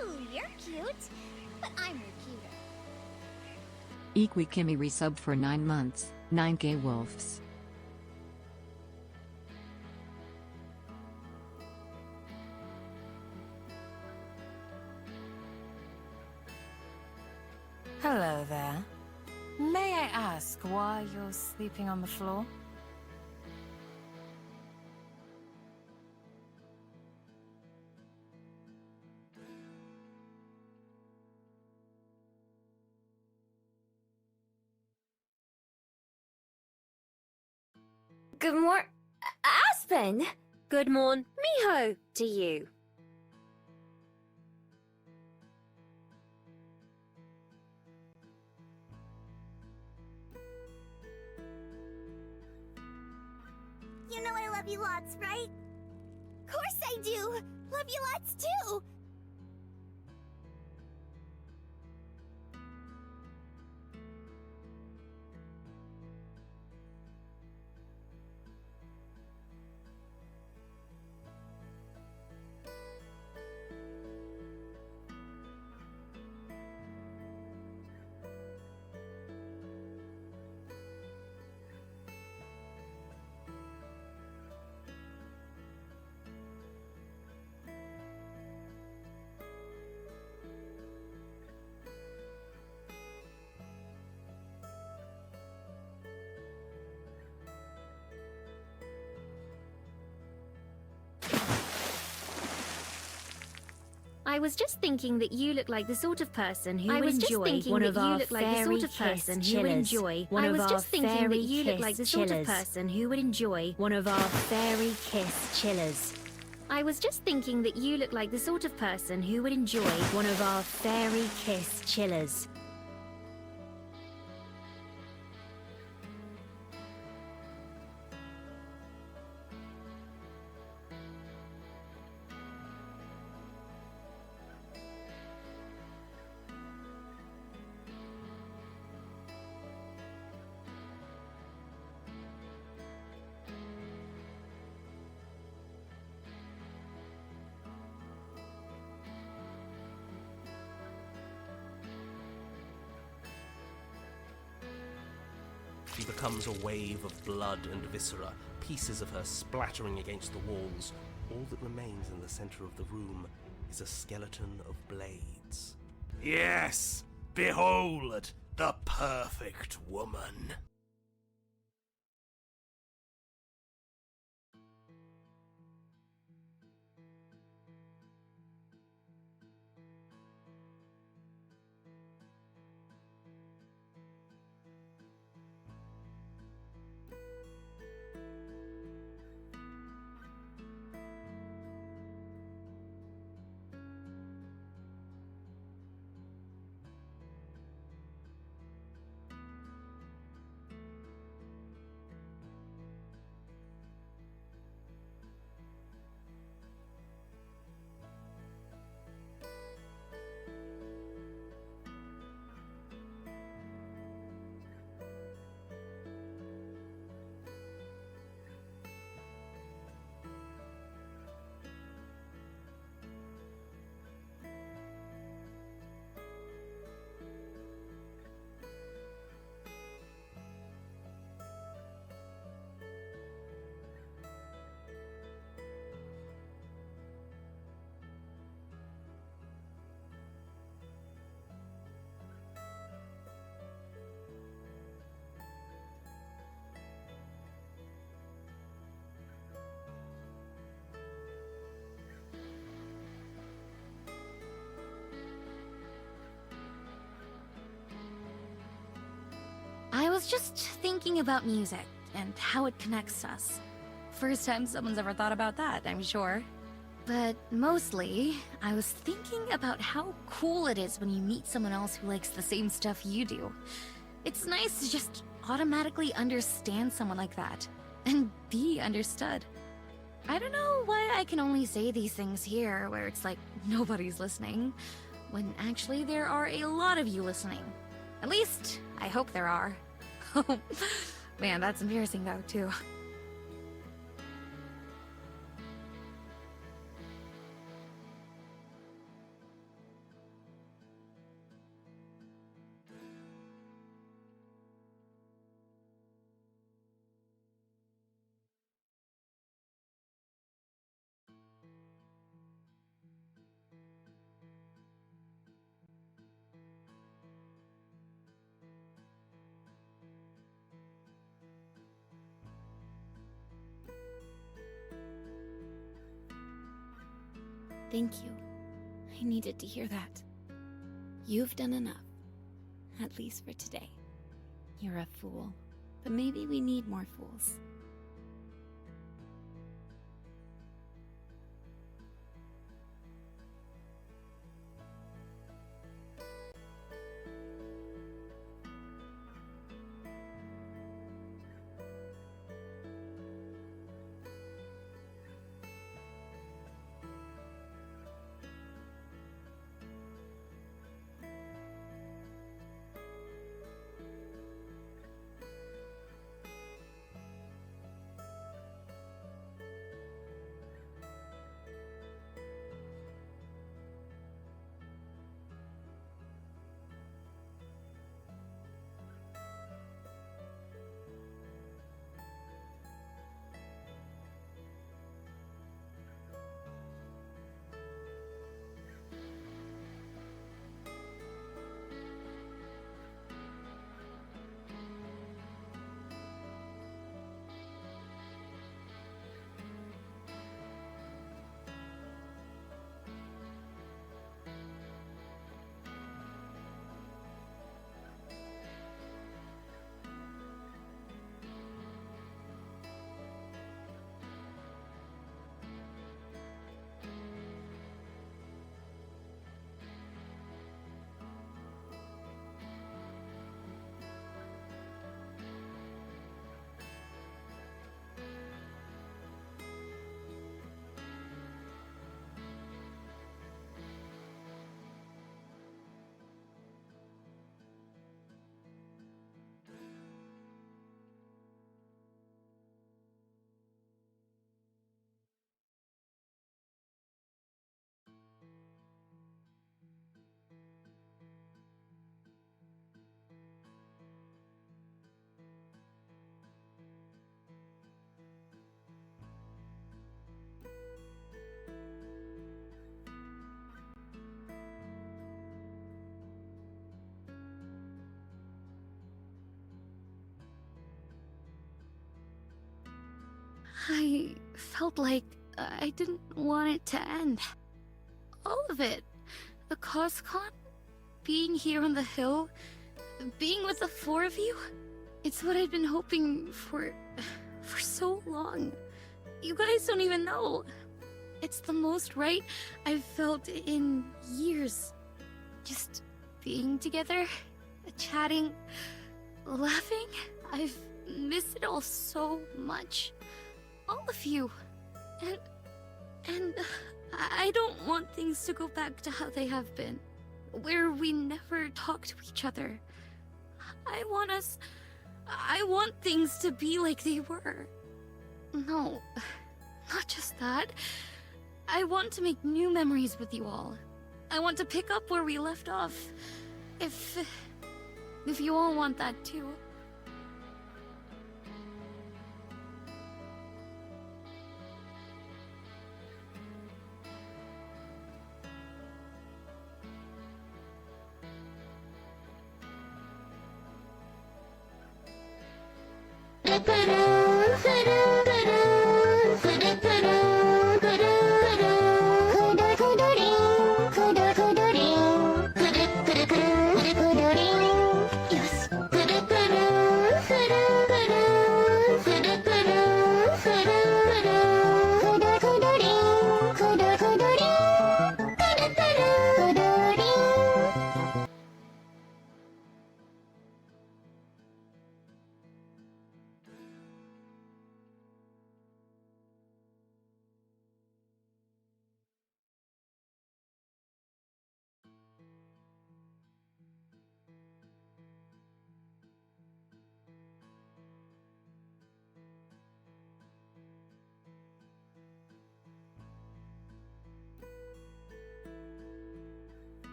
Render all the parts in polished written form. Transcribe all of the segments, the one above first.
Ooh, you're cute. But I'm your cuter. Equi Kimmy resubbed for 9 months, 9K wolves. Hello there. May I ask why you're sleeping on the floor? Good morn... Aspen! Good morn... Miho to you. You know I love you lots, right? Course I do! Love you lots too! I was just thinking that you look like the sort of person who would enjoy one of our fairy kiss chillers. I was just thinking that you look like the sort of person who would enjoy one of our fairy kiss chillers. I was just thinking that you look like the sort of person who would enjoy one of our fairy kiss chillers. She becomes a wave of blood and viscera, pieces of her splattering against the walls. All that remains in the center of the room is a skeleton of blades. Yes! Behold, the perfect woman! I was just thinking about music and how it connects us. First time someone's ever thought about that, I'm sure. But mostly, I was thinking about how cool it is when you meet someone else who likes the same stuff you do. It's nice to just automatically understand someone like that, and be understood. I don't know why I can only say these things here, where it's like nobody's listening, when actually there are a lot of you listening. At least, I hope there are. Oh, man, that's embarrassing though, too. Thank you. I needed to hear that. You've done enough. At least for today. You're a fool. But maybe we need more fools. I felt like I didn't want it to end. All of it. The CosCon, being here on the hill, being with the four of you. It's what I'd been hoping for so long. You guys don't even know. It's the most right I've felt in years. Just being together, chatting, laughing. I've missed it all so much. All of you. And I don't want things to go back to how they have been, where we never talk to each other. I want things to be like they were. No, not just that. I want to make new memories with you all. I want to pick up where we left off. If you all want that too.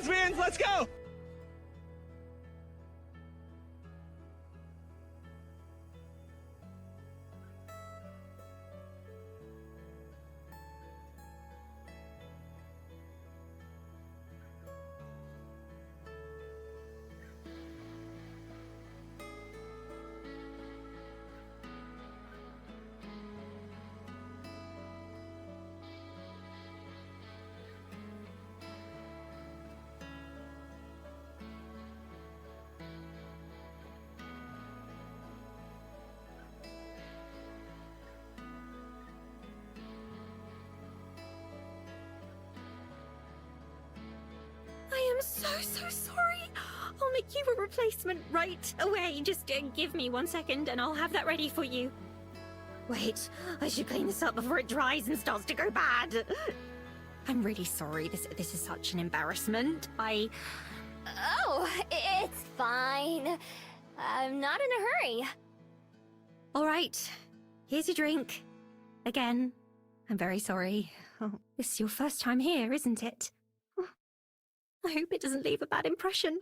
lesbians, let's go! I am so sorry. I'll make you a replacement right away. Just give me 1 second and I'll have that ready for you. Wait, I should clean this up before it dries and starts to go bad. I'm really sorry. This is such an embarrassment. Oh, it's fine. I'm not in a hurry. All right, here's your drink. Again, I'm very sorry. Oh, this is your first time here, isn't it? Oh, I hope it doesn't leave a bad impression.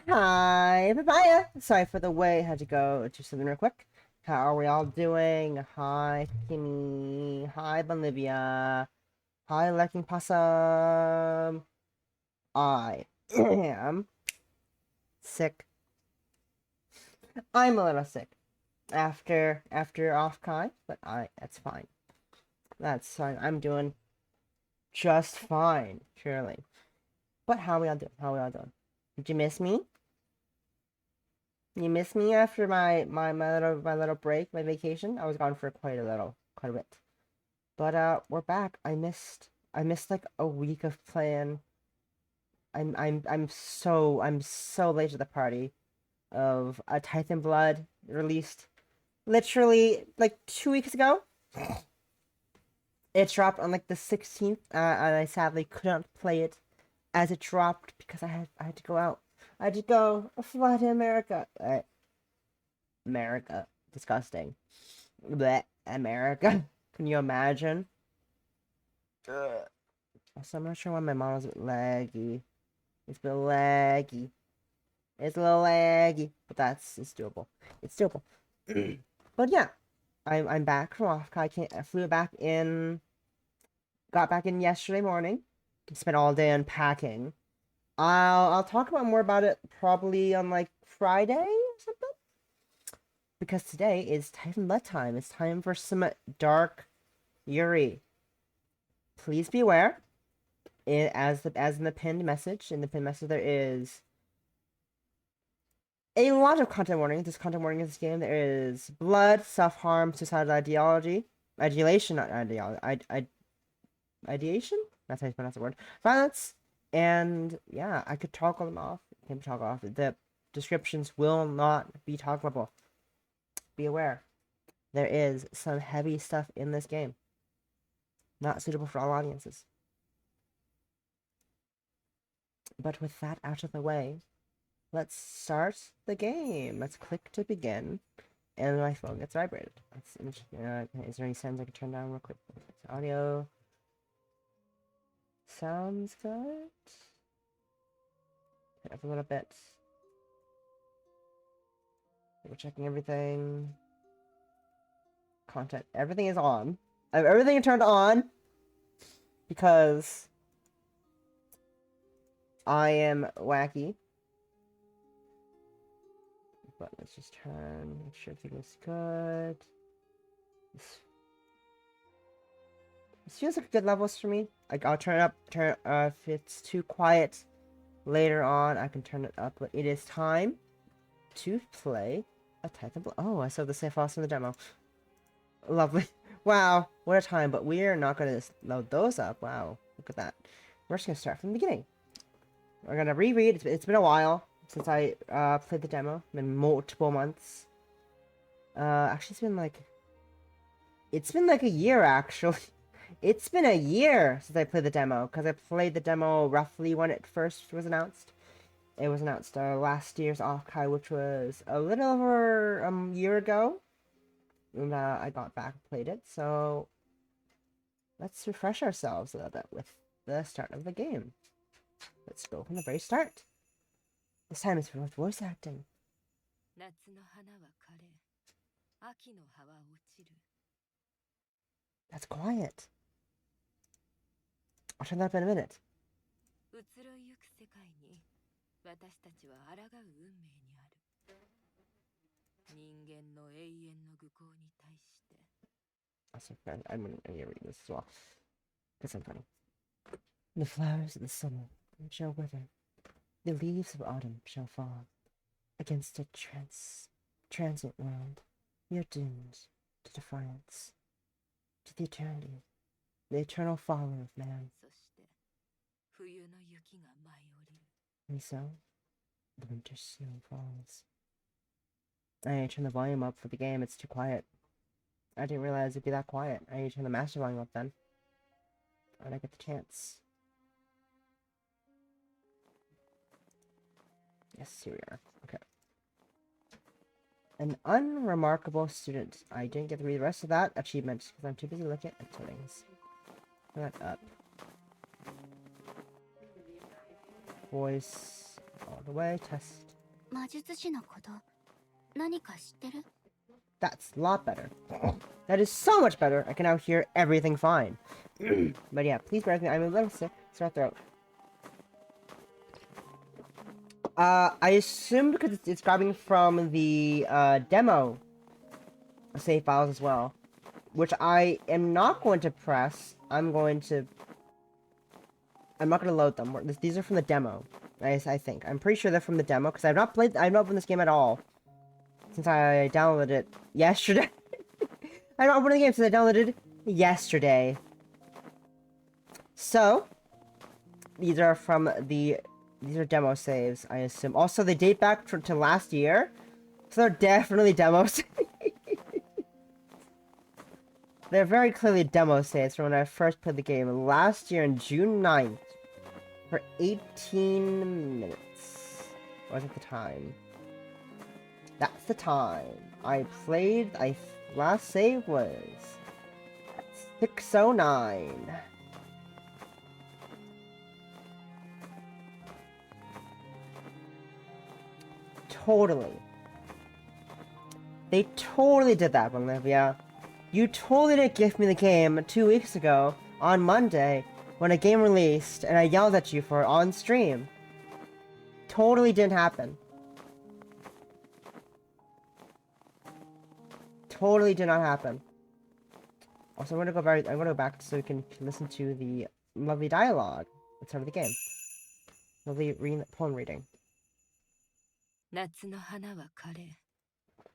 Hi, Papaya. Sorry for the wait. Had to go do something real quick. How are we all doing? Hi, Kimmy. Hi, Bolivia. Hi, Lurking Possum. I am sick. I'm a little sick after off Kai, but that's fine. That's fine. I'm doing just fine, surely. But how are we all doing? How are we all doing? Did you miss me? You missed me after my little break, my vacation. I was gone for quite a bit. But we're back. I missed like a week of playing. I'm so late to the party of a Tithe In Blood released literally like 2 weeks ago. It dropped on like the 16th, and I sadly couldn't play it as it dropped because I had to go out. I had to go fly to America. America. Disgusting. Blech. America. Can you imagine? Also, I'm not sure why my model's a bit laggy. It's a bit laggy. It's a little laggy. But it's doable. It's doable. But yeah. I'm back from off. I flew back in. Got back in yesterday morning. Spent all day unpacking. I'll talk about more about it probably on like Friday or something. Because today is Tithe In Blood time. It's time for some dark Yuri. Please be aware. As in the pinned message, there is a lot of content warnings. There's content warning in this game. There is blood, self-harm, suicidal ideation, not ideology, ideation? That's how you pronounce the word. Violence, and yeah, I could toggle them off. Can't toggle off. The descriptions will not be toggleable. Be aware. There is some heavy stuff in this game. Not suitable for all audiences. But with that out of the way, let's start the game. Let's click to begin. And my phone gets vibrated. Is there any sounds I can turn down real quick? Audio. Sounds good. Turn up a little bit. We're checking everything. content. Everything is on. I have everything turned on because I am wacky. But let's just turn, make sure everything looks good. This feels like good levels for me. Like I'll turn it up, if it's too quiet later on, I can turn it up. But it is time to play a Tithe In Blood. Oh, I saw the save files in the demo. Lovely. Wow, what a time. But we're not going to load those up. Wow, look at that. We're just going to start from the beginning. We're going to reread. It's been a while since I played the demo. It's been multiple months. Actually, it's been like a year, actually. It's been a year since I played the demo, because I played the demo roughly when it first was announced. It was announced last year's Offkai, which was a little over a year ago. And I got back and played it, so let's refresh ourselves a little bit with the start of the game. Let's go from the very start. This time it's with voice acting. That's quiet. I'll turn that up in a minute. I'm going to read this as well, because I'm funny. The flowers of the summer shall wither, the leaves of autumn shall fall. Against a transient world, we are doomed to defiance, to the eternity, the eternal follower of man. And so, the winter snow falls. I need to turn the volume up for the game, it's too quiet. I didn't realize it'd be that quiet. I need to turn the master volume up then. When I get the chance. Yes, here we are. Okay. An unremarkable student. I didn't get to read the rest of that achievement because I'm too busy looking at settings. Turn that up. Voice all the way. Test. That's a lot better. That is so much better. I can now hear everything fine. But yeah, please bear with me. I'm a little sick. Sore throat. I assume because it's grabbing from the demo save files as well, which I am not going to press. I'm not going to load them. These are from the demo. I think. I'm pretty sure they're from the demo because I've not opened this game at all since I downloaded it yesterday. I don't open the game since I downloaded it yesterday. So these are demo saves, I assume. Also, they date back to last year, so they're definitely demos. They're very clearly demo saves from when I first played the game last year on June 9th for 18 minutes. Was it the time? That's the time. Last save was 6:09. Totally. They totally did that, Olivia. You totally didn't gift me the game 2 weeks ago on Monday when a game released and I yelled at you for it on stream. Totally didn't happen. Totally did not happen. Also, I'm gonna go back so we can listen to the lovely dialogue at the start of the game. Lovely poem reading. 夏の花は枯れ、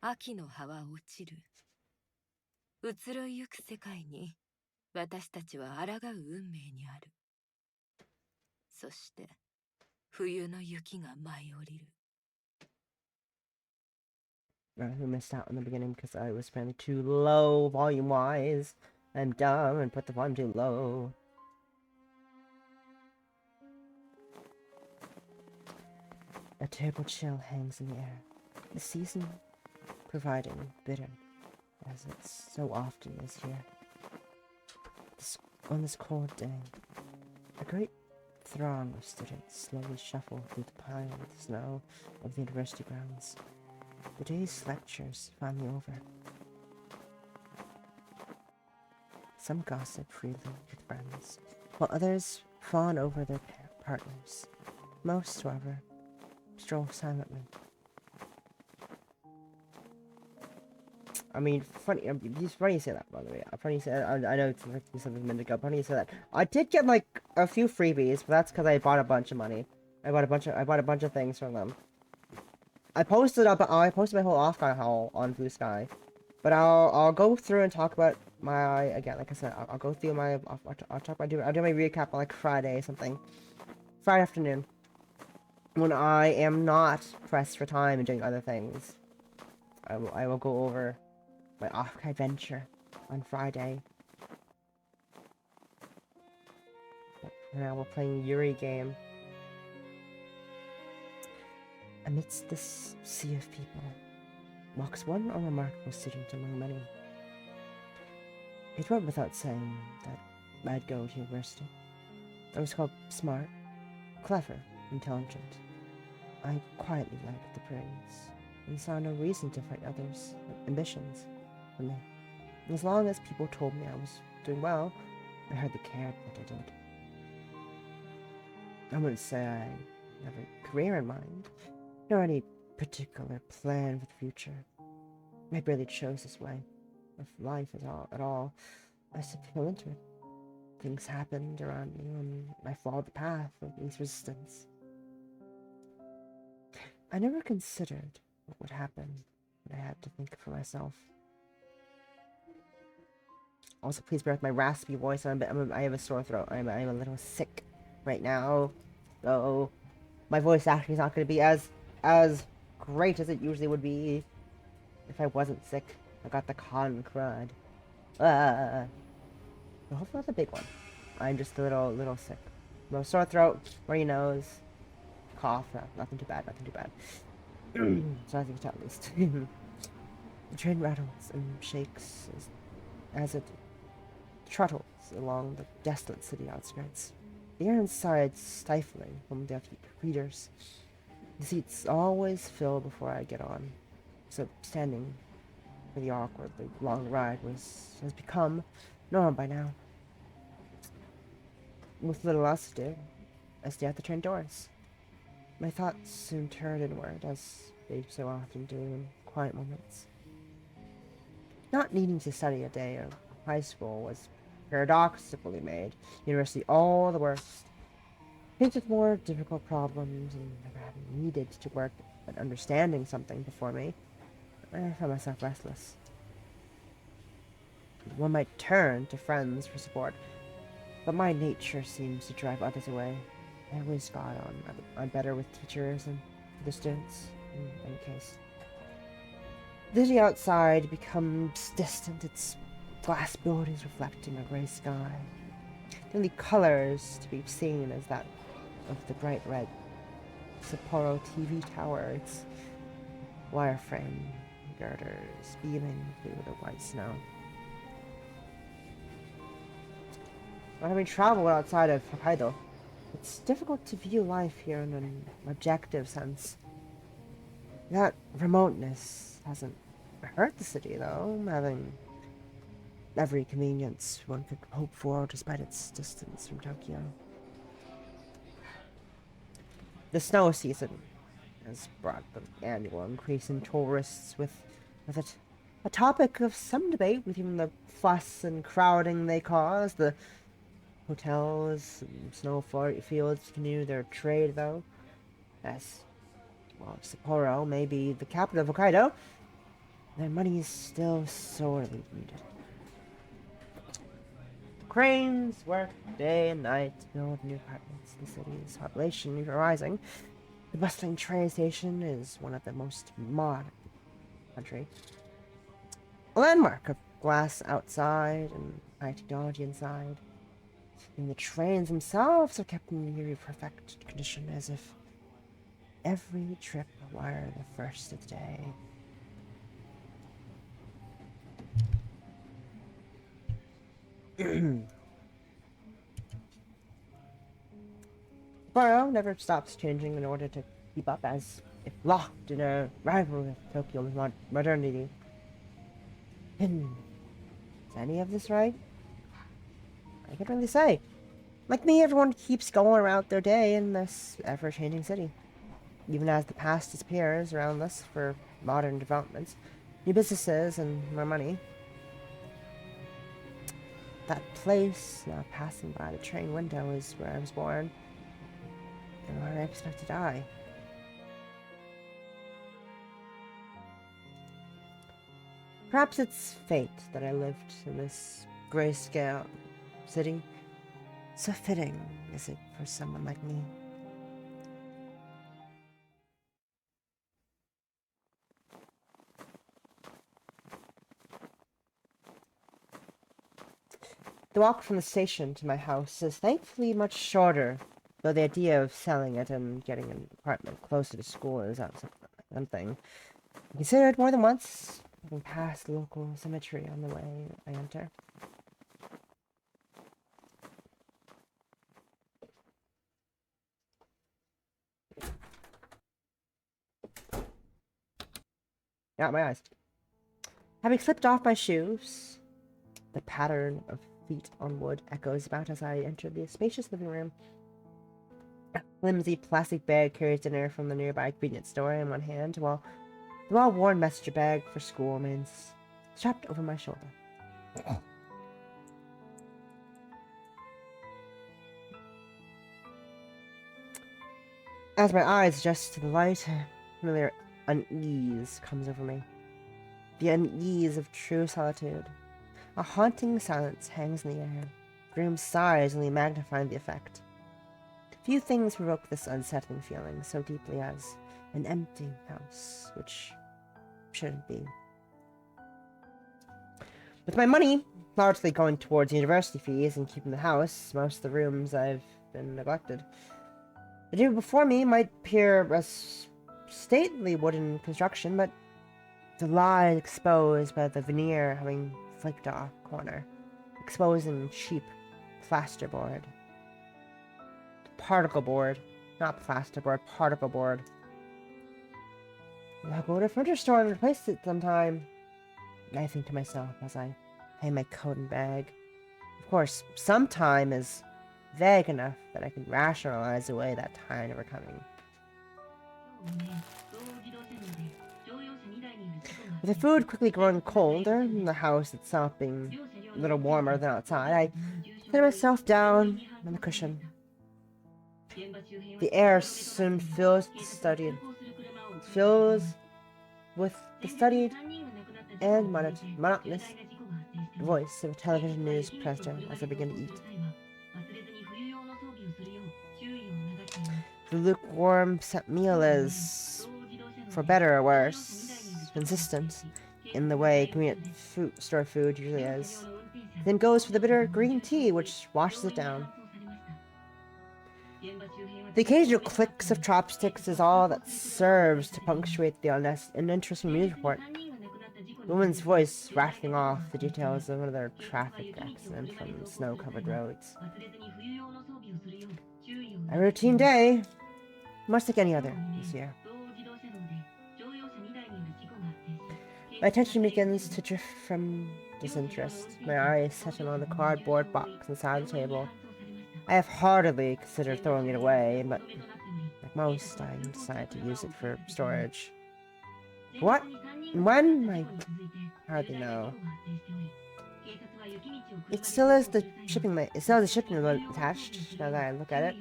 秋の葉は落ちる。移ろいゆく世界に、私たちは抗う運命にある。そして、冬の雪が舞い降りる。We missed out in the beginning because I was apparently too low volume-wise. I'm dumb and put the volume too low. A terrible chill hangs in the air. The season proving bitter, as it so often is here. On this cold day, a great throng of students slowly shuffle through the piled snow of the university grounds. The day's lectures finally over. Some gossip freely with friends, while others fawn over their partners. Most, however, stroll silently. I mean, funny. It's funny you say that, by the way. Funny you say that. I know it's like something a minute ago. Funny you say that. I did get like a few freebies, but that's because I bought a bunch of money. I bought a bunch of things from them. I posted my whole off-guy haul on Blue Sky, but I'll go through and talk about my, again, like I said, I'll go through my, I'll do my recap on like Friday or something, Friday afternoon, when I am not pressed for time and doing other things. I will go over my off-guy venture on Friday. And now we're playing Yuri game. Amidst this sea of people, walks one unremarkable student among many. It went without saying that I'd go to university. I was called smart, clever, intelligent. I quietly liked the praise, and saw no reason to fight others' ambitions for me. As long as people told me I was doing well, I hardly cared what I did. I wouldn't say I have a career in mind, nor any particular plan for the future. I barely chose this way of life at all. I simply fell into it. Things happened around me, and I followed the path of least resistance. I never considered what would happen, and I had to think for myself. Also, please bear with my raspy voice. I have a sore throat. I'm a little sick right now, so my voice actually is not going to be as great as it usually would be if I wasn't sick. I got the con crud. But hopefully not a big one. I'm just a little sick. No sore throat, runny nose, cough. Nothing too bad. So I think at least. The train rattles and shakes as it trottles along the desolate city outskirts. The air inside stifling from the readers. The seats always fill before I get on, so standing for the awkwardly long ride has become normal by now. With little else to do, I stay at the train doors. My thoughts soon turn inward, as they so often do in quiet moments. Not needing to study a day of high school was paradoxically made university all the worst. Faced with more difficult problems and never having needed to work at understanding something before me, I found myself restless. One might turn to friends for support, but my nature seems to drive others away. I always got on better with teachers and the students, in any case. The city outside becomes distant, its glass buildings reflecting a gray sky. The only colors to be seen is that of the bright red Sapporo TV tower, its wireframe girders beaming through the white snow. When having traveled outside of Hokkaido, it's difficult to view life here in an objective sense. That remoteness hasn't hurt the city, though, having every convenience one could hope for despite its distance from Tokyo. The snow season has brought the annual increase in tourists with it a topic of some debate with even the fuss and crowding they cause. The hotels and snow fields continue their trade, though, as well, Sapporo may be the capital of Hokkaido, their money is still sorely needed. Cranes work day and night to build new apartments. The city's population is rising. The bustling train station is one of the most modern in the country. A landmark of glass outside and high technology inside. And the trains themselves are kept in nearly perfect condition, as if every trip were the first of the day. Sapporo never stops changing in order to keep up, as if locked in a rivalry with Tokyo's modernity. Is any of this right? I can really say. Like me, everyone keeps going about their day in this ever-changing city. Even as the past disappears around us for modern developments, new businesses, and more money. That place, now passing by the train window, is where I was born, and where I expect to die. Perhaps it's fate that I lived in this grayscale city. So fitting, is it, for someone like me? The walk from the station to my house is thankfully much shorter, though the idea of selling it and getting an apartment closer to school is something I considered more than once, having passed the local cemetery on the way I enter. Out my eyes. Having slipped off my shoes, the pattern of feet on wood echoes about as I enter the spacious living room. A flimsy plastic bag carries dinner from the nearby convenience store in one hand, while the well-worn messenger bag for school remains strapped over my shoulder. As my eyes adjust to the light, a familiar unease comes over me. The unease of true solitude. A haunting silence hangs in the air. The room sighs, only magnifying the effect. Few things provoke this unsettling feeling so deeply as an empty house, which shouldn't be. With my money largely going towards university fees and keeping the house, most of the rooms I've been neglected. The view before me might appear as stately wooden construction, but the lie exposed by the veneer having flaked off corner, exposing cheap plasterboard. Particle board, not plasterboard, particle board. I'll go to a furniture store and replace it sometime, I think to myself as I hang my coat and bag. Of course, sometime is vague enough that I can rationalize away that time never coming. With the food quickly growing colder and the house itself being a little warmer than outside, I set myself down on the cushion. The air soon fills with the studied and monotonous voice of a television news presenter as I begin to eat. The lukewarm meal is, for better or worse, consistent in the way convenient store food usually is. Then goes for the bitter green tea, which washes it down. The occasional clicks of chopsticks is all that serves to punctuate the uninteresting news report. The woman's voice rattling off the details of another traffic accident from snow-covered roads. A routine day, much like any other this year. My attention begins to drift from disinterest. My eyes settle on the cardboard box inside the table. I have heartily considered throwing it away, but like most, I decide to use it for storage. What? When? I hardly know. It still has the shipping label attached, now that I look at it.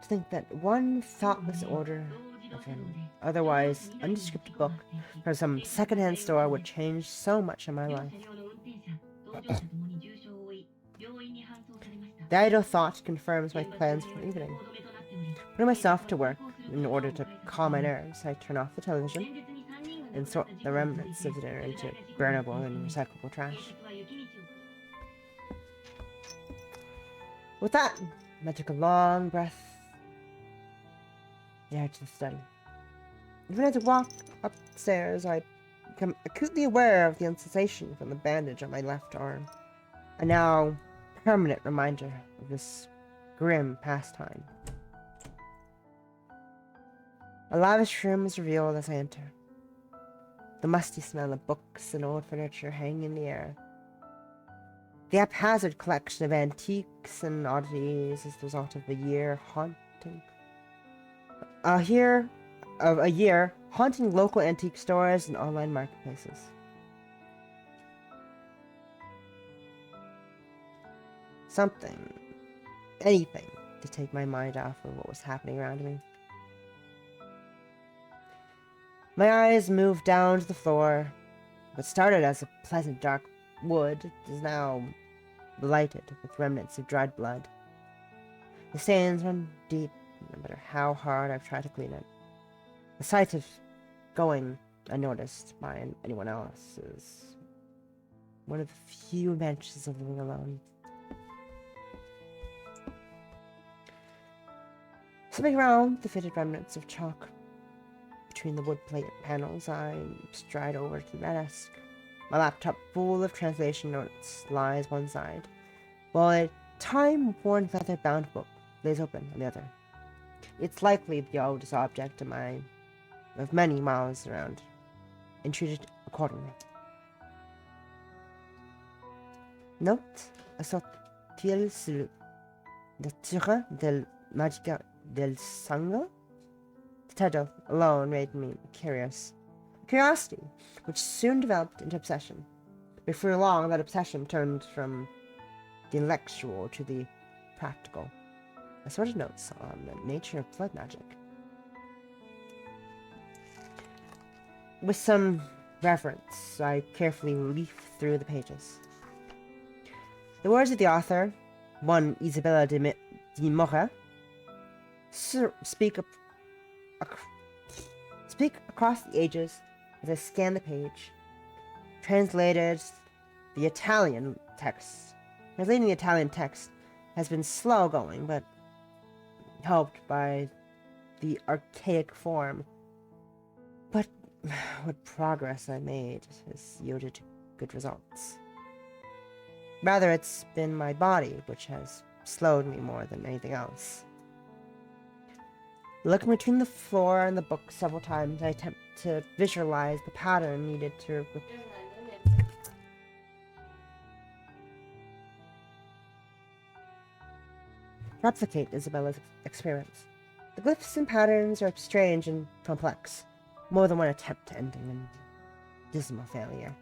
To think that one thoughtless order of an otherwise undescript book from some secondhand store would change so much in my life. The idle thought confirms my plans for the evening. Putting myself to work in order to calm my nerves, I turn off the television and sort the remnants of the dinner into burnable and recyclable trash. With that, I took a long breath and headed to the study. Even as I walk upstairs, I become acutely aware of the sensation from the bandage on my left arm. A now permanent reminder of this grim pastime. A lavish room is revealed as I enter. The musty smell of books and old furniture hang in the air. The haphazard collection of antiques and oddities is the result of a year haunting local antique stores and online marketplaces. Anything to take my mind off of what was happening around me. My eyes moved down to the floor. What started as a pleasant dark wood is now blighted with remnants of dried blood. The stains run deep, no matter how hard I've tried to clean it. The sight of going unnoticed by anyone else is one of the few adventures of living alone. Slipping around the fitted remnants of chalk between the wood plate panels, I stride over to my desk. My laptop full of translation notes lies one side, while a time-worn leather-bound book lays open on the other. It's likely the oldest object of many miles around, and treated accordingly. Note a sottile sur la ture del magica del sangue. The title alone made me curious. Curiosity, which soon developed into obsession. Before long, that obsession turned from the intellectual to the practical. I sorted notes on the nature of blood magic. With some reverence, I carefully leaf through the pages. The words of the author, one Isabella de Mora, speak across the ages as I scan the page. Translating the Italian text has been slow going, but helped by the archaic form. But what progress I made has yielded good results. Rather, it's been my body which has slowed me more than anything else. Looking between the floor and the book several times, I attempt to visualize the pattern needed to replicate Isabella's experience. The glyphs and patterns are strange and complex, more than one attempt ending in dismal failure.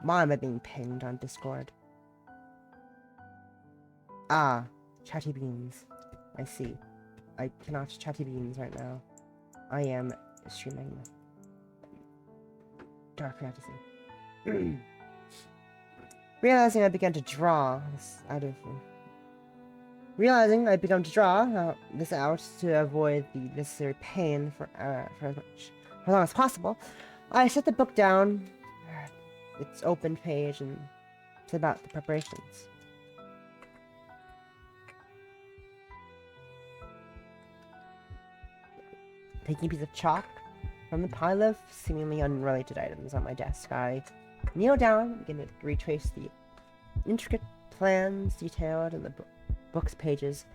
Why am I being pinged on Discord? Ah, chatty beans. I see. I cannot chatty beans right now. I am streaming dark fantasy. Realizing I began to draw this out to avoid the necessary pain for as long as possible, I set the book down, its open page, and set about the preparations. Taking a piece of chalk from the pile of seemingly unrelated items on my desk, I kneel down and begin to retrace the intricate plans detailed in the book's pages,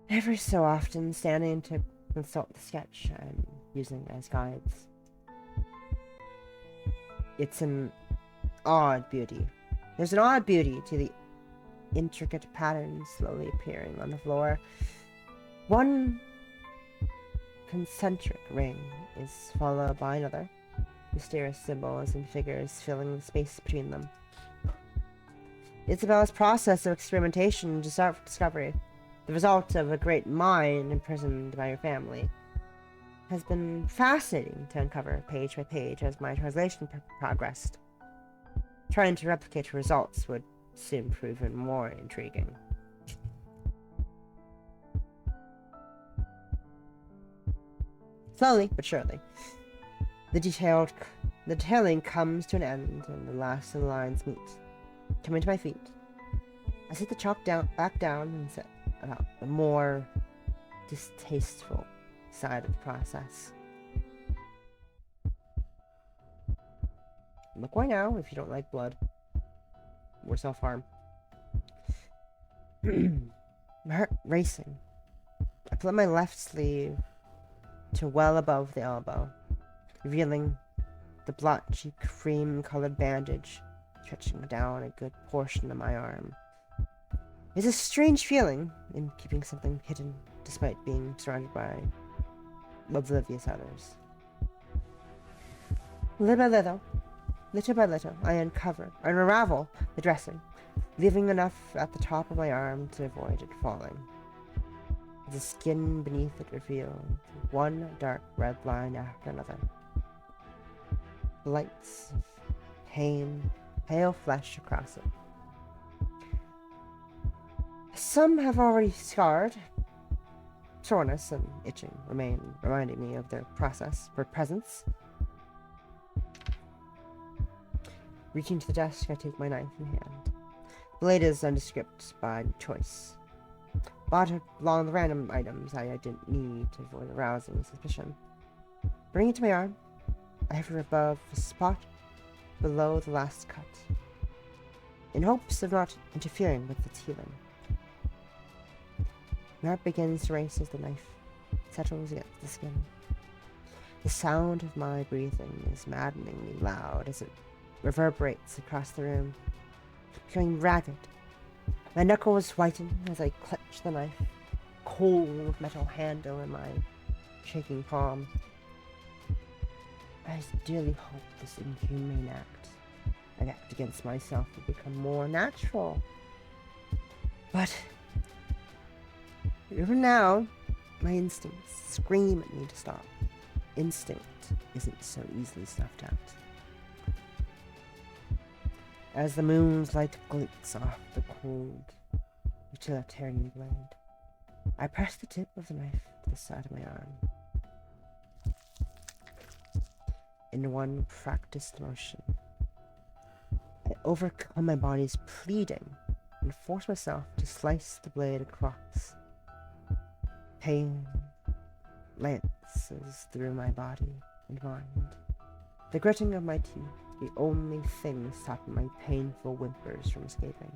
every so often standing to consult the sketch I'm using as guides. It's an odd beauty. There's an odd beauty to the intricate patterns slowly appearing on the floor. One concentric ring is followed by another, mysterious symbols and figures filling the space between them. Isabella's process of experimentation and discovery, the result of a great mind imprisoned by her family, has been fascinating to uncover page by page as my translation progressed. Trying to replicate her results would soon prove even more intriguing. Slowly but surely, the detailing comes to an end, and the last of the lines meet. Coming to my feet, I set the chalk back down and set about the more distasteful side of the process. Look away now if you don't like blood or self-harm. My heart racing. I pull up my left sleeve to well above the elbow, revealing the blotchy cream-colored bandage stretching down a good portion of my arm. It's a strange feeling in keeping something hidden despite being surrounded by oblivious others. Little by little, I unravel the dressing, leaving enough at the top of my arm to avoid it falling. The skin beneath it revealed one dark red line after another. Lights of pain, pale flesh across it. Some have already scarred. Soreness and itching remain, reminding me of their presence. Reaching to the desk, I take my knife in hand. The blade is nondescript by choice. Bought along the random items I didn't need to avoid arousing suspicion. Bringing it to my arm, I hover above the spot below the last cut, in hopes of not interfering with its healing. My heart begins to race as the knife settles against the skin. The sound of my breathing is maddeningly loud as it reverberates across the room, becoming ragged. My knuckles whiten as I clutch the knife, cold metal handle in my shaking palm. I dearly hope this inhumane act against myself will become more natural. But even now, my instincts scream at me to stop. Instinct isn't so easily snuffed out. As the moon's light glints off the cold, utilitarian blade, I press the tip of the knife to the side of my arm. In one practiced motion, I overcome my body's pleading and force myself to slice the blade across. Pain lances through my body and mind. The gritting of my teeth, the only thing stopping my painful whimpers from escaping.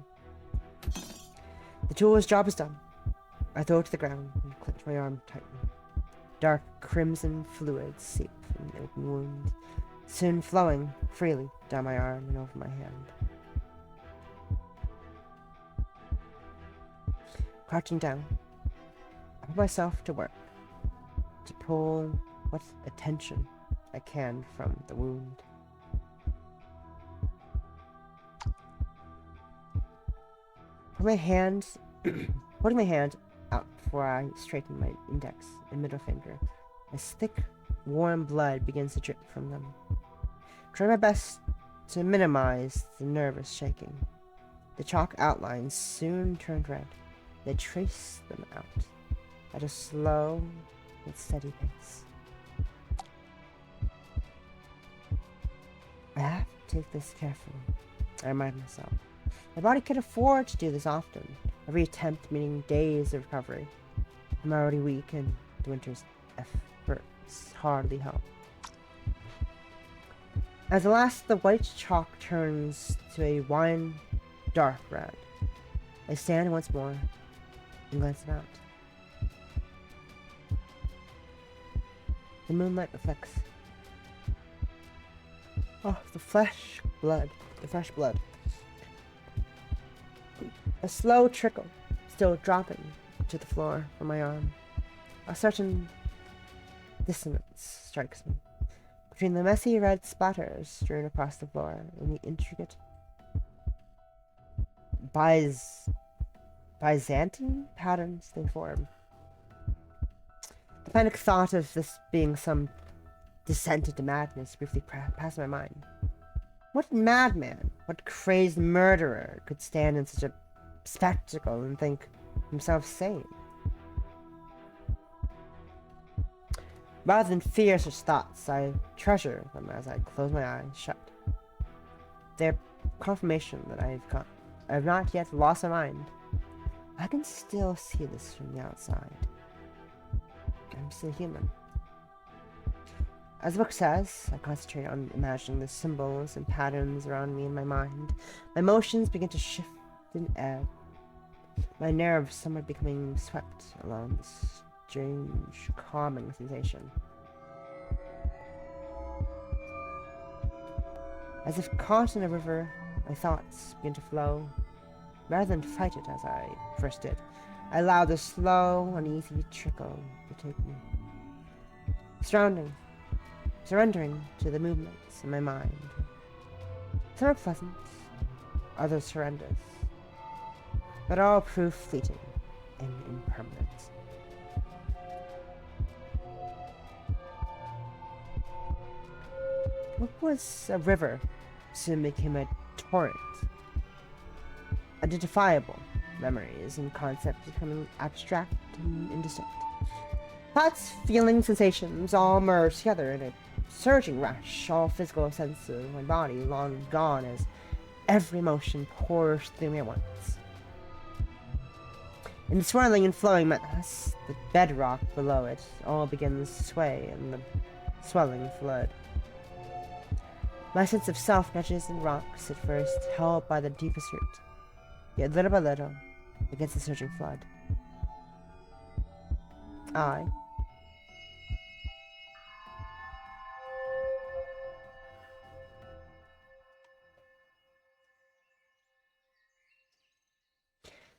The tool's job is done. I throw it to the ground and clench my arm tightly. Dark crimson fluid seep from the open wound, soon flowing freely down my arm and over my hand. Crouching down, I put myself to work to pull what attention I can from the wound. Putting my hand out before I straighten my index and middle finger, as thick, warm blood begins to drip from them. Try my best to minimize the nervous shaking. The chalk outlines soon turned red. They trace them out at a slow but steady pace. I have to take this carefully, I remind myself. My body can afford to do this often, every attempt meaning days of recovery. I'm already weak, and the winter's efforts hardly help. As the last of the white chalk turns to a wine dark red, I stand once more and glance about. The moonlight reflects the fresh blood. A slow trickle, still dropping to the floor from my arm. A certain dissonance strikes me between the messy red splatters strewn across the floor and the intricate Byzantine patterns they form. The panic thought of this being some descent into madness briefly passed my mind. What madman, what crazed murderer could stand in such a spectacle and think himself sane? Rather than fear such thoughts, I treasure them as I close my eyes shut. They're confirmation that I have not yet lost my mind. I can still see this from the outside. I'm still human. As the book says, I concentrate on imagining the symbols and patterns around me in my mind. My emotions begin to shift and ebb. My nerves somewhat becoming swept along this strange, calming sensation. As if caught in a river My thoughts begin to flow. Rather than fight it as I first did, I allow the slow, uneasy trickle to take me. Surrendering to the movements in my mind. Some are pleasant, others horrendous, but all prove fleeting and impermanent. What was a river soon became a torrent. Identifiable memories and concepts becoming abstract and indistinct. Thoughts, feelings, sensations all merged together in a surging rush, all physical senses of my body long gone as every emotion pours through me at once. In the swirling and flowing mass, the bedrock below it all begins to sway in the swelling flood. My sense of self nudges and rocks at first, held by the deepest root, yet little by little, against the surging flood. I,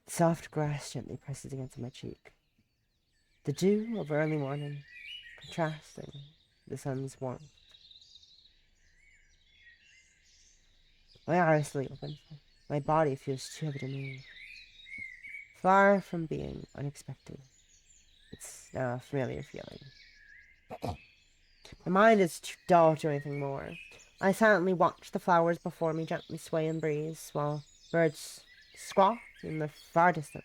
soft grass gently presses against my cheek. The dew of early morning, contrasting the sun's warmth. My eyes slowly open. My body feels too heavy to move. Far from being unexpected, it's now a familiar feeling. My mind is too dull to do anything more. I silently watch the flowers before me gently sway in breeze, while birds squawk in the far distance.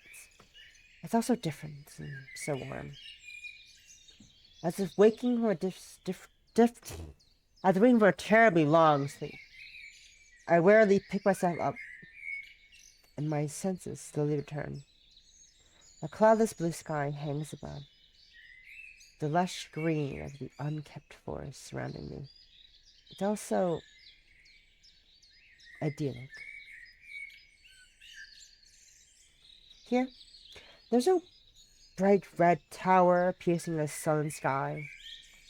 It's all so different and so warm. As if waking from a terribly long sleep. I wearily pick myself up, and my senses slowly return. A cloudless blue sky hangs above, the lush green of the unkept forest surrounding me. It's also idyllic. Here, there's no bright red tower piercing the sullen sky.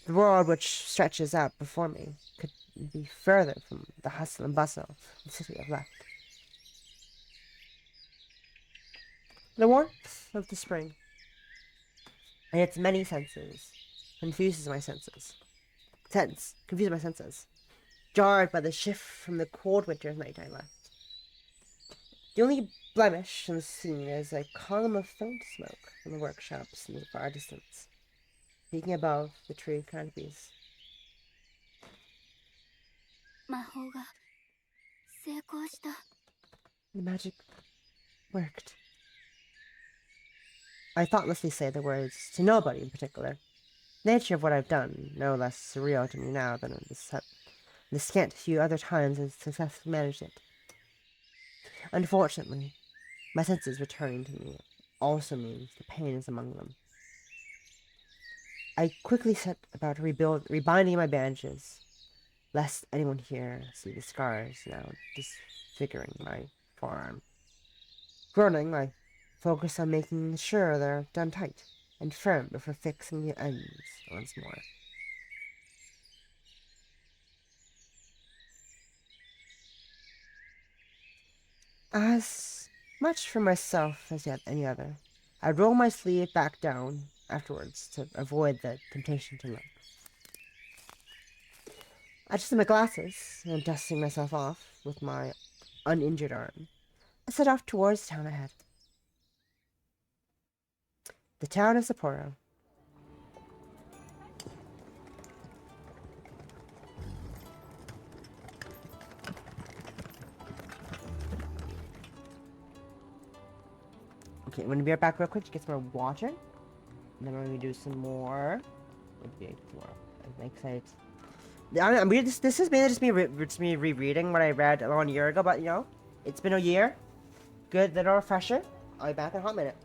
The world which stretches out before me could be further from the hustle and bustle of the city I've left. The warmth of the spring and its many senses confuses my senses. Jarred by the shift from the cold winter's night I left. The only blemish in the scene is a column of faint smoke from the workshops in the far distance, peeking above the tree canopies. 魔法が成功した。 The magic worked. I thoughtlessly say the words to nobody in particular. The nature of what I've done, no less surreal to me now than the scant few other times I've successfully managed it. Unfortunately, my senses returning to me also means the pain is among them. I quickly set about rebinding my bandages, lest anyone here see the scars now disfiguring my forearm. Groaning, I focus on making sure they're done tight and firm before fixing the ends once more. As much for myself as yet any other, I roll my sleeve back down afterwards to avoid the temptation to look. Adjusting my glasses and dusting myself off with my uninjured arm, I set off towards the town ahead. The town of Sapporo. Okay, I'm gonna be right back real quick to get some more water. And then we're gonna do some more. I'm excited. This is mainly just me rereading what I read a long year ago, but you know, it's been a year. Good little refresher. I'll be back in a hot minute.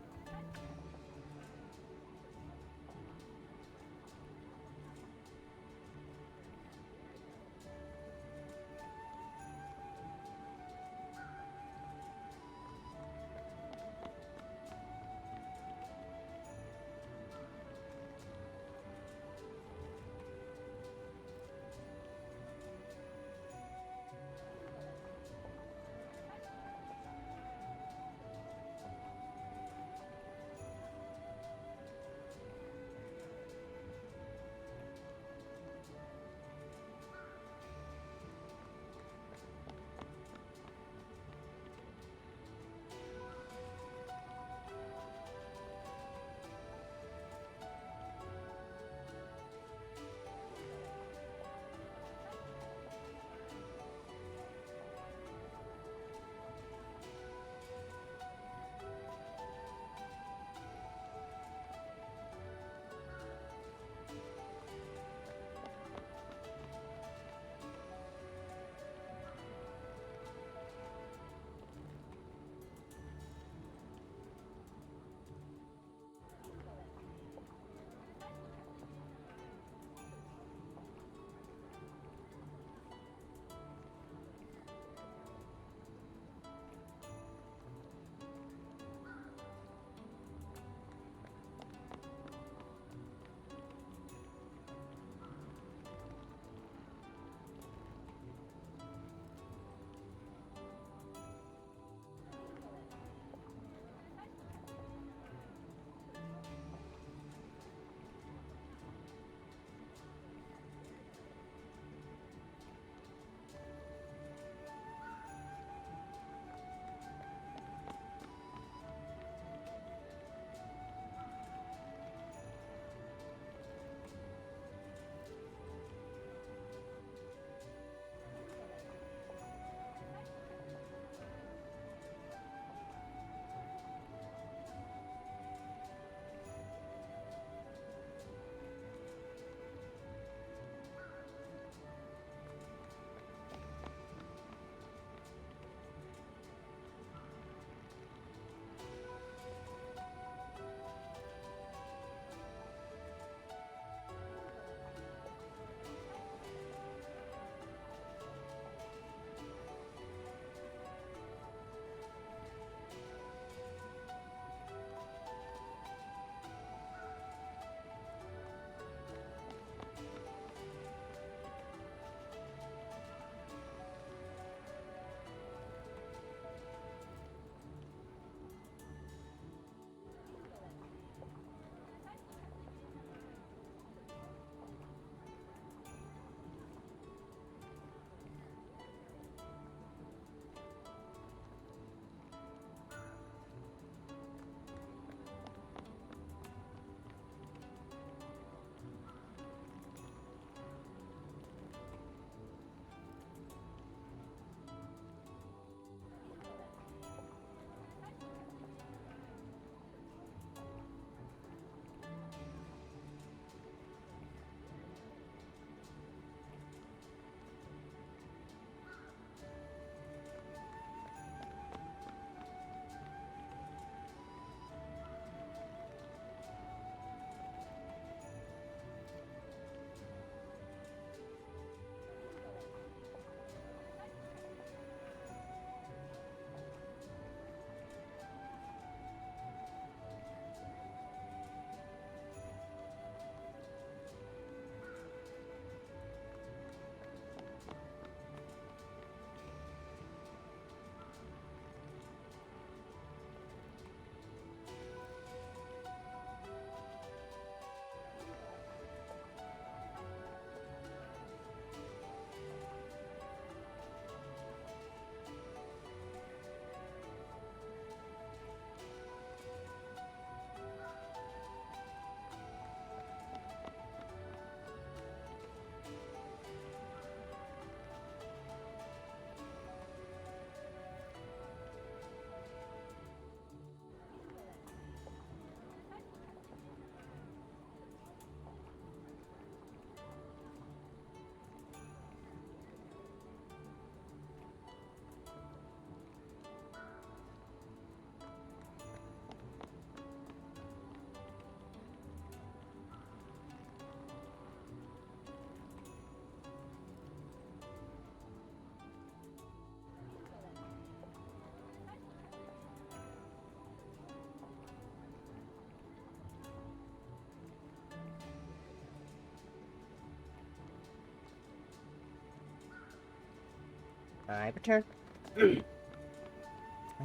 I return.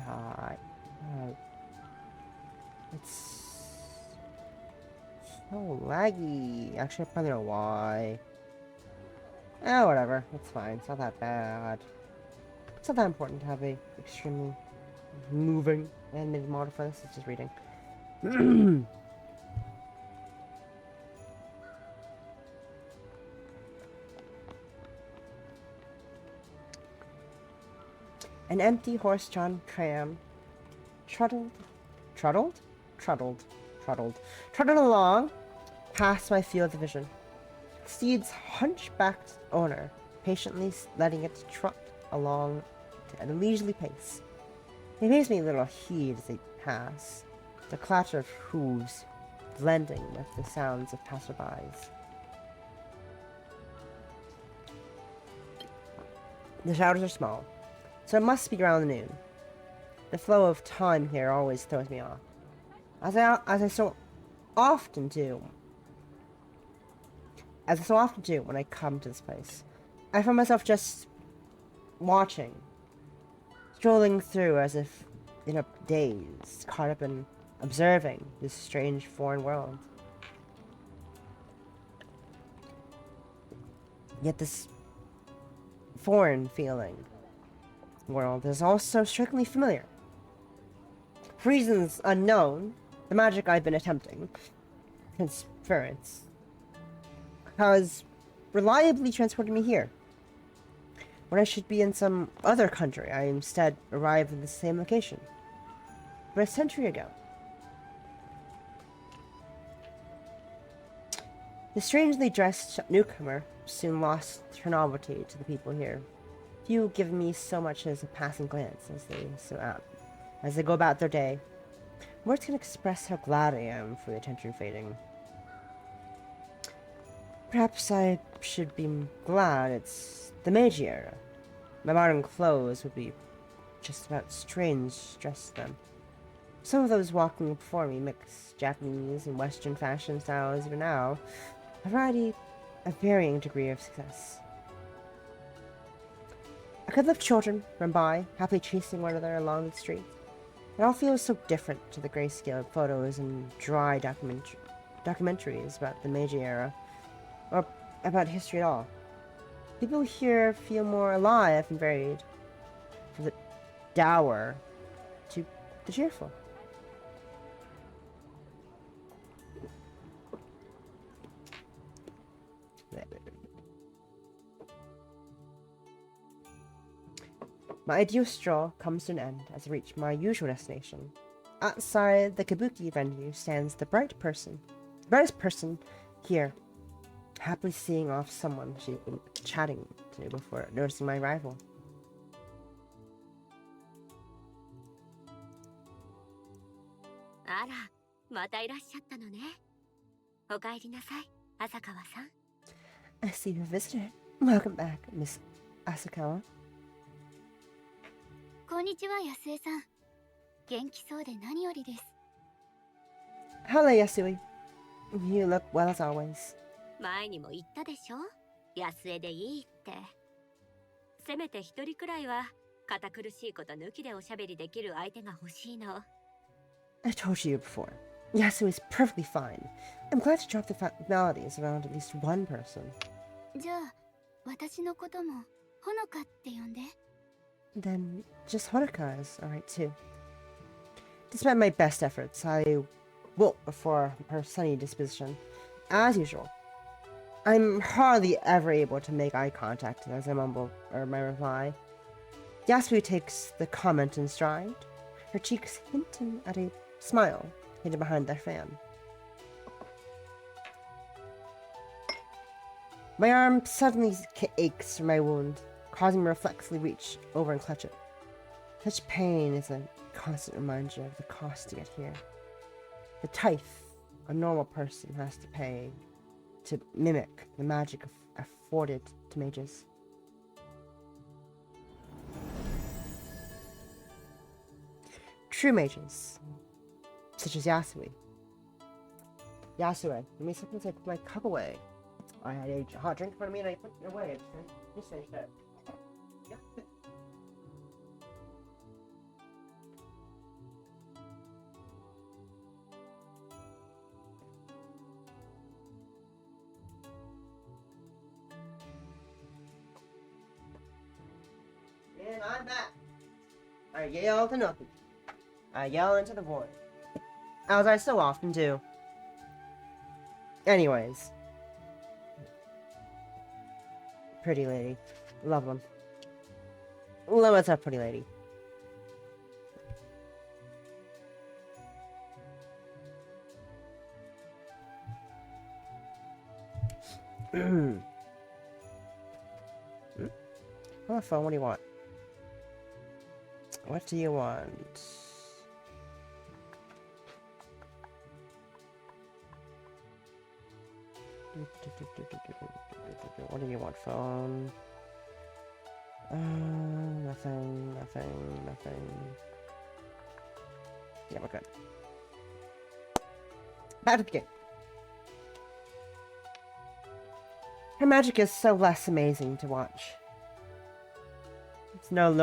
Hi. It's so laggy. Actually, I probably know why. Whatever. It's fine. It's not that bad. It's not that important to have a extremely moving animated model for this. It's just reading. An empty horse-drawn tram trundled along past my field of vision. The steed's hunchbacked owner patiently letting it trot along at a leisurely pace. It pays me little heed as they pass, the clatter of hooves blending with the sounds of passerbys. The showers are small, so it must be around noon. The flow of time here always throws me off, as I so often do when I come to this place. I find myself just watching, strolling through as if in a daze, caught up in observing this strange foreign world. Yet this foreign feeling world is also strikingly familiar. For reasons unknown, the magic I've been attempting, transference, has reliably transported me here. When I should be in some other country, I instead arrive in the same location. But a century ago. The strangely dressed newcomer soon lost her novelty to the people here. Few give me so much as a passing glance as they go about their day. Words can express how glad I am for the attention fading. Perhaps I should be glad it's the Meiji era. My modern clothes would be just about strange dressed then. Some of those walking before me mix Japanese and Western fashion styles even now, a varying degree of success. I could let children run by, happily chasing one another along the street. It all feels so different to the grayscale photos and dry documentaries about the Meiji era, or about history at all. People here feel more alive and varied, from the dour to the cheerful. My ideal stroll comes to an end as I reach my usual destination. Outside the kabuki venue stands the brightest person here, happily seeing off someone she'd been chatting to before noticing my arrival. I see you visited. Welcome back, Miss Asakawa. こんにちは、安江さん。元気そうで何よりです。Hello, Yasui. You look well as always. 前にも言ったでしょ、安江でいいって。せめて一人くらいは堅苦しいこと抜きでおしゃべりできる相手が欲しいの。I told you before. Yasui is perfectly fine. I'm glad to drop the formalities around at least one person. じゃあ、私のこともほのかって呼んで。Then just Honoka is alright too. Despite my best efforts, I wilt before her sunny disposition. As usual, I'm hardly ever able to make eye contact as I mumble my reply. Yasui takes the comment in stride, her cheeks hinting at a smile hidden behind their fan. My arm suddenly aches from my wound, causing me to reflexively reach over and clutch it. Such pain is a constant reminder of the cost to get here. The tithe a normal person has to pay to mimic the magic afforded to mages. True mages, such as Yasui. Yasui, let me sometimes take my cup away. I had a hot drink in front of me and I put it away. Just finished it. I'm back. I yell to nothing. I yell into the void. As I so often do. Anyways. Pretty lady. Love them. Love what's up, pretty lady. Oh, phone, what do you want? What do you want? What do you want, phone? Nothing. Yeah, we're good. Back to the game. Her magic is so less amazing to watch. It's no,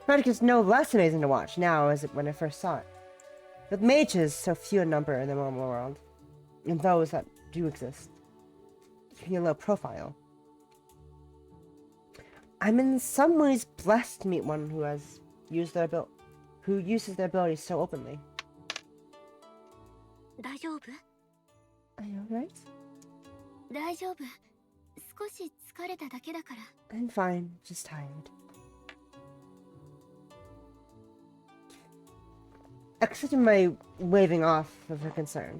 magic is no less amazing to watch now as when I first saw it. With mages so few in number in the normal world, and those that do exist, keeping a low profile. I'm in some ways blessed to meet one who has used their who uses their abilities so openly. 大丈夫？ Are you alright? 大丈夫。少し疲れただけだから。 I'm fine, just tired. Accepting my waving off of her concern,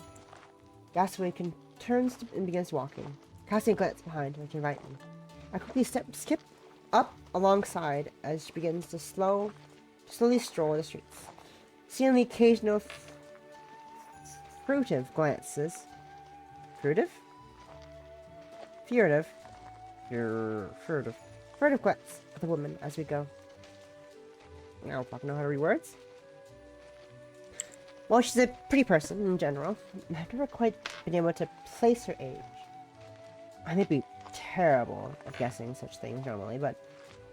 Gasway turns and begins walking, casting a glance behind her to right me. I quickly skip up alongside as she begins to slowly stroll the streets, seeing the occasional furtive glances. Furtive glance at the woman as we go. I don't fucking know how to read words. Well, she's a pretty person in general. I've never quite been able to place her age. I may be terrible at guessing such things normally, but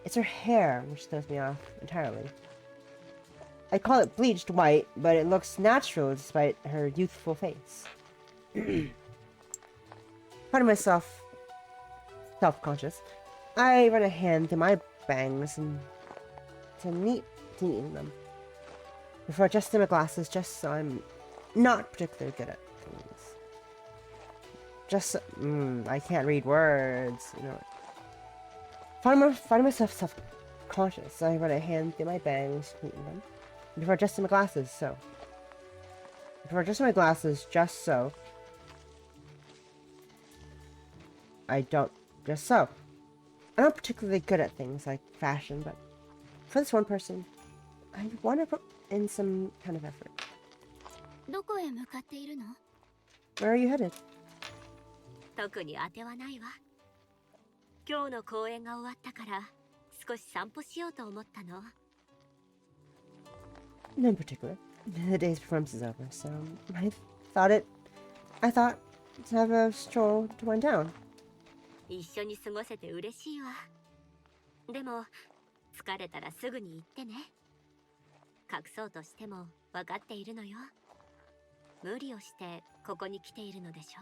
it's her hair which throws me off entirely. I call it bleached white, but it looks natural despite her youthful face. Pardon myself, self-conscious. I run a hand through my bangs and to neaten them before adjusting my glasses, just so I'm not particularly good at things. Just so, I can't read words, you know. Finding myself self-conscious, I run a hand through my bangs, neaten them before adjusting my glasses, just so I'm not particularly good at things like fashion, but for this one person, I want to put in some kind of effort. どこへ向かっているの？ Where are you headed? 特に当てはないわ。今日の公演が終わったから少し散歩しようと思ったの。 No in particular. The day's performance is over, so I thought to have a stroll to wind down. 一緒に過ごせて嬉しいわ。でも疲れたらすぐに行ってね。隠そうとしても分かっているのよ。無理をしてここに来ているのでしょ。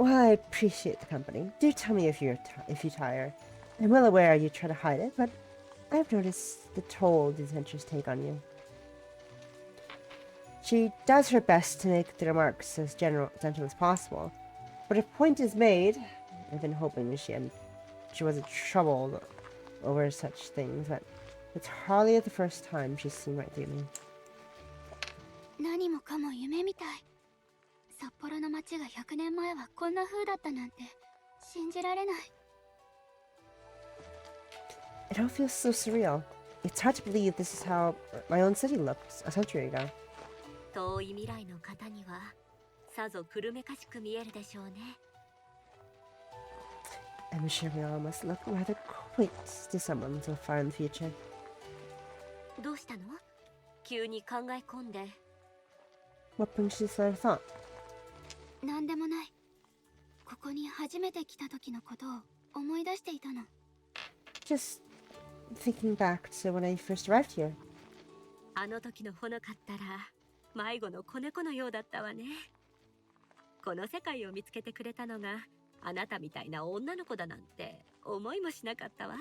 Well, I appreciate the company. Do tell me if you tire. I'm well aware you try to hide it, but I've noticed the toll these adventures take on you. She does her best to make the remarks as gentle as possible, but if point is made, I've been hoping she wasn't troubled over such things, but it's hardly the first time she's seen right through me. 何もかも夢みたい。札幌の街が100年前はこんな風だったなんて信じられない。 It all feels so surreal. It's hard to believe this is how my own city looked a century ago. 遠い未来の方にはさぞ古めかしく見えるでしょうね。 I'm sure we all must look rather quaint to someone so far in the future. どうしたの？急に考え込んで。 What brings you to that thought? なんでもない。ここに初めて来た時のことを思い出していたの。 Just thinking back to when I first arrived here. あの時のほのかったら迷子の子猫のようだったわね。この世界を見つけてくれたのがあなたみたいな女の子だなんて思いもしなかったわ。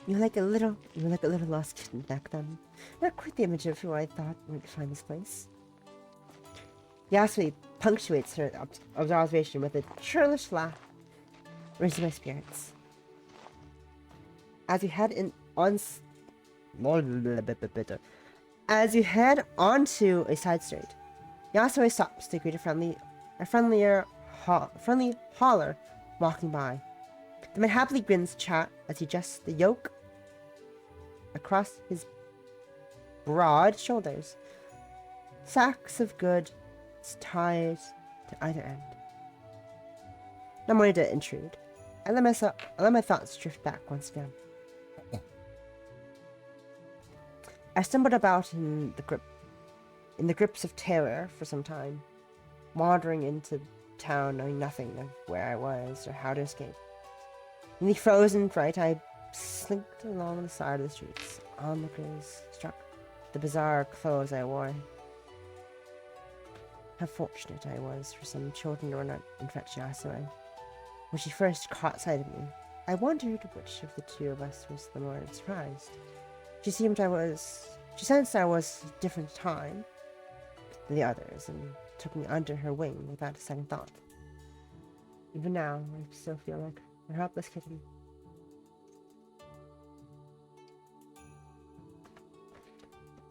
You were like a little lost kitten back then. Not quite the image of who I thought would find this place. Yasui punctuates her observation with a churlish laugh, raising my spirits. As you head onto a side street, Yasui stops to greet a friendly hauler walking by. The man happily grins chat as he adjusts the yoke across his broad shoulders. Sacks of goods tied to either end. Not wanting to intrude, I let my thoughts drift back once again. I stumbled about in the grips of terror for some time, wandering into town knowing nothing of where I was or how to escape. In the frozen fright, I slinked along the side of the streets. Onlookers struck the bizarre clothes I wore. How fortunate I was for some children to run and fetch Yasui. When she first caught sight of me, I wondered which of the two of us was the more surprised. She sensed I was a different time than the others, and took me under her wing without a second thought. Even now, I still feel like a helpless kitten.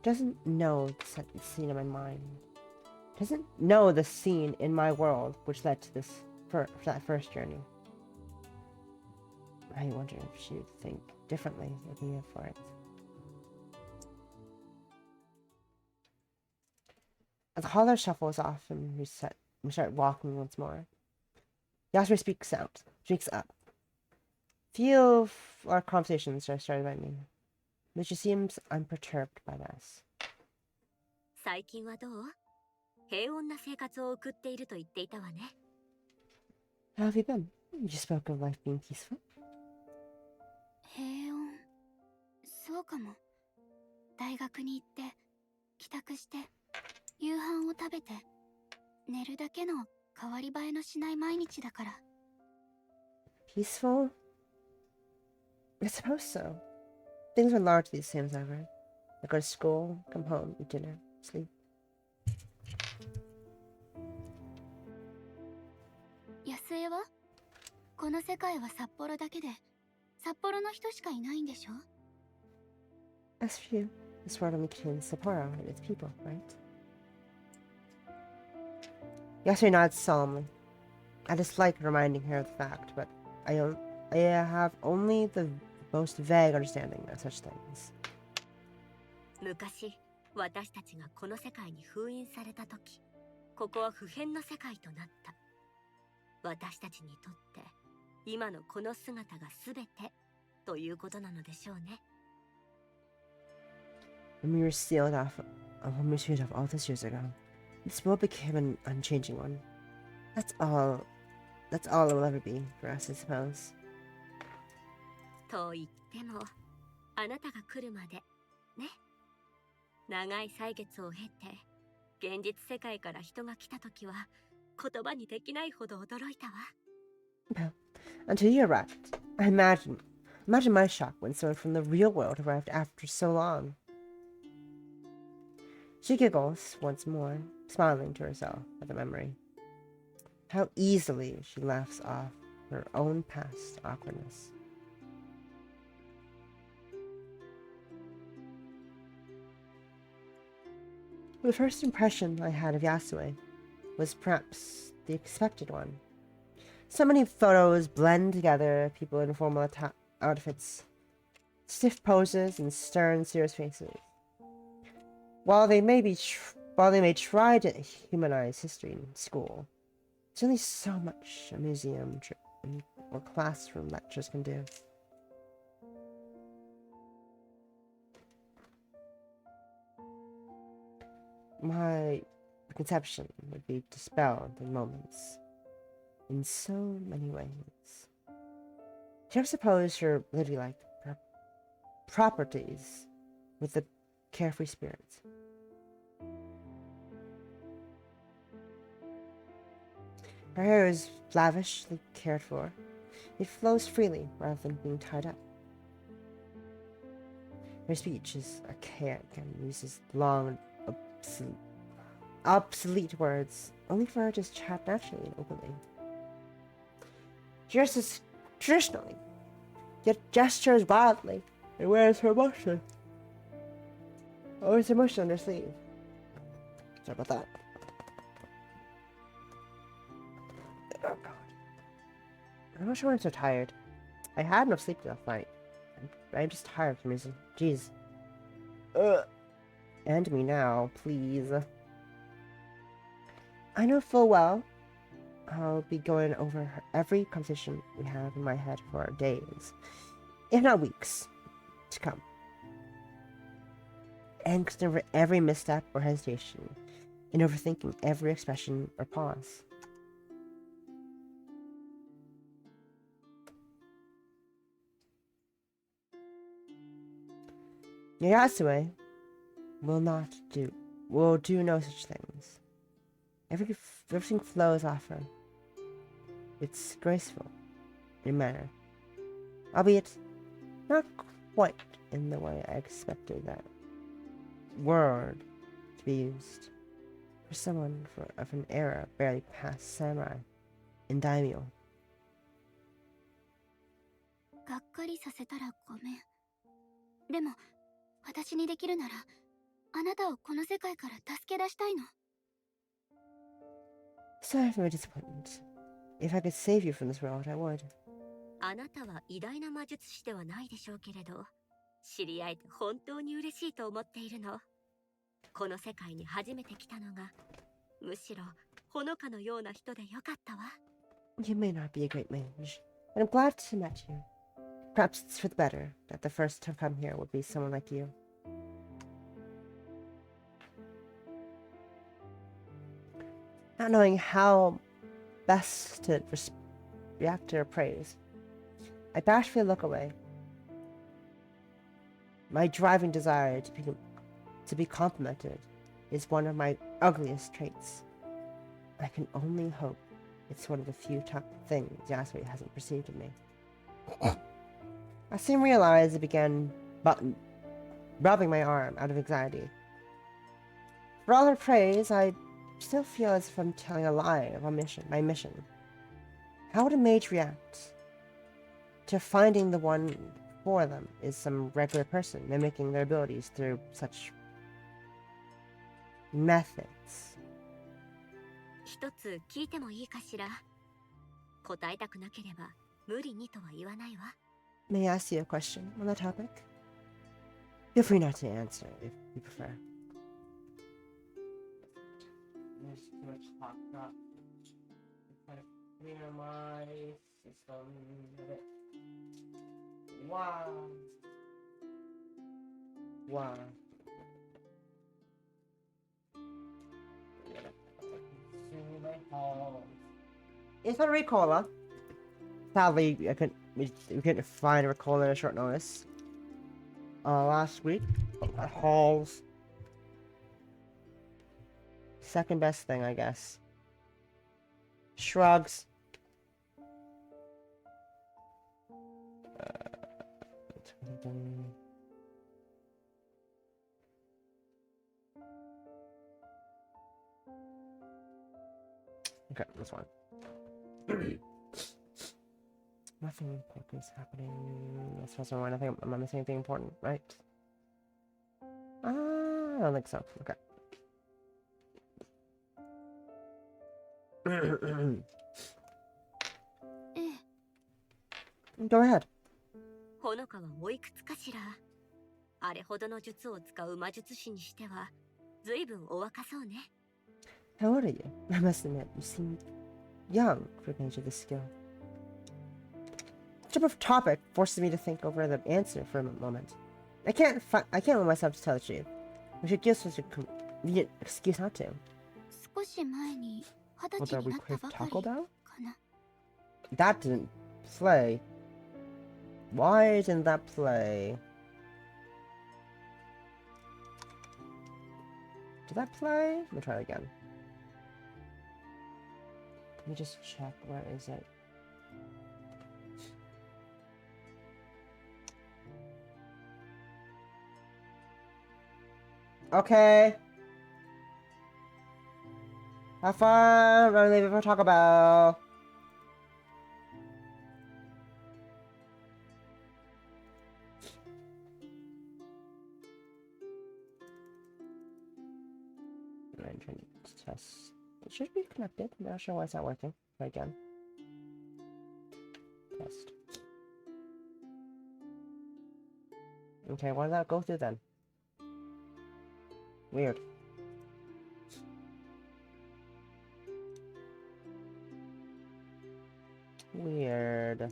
Doesn't know the scene in my mind. Doesn't know the scene in my world which led to that first journey. I wonder if she would think differently of me for it. As the hauler shuffles off and we start walking once more, Yasuri speaks up. Few our conversations are started by me, but she seems unperturbed by this. 最近はどう？平穏な生活を送っていると言っていたわね。How have you been? You spoke of life being peaceful. 平穏。そうかも。大学に行って、帰宅して、夕飯を食べて、寝るだけの変わり映えのしない毎日だから。Peaceful? I suppose so. Things were largely the same as ever. I go to school, come home, eat dinner, sleep. 安江は？この世界は札幌だけで、札幌の人しかいないんでしょ？ As for you, this world only contains Sapporo and its people, right? Yasuri nods solemnly. I dislike reminding her of the fact, but I have only the most vague understanding of such things. 昔、私たちがこの世界に封印された時、ここは不変の世界となった。私たちにとって今のこの姿が全てということなのでしょうね。When we were sealed off all those years ago, this world became an unchanging one. That's all it will ever be for us, I suppose. と言っても、あなたが来るまでね。長い歳月を経て、現実世界から人が来た時は言葉にできないほど驚いたわ。Well, until you arrived, I imagine my shock when someone from the real world arrived after so long. She giggles once more, smiling to herself at the memory. How easily she laughs off her own past awkwardness. The first impression I had of Yasui was perhaps the expected one. So many photos blend together, people in formal outfits, stiff poses, and stern, serious faces. While they may try to humanize history in school, there's only so much a museum or classroom lectures can do. My conception would be dispelled in moments, in so many ways. Juxtapose her ladylike properties with the carefree spirits. Her hair is lavishly cared for. It flows freely rather than being tied up. Her speech is archaic and uses long, obsolete words, only for her to chat naturally and openly. She dresses traditionally, yet gestures wildly, and wears her emotion. Wears her emotion on her sleeve. Sorry about that. Oh god. I'm not sure why I'm so tired. I had enough sleep last night. I'm just tired for some reason. Jeez. End me now, please. I know full well I'll be going over every conversation we have in my head for days, if not weeks, to come. Angst over every misstep or hesitation, and overthinking every expression or pause. Yasue will do no such things. Everything flows off her. It's graceful in manner, albeit not quite in the way I expected that word to be used for someone of an era barely past samurai and daimyo. がっかりさせたらごめん。でも、私にできるなら、あなたをこの世界から助け出したいの。Sorry for my disappointment. If I could save you from this world, I would. あなたは偉大な魔術師ではないでしょうけれど、知り合えて本当に嬉しいと思っているの。この世界に初めて来たのが、むしろほのかのような人でよかったわ。You may not be a great mage, but I'm glad to have met you. Perhaps it's for the better that the first to come here would be someone like you. Not knowing how best to react to her praise, I bashfully look away. My driving desire to be complimented is one of my ugliest traits. I can only hope it's one of the few things Yasui hasn't perceived in me. I soon realized it began rubbing my arm out of anxiety. For all her praise, I still feel as if I'm telling a lie of my mission. How would a mage react to finding the one for them is some regular person mimicking their abilities through such methods? 一つ聞いてもいいかしら。答えたくなければ無理にとは言わないわ。May I ask you a question on the topic? Feel free not to answer if you prefer. There's too much talk. Kind of clear my system a bit. Wow. Wow. It's not Ricola. Sadly, we couldn't find a Ricola at short notice. Last week at Halls. Second best thing, I guess. Shrugs. Okay, this one. Nothing important is happening. As far as I know, I'm not missing anything important, right? I don't think so. Okay. Go ahead. ほのかはおいくつかしら。あれほどの術を使う魔術師にしては、ずいぶんお若そうね。How old are you? I must admit, you seem young for a mage of this skill. Jump off topic forces me to think over the answer for a moment. I can't let myself to tell the truth. I should give such a convenient excuse not to. 少し前に20 Although 歳 we になった crave ばか Taco りか Bell? な。 That didn't play. Why didn't that play? Did that play? Let me try it again. Let me just check. Where is it? Okay. Have fun. Run leave it for Taco Bell. I'm trying to test. It should be connected. I'm not sure why it's not working. Try again. Test. Okay, why did that go through then? Weird. Weird.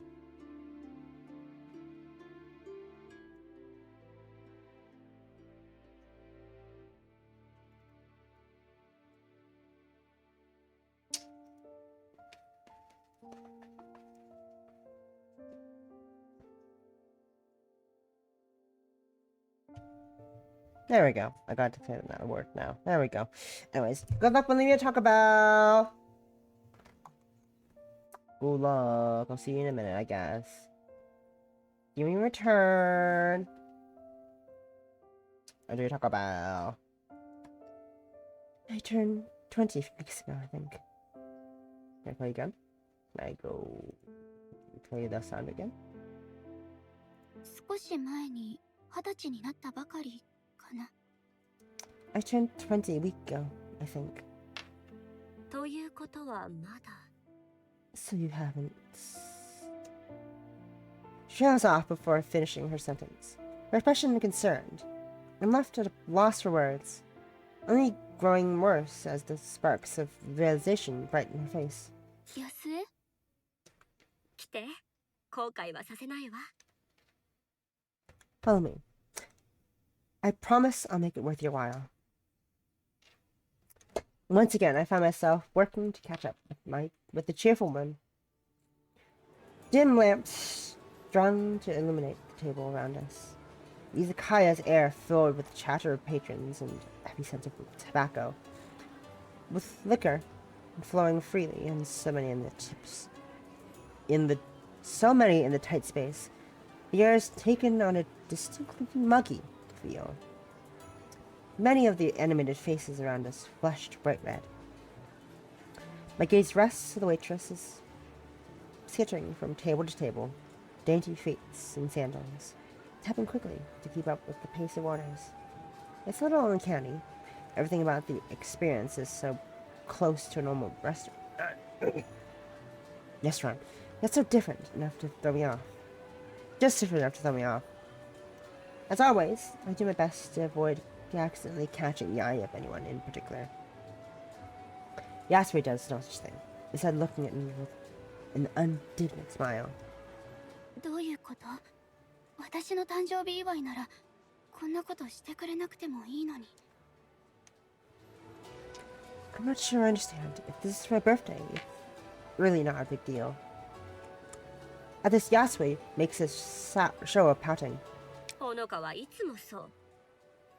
There we go. I got to say that word now. There we go. Anyways, good luck with leaving Taco Bell. Good luck. I'll see you in a minute, I guess. Give me a return. I do Taco Bell. I turned 20 weeks ago, I think. Can I play again? Can I go play the sound again? 少し前に20歳になったばかりかな。 I turned 20 a week ago, I think. ということはまだ。 So you haven't. She was off before finishing her sentence, her expression concerned. I'm left at a loss for words, only growing worse as the sparks of realization brighten her face. 安江来て、後悔はさせないわ。 Follow me. I promise I'll make it worth your while. Once again, I found myself working to catch up with the cheerful one. Dim lamps strung to illuminate the table around us. The izakaya's air filled with the chatter of patrons and heavy scent of tobacco, with liquor flowing freely, and so many in the tight space. The air is taken on a distinctly muggy feel. Many of the animated faces around us flushed bright red. My gaze rests on the waitresses, skittering from table to table, dainty feet in sandals, tapping quickly to keep up with the pace of orders. It's a little uncanny. Everything about the experience is so close to a normal restaurant. That's so different enough to throw me off. Just different enough to throw me off. As always, I do my best to avoid accidentally catching the eye of anyone in particular. Yasui does no such thing, instead looking at me with an undignified smile. どういうこと？私の誕生日祝いならこんなことしてくれなくてもいいのに。 I'm not sure I understand. If this is my birthday, it's really not a big deal. At this, Yasui makes a show of pouting. ほのかはいつもそう。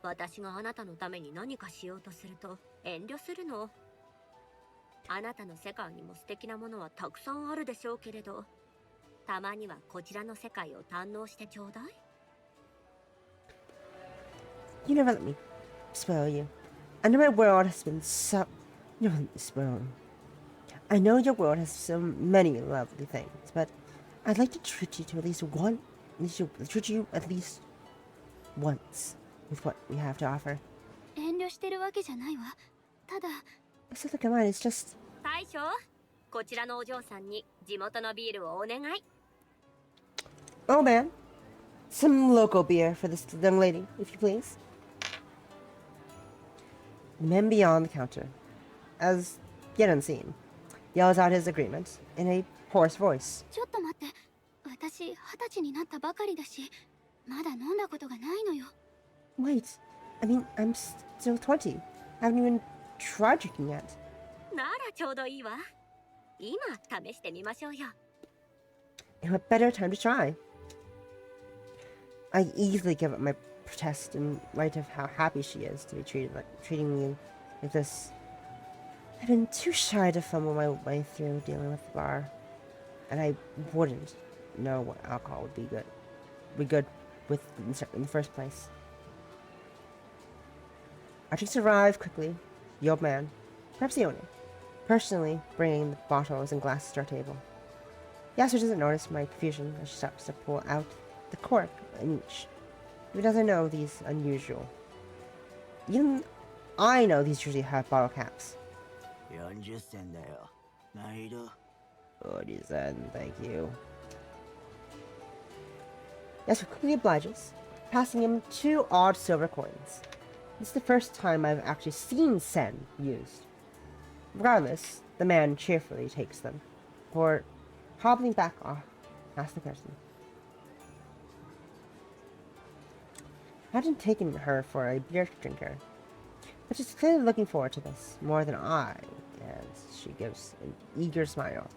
私があなたのために何かしようとすると遠慮するの。あなたの世界にも素敵なものはたくさんあるでしょうけれど、たまにはこちらの世界を堪能してちょうだい。You never let me spoil you. I know my world has been so... You never let me spoil you. I know your world has so many lovely things, but I'd like to treat you to at least one... treat you at least once with what we have to offer. 遠慮してるわけじゃないわ。ただ、 It's not like mine, it's just... 大将、こちらのお嬢さんに地元のビールをお願い。 Oh man, some local beer for this young lady, if you please. The man beyond the counter, as yet unseen, yells out his agreement in a hoarse voice. ちょっと待って。私20歳になったばかりだし、まだ飲んだことがないのよ。 Wait, I mean, I'm still 20. I haven't even tried drinking yet. ならちょうどいいわ。今試してみましょうよ。 And what better time to try? I easily give up my protest in light of how happy she is to be treating me like this. I've been too shy to fumble my way through dealing with the bar, and I wouldn't know what alcohol would be good with in the first place. Our drinks arrive quickly. The old man, perhaps the owner, personally bringing the bottles and glasses to our table. Yasser doesn't notice my confusion as she starts to pull out the cork in each. He doesn't know these unusual. Even I know these usually have bottle caps. 40銭だよ。毎度。 40 cents, thank you. Yasser quickly obliges, passing him 2 odd silver coins. This is the first time I've actually seen sen used. Regardless, the man cheerfully takes them, before hobbling back off past the person. Imagine taking her for a beer drinker, but she's clearly looking forward to this more than I, as she gives an eager smile.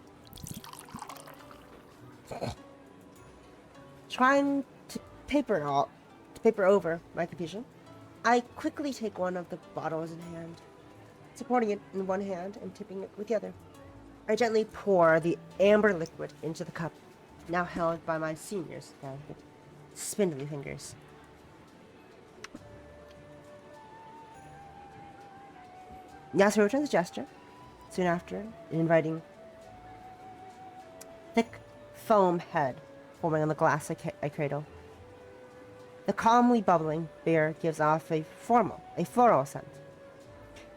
Trying to paper over my confusion, I quickly take one of the bottles in hand, supporting it in one hand and tipping it with the other. I gently pour the amber liquid into the cup, now held by my senior's delicate, spindly fingers. Yasser returns the gesture, soon after, inviting thick foam head forming on the glass I cradle. The calmly bubbling beer gives off a floral scent.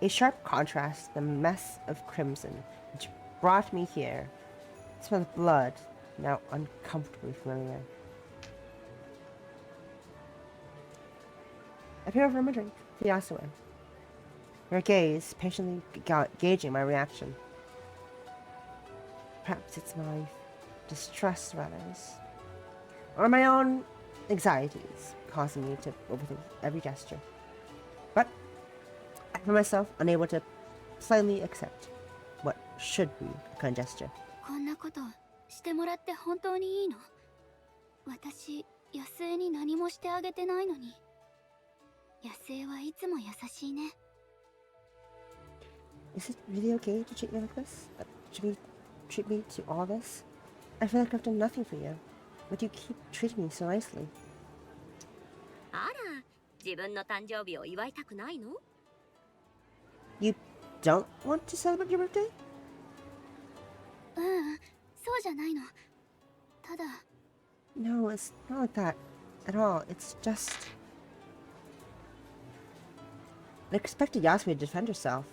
A sharp contrast to the mess of crimson which brought me here. The smell of blood, now uncomfortably familiar. I peer over my drink to Yasue, her gaze patiently gauging my reaction. Perhaps it's my distrust of others, or my own anxieties causing me to overthink every gesture. But I find myself unable to plainly accept what should be a kind gesture. こんなことしてもらって本当にいいの？私、安江に何もしてあげてないのに。安江はいつも優しいね。Is it really okay to treat me like this? Treat me to all this? I feel like I've done nothing for you, but you keep treating me so nicely. あら、自分の誕生日を祝いたくないの？ You don't want to celebrate your birthday? そうじゃないの。ただ、 No, it's not like that at all. It's just... I expected Yasumi to defend herself.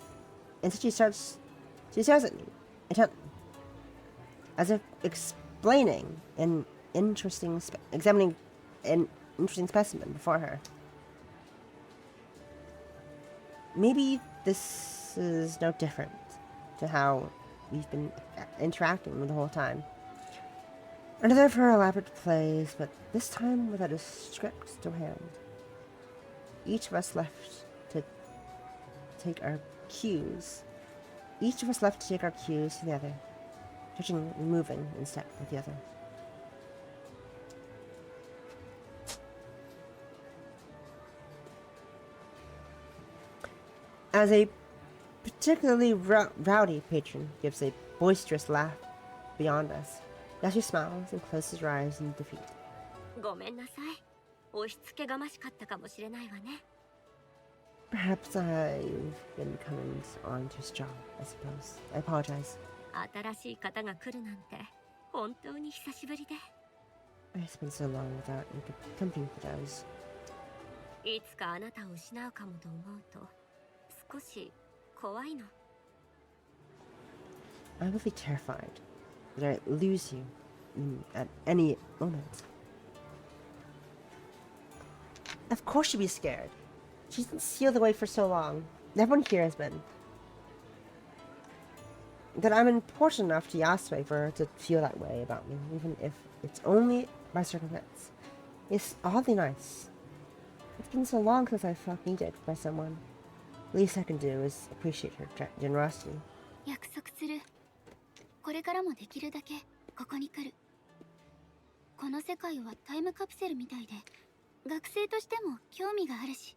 Instead she stares at me, intently, as if examining an interesting specimen before her. Maybe this is no different to how we've been interacting the whole time. Another of her elaborate plays, but this time without a script to hand. Each of us left to take our cues. Each of us left to take our cues to the other, touching and moving in step with the other. As a particularly rowdy patron gives a boisterous laugh beyond us, Yasu smiles and closes her eyes in defeat. ごめんなさい。押し付けがましかったかもしれないわね。 Perhaps I've been coming on too strong, I suppose. I apologize. 新しい方が来るなんて本当に久しぶりで。 It's been so long without company for those. いつかあなたを失うかもと思うと少し怖いの。 I will be terrified that I lose you at any moment. Of course she'd be scared. She's been sealed away for so long. Everyone here has been. That I'm important enough to Yasue for her to feel that way about me, even if it's only by circumstance. It's oddly nice. It's been so long since I felt needed by someone. Least I can do is appreciate her generosity. 約束する。これからもできるだけここに来る。この世界はタイムカプセルみたいで、学生としても興味があるし。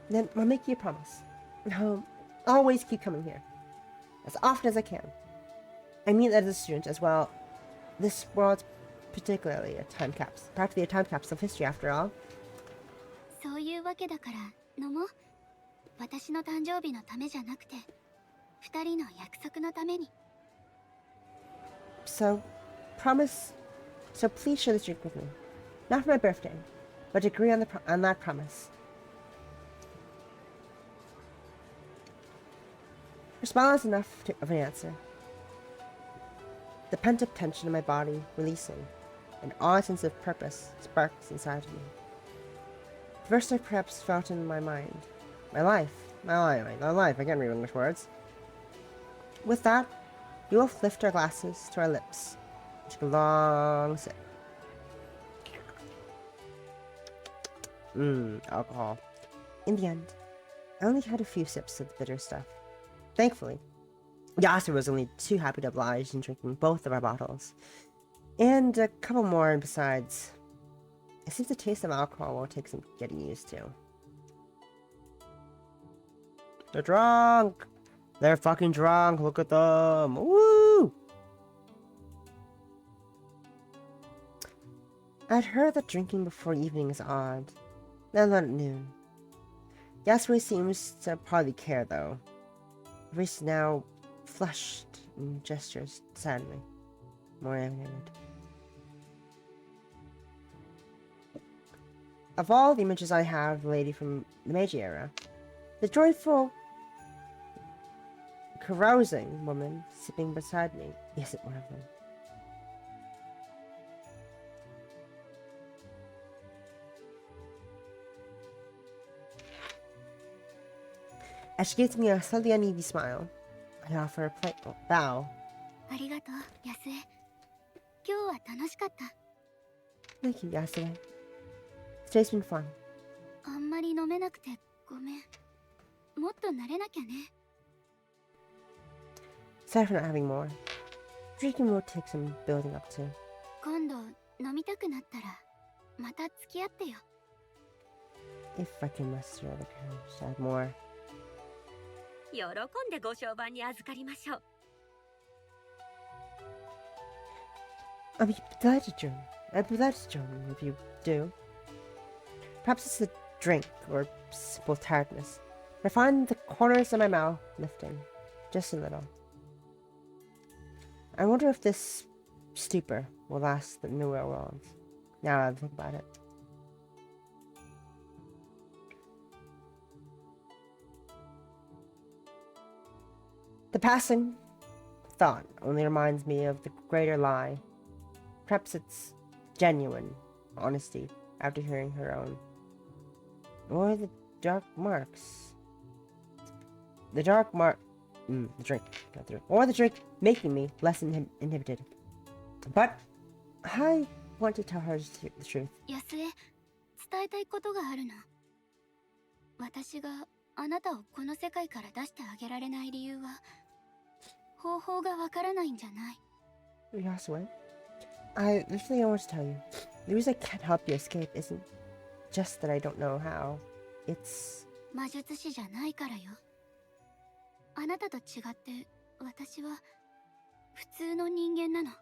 Then I'll make you a promise. I'll always keep coming here. As often as I can. I mean that as a student as well. This world's particularly a time capsule. Practically a time capsule of history after all. そういいうわけだから飲もう。私の誕生日のためじゃなくて、二人の約束のために。So, promise. So please share this drink with me. Not for my birthday, but agree on on that promise. Her smile is enough of an answer. The pent-up tension in my body releasing, an odd sense of purpose sparks inside of me. The first I perhaps felt in my mind. My life. I can't read English words. With that, we both lift our glasses to our lips. Take a long sip. Alcohol. In the end, I only had a few sips of the bitter stuff. Thankfully, Yasser was only too happy to oblige in drinking both of our bottles. And a couple more besides. It seems the taste of alcohol will take some getting used to. They're drunk! They're fucking drunk, look at them! Woo! I'd heard that drinking before evening is odd. Now not at noon. Yasui seems to hardly care though. Her face now flushed and gestures sadly, more animated. Of all the images I have of the lady from the Meiji era, the joyful, carousing woman sipping beside me isn't one of them. As she gives me a slightly uneasy smile, I offer a polite bow. ありがとう、ヤスエ。今日は楽しかった。Thank you, Yasue. Today's been fun. あんまり飲めなくてごめん。もっと慣れなきゃね。Sorry for not having more. Drinking will take some building up to. 今度飲みたくなったらまた付き合ってよ。If I can muster the courage to add more. 喜んでご商売に預かりましょう。I'd be delighted to join. I'd be delighted to join you if you do. Perhaps it's a drink or simple tiredness. I find the corners of my mouth lifting, just a little. I wonder if this stupor will last the newer world. Now I think about it. The passing thought only reminds me of the greater lie. Perhaps it's genuine honesty after hearing her own. Or the dark marks. The dark mark. The drink. Not the drink. Or the drink making me less inhibited. But I want to tell her the truth. ヤスエ、伝えたいことがあるの。私があなたをこの世界から出してあげられない理由は、方法がわからないんじゃない。Yasue, there's something I want to tell you. The reason I can't help you escape isn't just that I don't know how. It's... 魔術師じゃないからよ。あなたと違って私は普通の人間なの。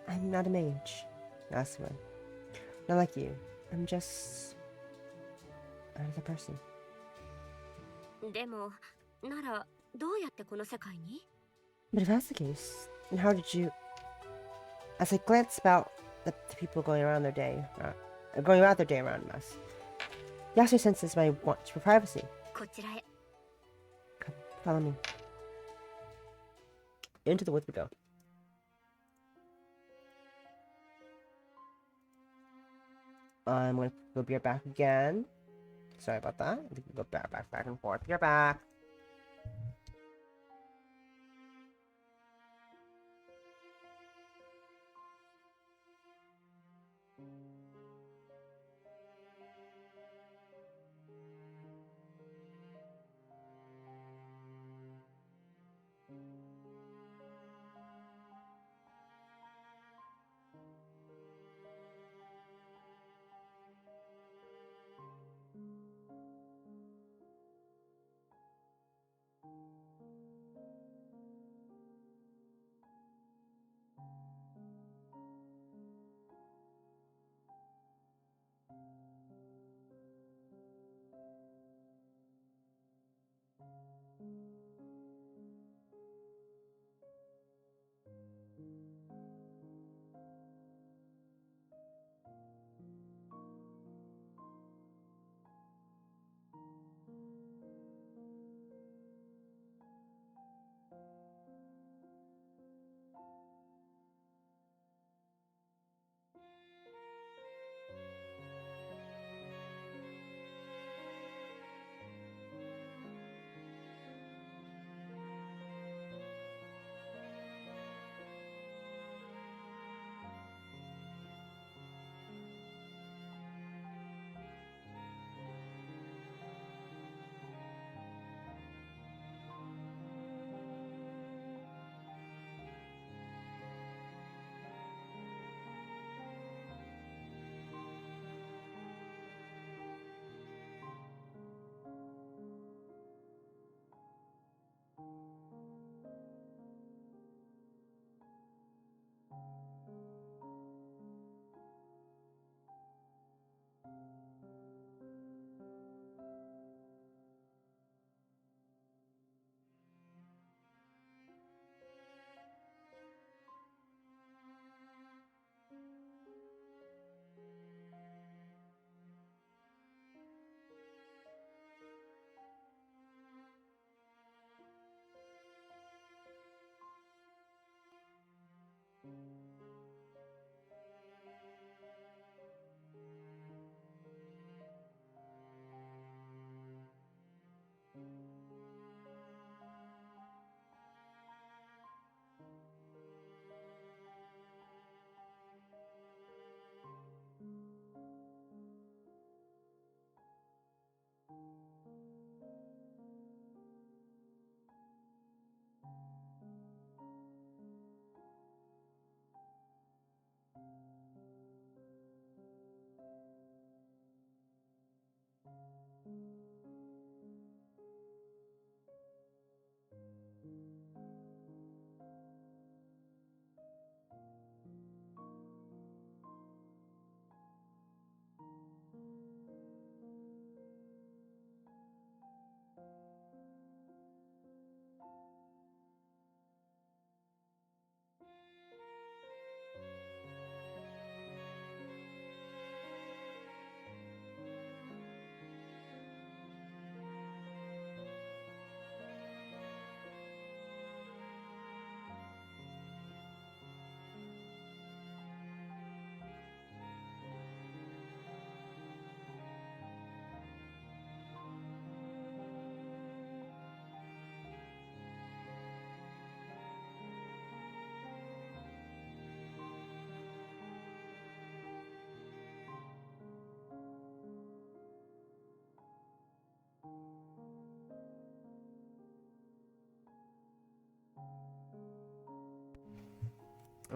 I'm not a mage, Yasue. Not like you. I'm just... another person. でも、ならどうやってこの世界に？ But if that's the case, then how did you... As I glance about the people going about their day around us, Yasue senses my want for privacy. こちらへ。Come, follow me. Into the woods we go. I'm gonna go be right back again. Sorry about that. I think we go back and forth. Be right back.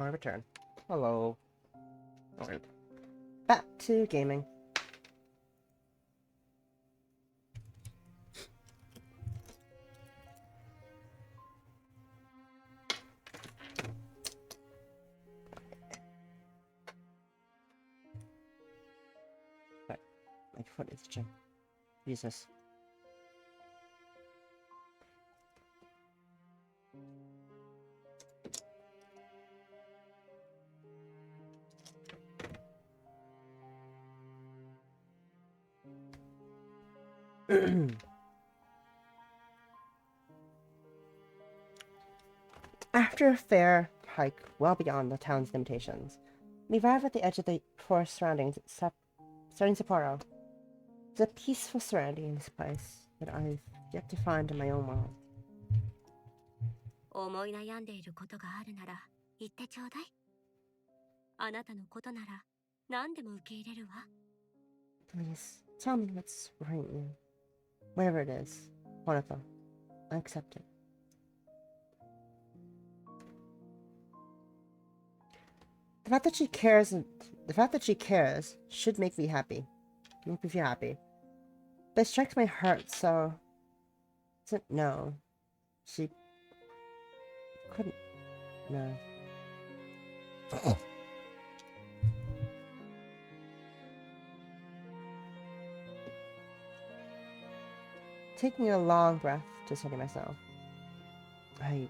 I return. Hello. Alright. Back to gaming. Right. My foot is itching. Jesus. After a fair hike well beyond the town's limitations, we arrive at the edge of the forest surrounding Sapporo. It's a peaceful surroundings place that I've yet to find in my own world. 思い悩んでいることがあるなら言ってちょうだい。あなたのことなら何でも受け入れるわ。Please, tell me what's worrying you. Whatever it is, wonderful. I accept it. The fact that she cares should make me happy. Make me feel happy. But it strikes my heart, so doesn't know. She couldn't know. Taking a long breath to steady myself, I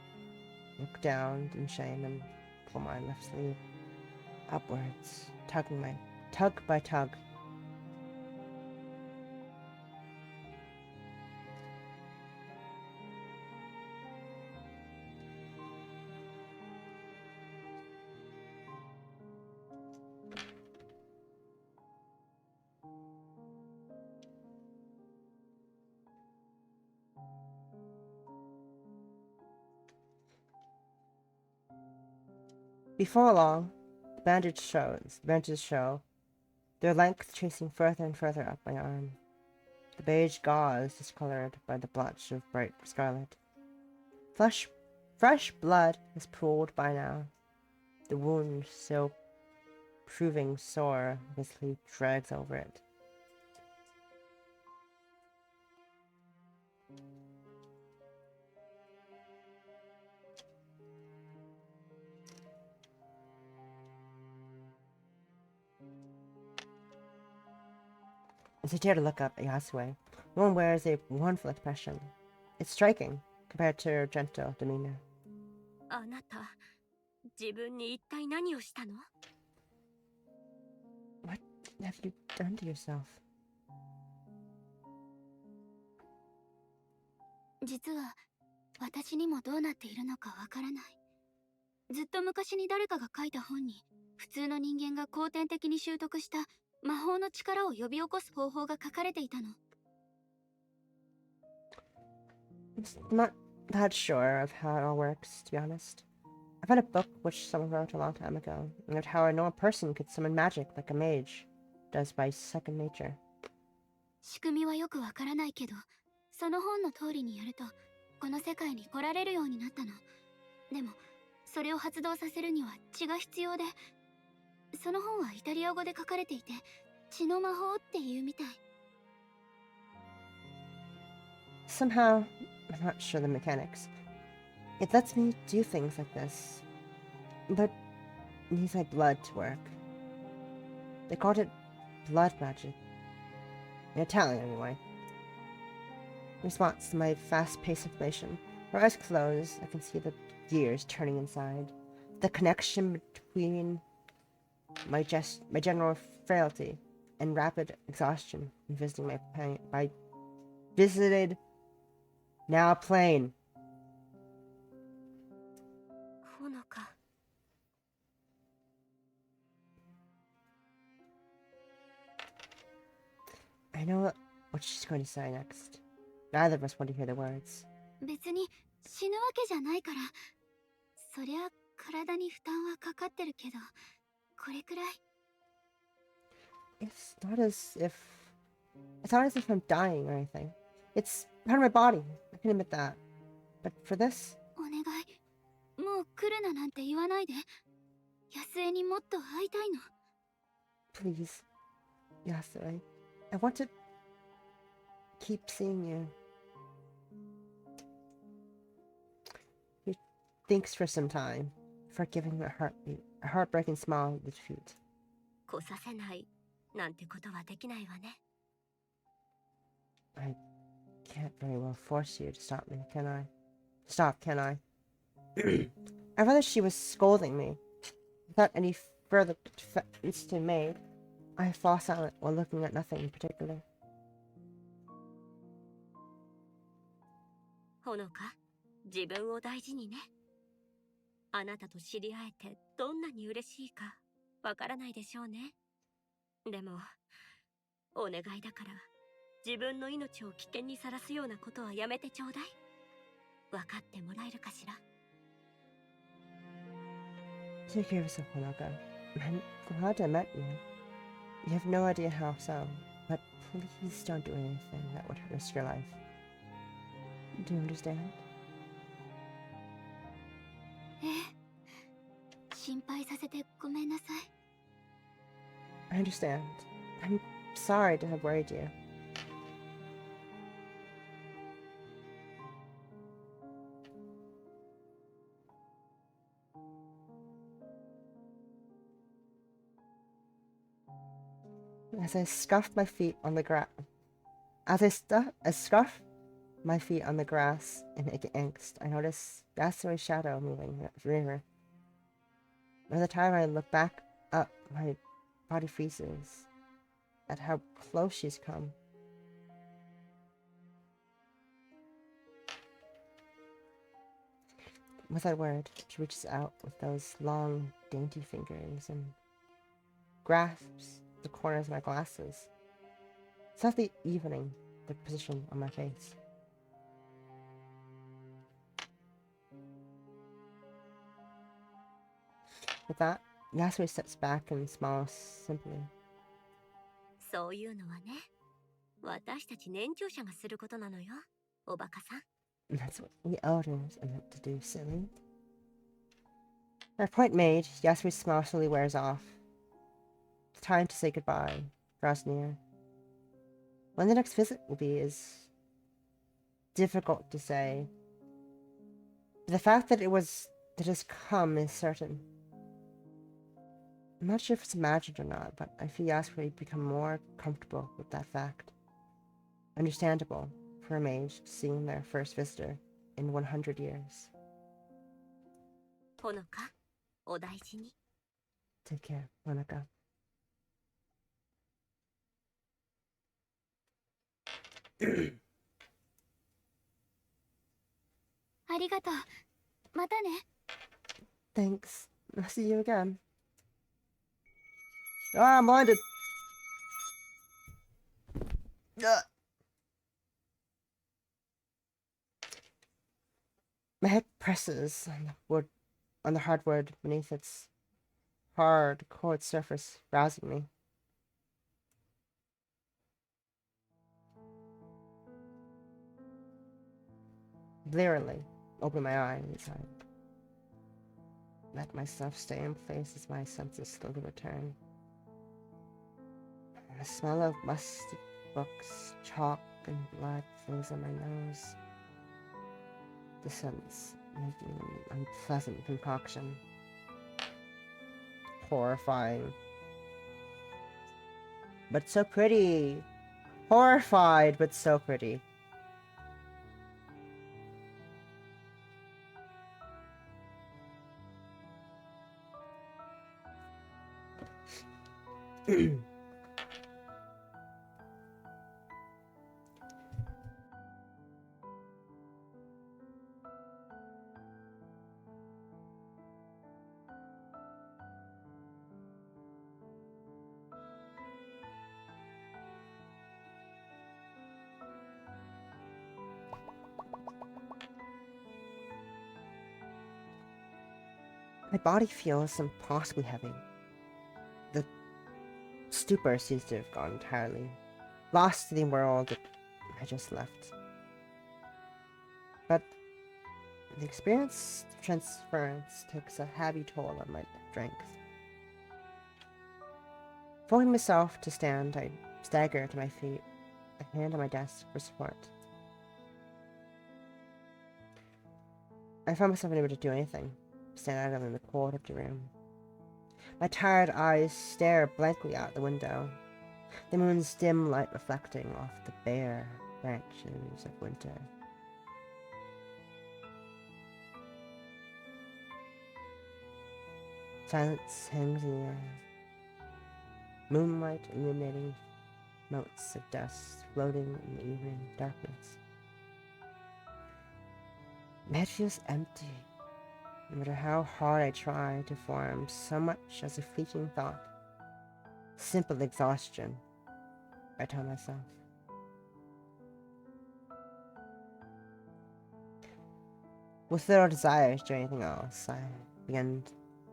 look down in shame and pull my left sleeve upwards, tug by tug. Before long, the bandages show, their length chasing further and further up my arm. The beige gauze discolored by the blotch of bright scarlet. Fresh blood has pooled by now. The wound, still proving sore, visibly drags over it. As I dare to look up at Yasue, no one wears a mournful expression. It's striking, compared to her gentle demeanor. あなた、自分に一体何をしたの？ What have you done to yourself? 実は私にもどうなっているのかわからない。ずっと昔に誰かが書いた本に、普通の人間が後天的に習得した魔法の力を呼び起こす方法が書かれていたの。I'm not that sure of how it all works, to be honest. I found a book which someone wrote a long time ago, and of how a normal person could summon magic like a mage does by second nature. 仕組みはよくわからないけど、その本の通りにやると、この世界に来られるようになったの。でも、それを発動させるには血が必要で、その本はイタリア語で書かれていて、血の魔法っていうみたい。Somehow, I'm not sure the mechanics. It lets me do things like this, but it needs my blood to work. They called it blood magic. In Italian, anyway. In response to my fast-paced information, her eyes close, I can see the gears turning inside. The connection between my general frailty and rapid exhaustion in visiting my pain by visited now plain. ほのか。I know what she's going to say next. Neither of us want to hear the words. 別に死ぬわけじゃないから。そりゃ体に負担はかかってるけど、これくらい。It's not as if I'm dying or anything. It's part of my body. I can admit that. But for this, お願い、もう来るななんて言わないで。安江にもっと会いたいの。 Please, Yasue. I want to keep seeing you. He thinks for some time, forgiving a heartbeat, a heartbreaking smile with defeat. 来させないなんてことはできないわね。 I can't very well force you to stop me, can I? Stop, can I? I rather she was scolding me. Without any further defense to be made, I fall silent while looking at nothing in particular. ほのか、自分を大事にね。あなたと知り合えてどんなに嬉しいかわからないでしょうね。でも、お願いだから自分の命を危険にさらすようなことはやめてちょうだい。わかってもらえるかしら。 Take care of yourself, Honoka. I'm glad I met you. You have no idea how so, but please don't do anything that would risk your life. Do you understand? ええ。心配させてごめんなさい。 I understand. I'm sorry to have worried you. As I scuffed my feet on the grass, scuffed my feet on the grass in angst, I noticed Yasue's shadow moving near her. By the time I look back up, my body freezes at how close she's come. Without a word, she reaches out with those long, dainty fingers and grasps the corners of my glasses, softly evening the position on my face. With that, Yasue steps back and smiles simply. そういうのはね、私たち年長者がすることなのよ、おバカさん。 That's what we elders are meant to do, silly. My point made, Yasue's smile slowly wears off. The time to say goodbye draws near. When the next visit will be is difficult to say. But the fact that it has come is certain. I'm not sure if it's imagined or not, but I feel Yasue become more comfortable with that fact. Understandable for a mage seeing their first visitor in 100 years. ほのか、お大事に。 Take care, Monica. ありがとう。またね。 Thanks. I'll see you again. Ah, I'm blinded. My head presses on the hardwood beneath its hard, cold surface, rousing me. Blearily, open my eyes. I let myself stay in place as my senses slowly return. The smell of musty books, chalk, and blood fills in my nose. The scents making an unpleasant concoction. Horrifying. But so pretty! Horrified, but so pretty. My body feels impossibly heavy. The stupor seems to have gone entirely, lost to the world that I just left. But the experience of transference takes a heavy toll on my strength. Forcing myself to stand, I stagger to my feet, a hand on my desk for support. I found myself unable to do anything, stand out in the cold empty room. My tired eyes stare blankly out the window, the moon's dim light reflecting off the bare branches of winter. Silence hangs in the air, moonlight illuminating motes of dust floating in the evening darkness. My head feels empty, no matter how hard I try to form so much as a fleeting thought. Simple exhaustion, I tell myself. With little desire to do anything else, I began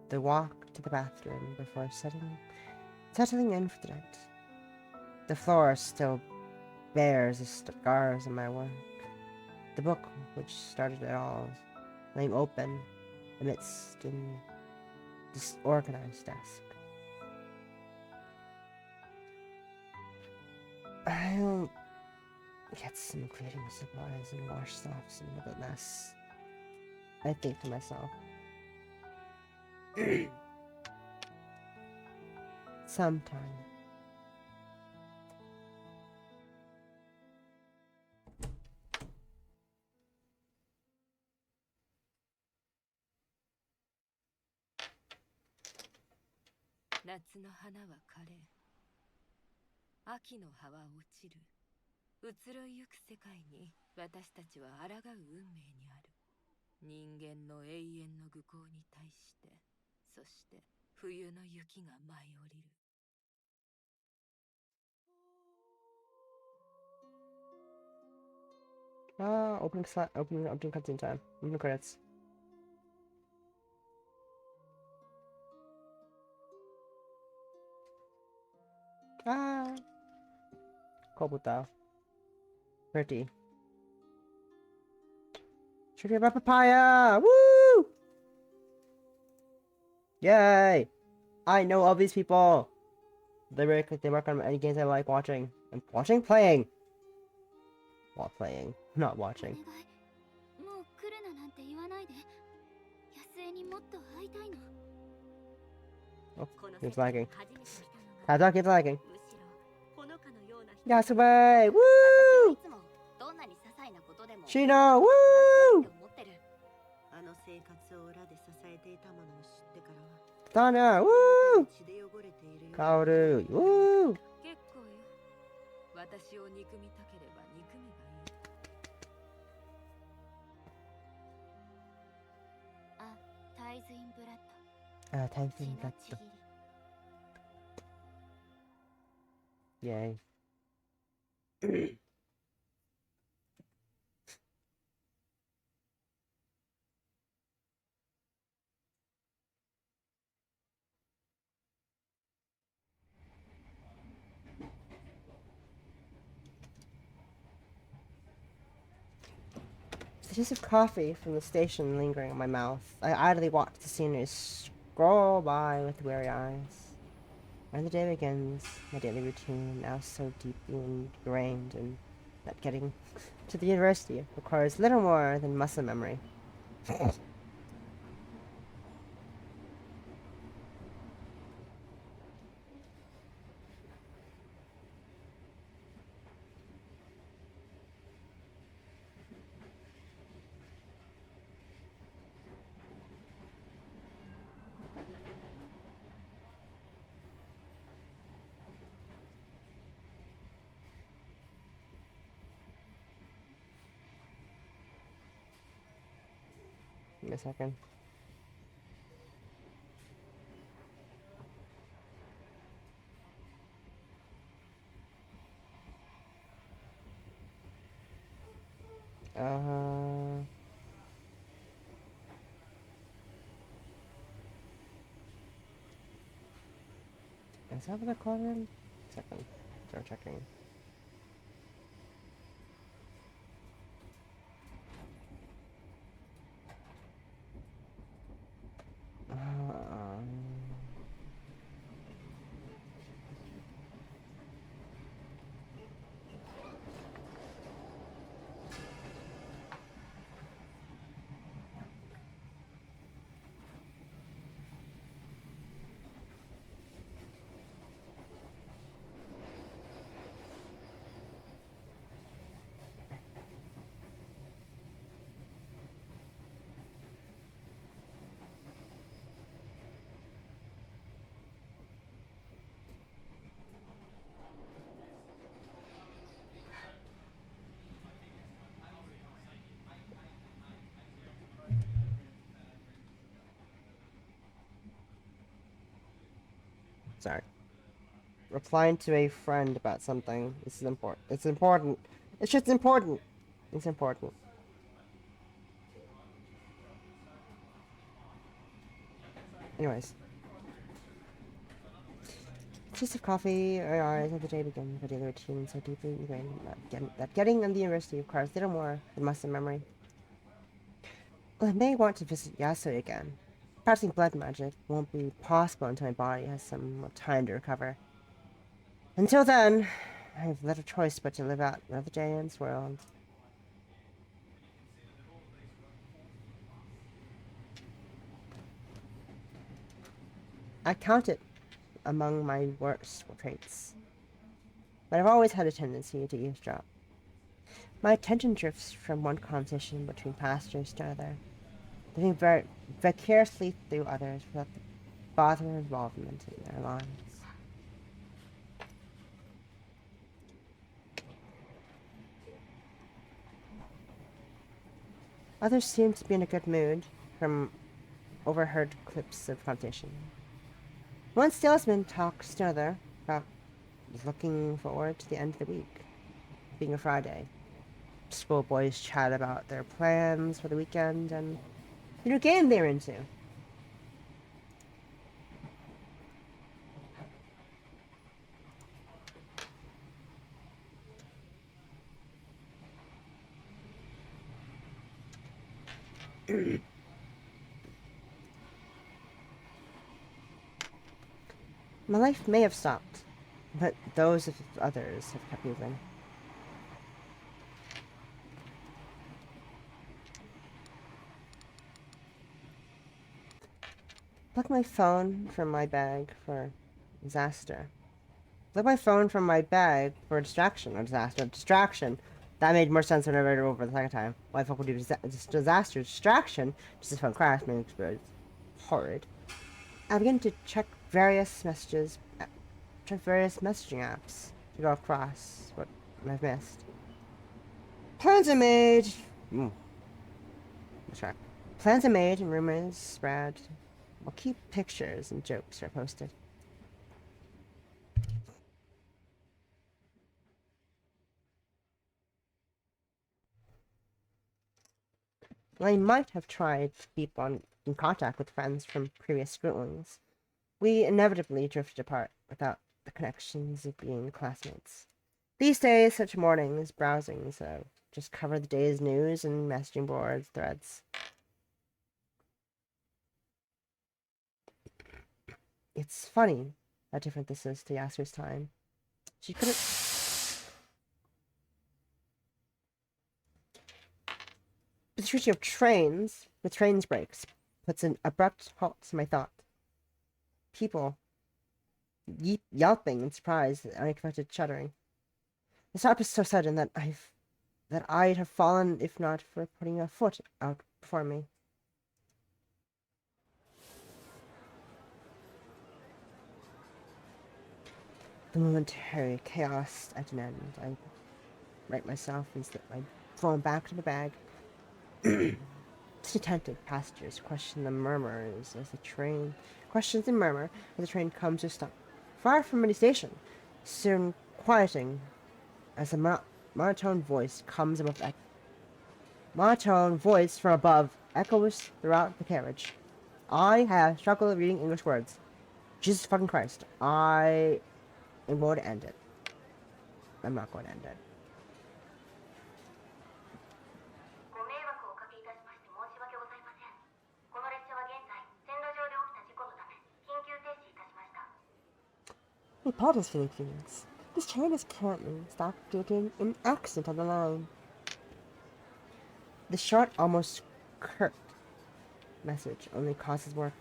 the walk to the bathroom before settling in for the night. The floor still bears the scars of my work. The book which started it all laying open amidst a disorganized desk. I'll get some cleaning supplies and wash off some of the mess, I think to myself. Sometime.夏の花は枯れ、秋の葉は落ちる。移ろいゆく世界に私たちは抗う運命にある。人間の永遠の愚行に対して、そして冬の雪が舞い降りる。Opening cutscene time. Opening credits. Kobuta. Pretty. Sugar about papaya! Woo! Yay! I know all these people! They work on any games I like watching. And playing! While playing, not watching. Oh, keeps lagging. Kazak keeps lagging. Yasube! Woo! Shino! Woo! Tana! Woo! Kaoru! Woo! 結構よ。私を憎みたければ憎めばいい。あ、Tithe In Blood。Tithe In Blood. Yay. The taste of coffee from the station lingering in my mouth, I idly watch the scenery scroll by with weary eyes. When the day begins, my daily routine, now so deeply ingrained in that getting to the university, requires little more than muscle memory. Give me a second. Is that what I call him? Second. Start checking. Sorry. Replying to a friend about something. This is important. It's important. It's just important. It's important. Anyways. Taste of coffee, our eyes of the day begin, the daily routine so deeply ingrained that getting into the university requires little more than muscle memory. Well, I may want to visit Yasui again. Practicing blood magic won't be possible until my body has some more time to recover. Until then, I have little choice but to live out another day in this world. I count it among my worst traits, but I've always had a tendency to eavesdrop. My attention drifts from one conversation between pastors to another, living vicariously through others without the bother of involvement in their lives. Others seem to be in a good mood from overheard clips of conversation. One salesman talks to another about looking forward to the end of the week, being a Friday. Schoolboys chat about their plans for the weekend and the new game they're into. My life may have stopped, but those of others have kept moving. Pluck my phone from my bag for disaster. Pluck my phone from my bag for distraction or disaster. Distraction. That made more sense when I read it over the second time. Why the fuck would do disaster? Distraction. Just this phone crash made it horrid. I begin to check various messages. Check various messaging apps to go across what I've missed. Plans are made. Let's try. Plans are made and rumors spread. I'll keep pictures and jokes are posted. Well, I might have tried to keep in contact with friends from previous schoolings. We inevitably drifted apart without the connections of being classmates. These days, such mornings, browsing, so just cover the day's news and messaging boards, threads. It's funny how different this is to Yasu's time. She couldn't... The situation of trains, with trains breaks, puts an abrupt halt to my thought. People yelping in surprise and unexpected shuddering. The stop is so sudden that I'd have fallen if not for putting a foot out before me. The momentary chaos at an end. I right myself and slip my phone back to the bag. Discontented passengers question the murmurs as the train comes to a stop. Far from any station, soon quieting as a monotone voice comes above monotone voice from above echoes throughout the carriage. I have struggled reading English words. Jesus fucking Christ. I am going to end it. I'm not going to end it. My pod is feeling things. This train is currently stopped due to an accident on the line. The short, almost curt message only causes more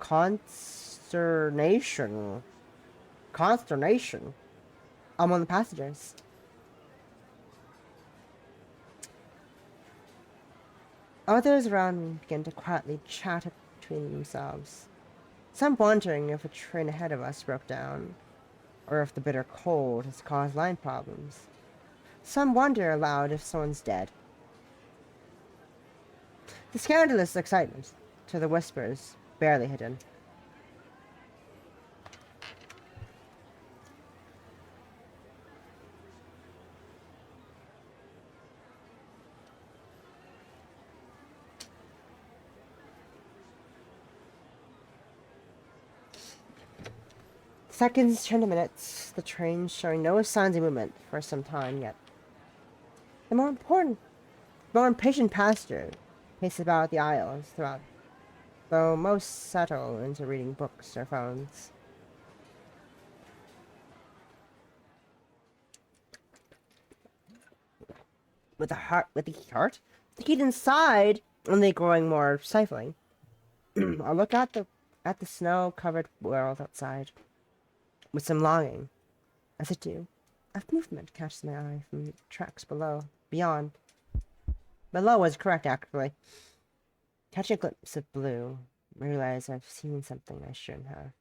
consternation among the passengers. Others around me begin to quietly chat between themselves. Some wondering if a train ahead of us broke down, or if the bitter cold has caused line problems. Some wonder aloud if someone's dead. The scandalous excitement to the whispers barely hidden. Seconds turn to minutes, the train showing no signs of movement for some time yet. The more impatient passenger paces about the aisles throughout, though most settle into reading books or phones. With the kid inside, only growing more stifling. I look at the snow-covered world outside, with some longing. As I do, a movement catches my eye from the tracks beyond. Below was correct, actually. Catching a glimpse of blue, I realize I've seen something I shouldn't have.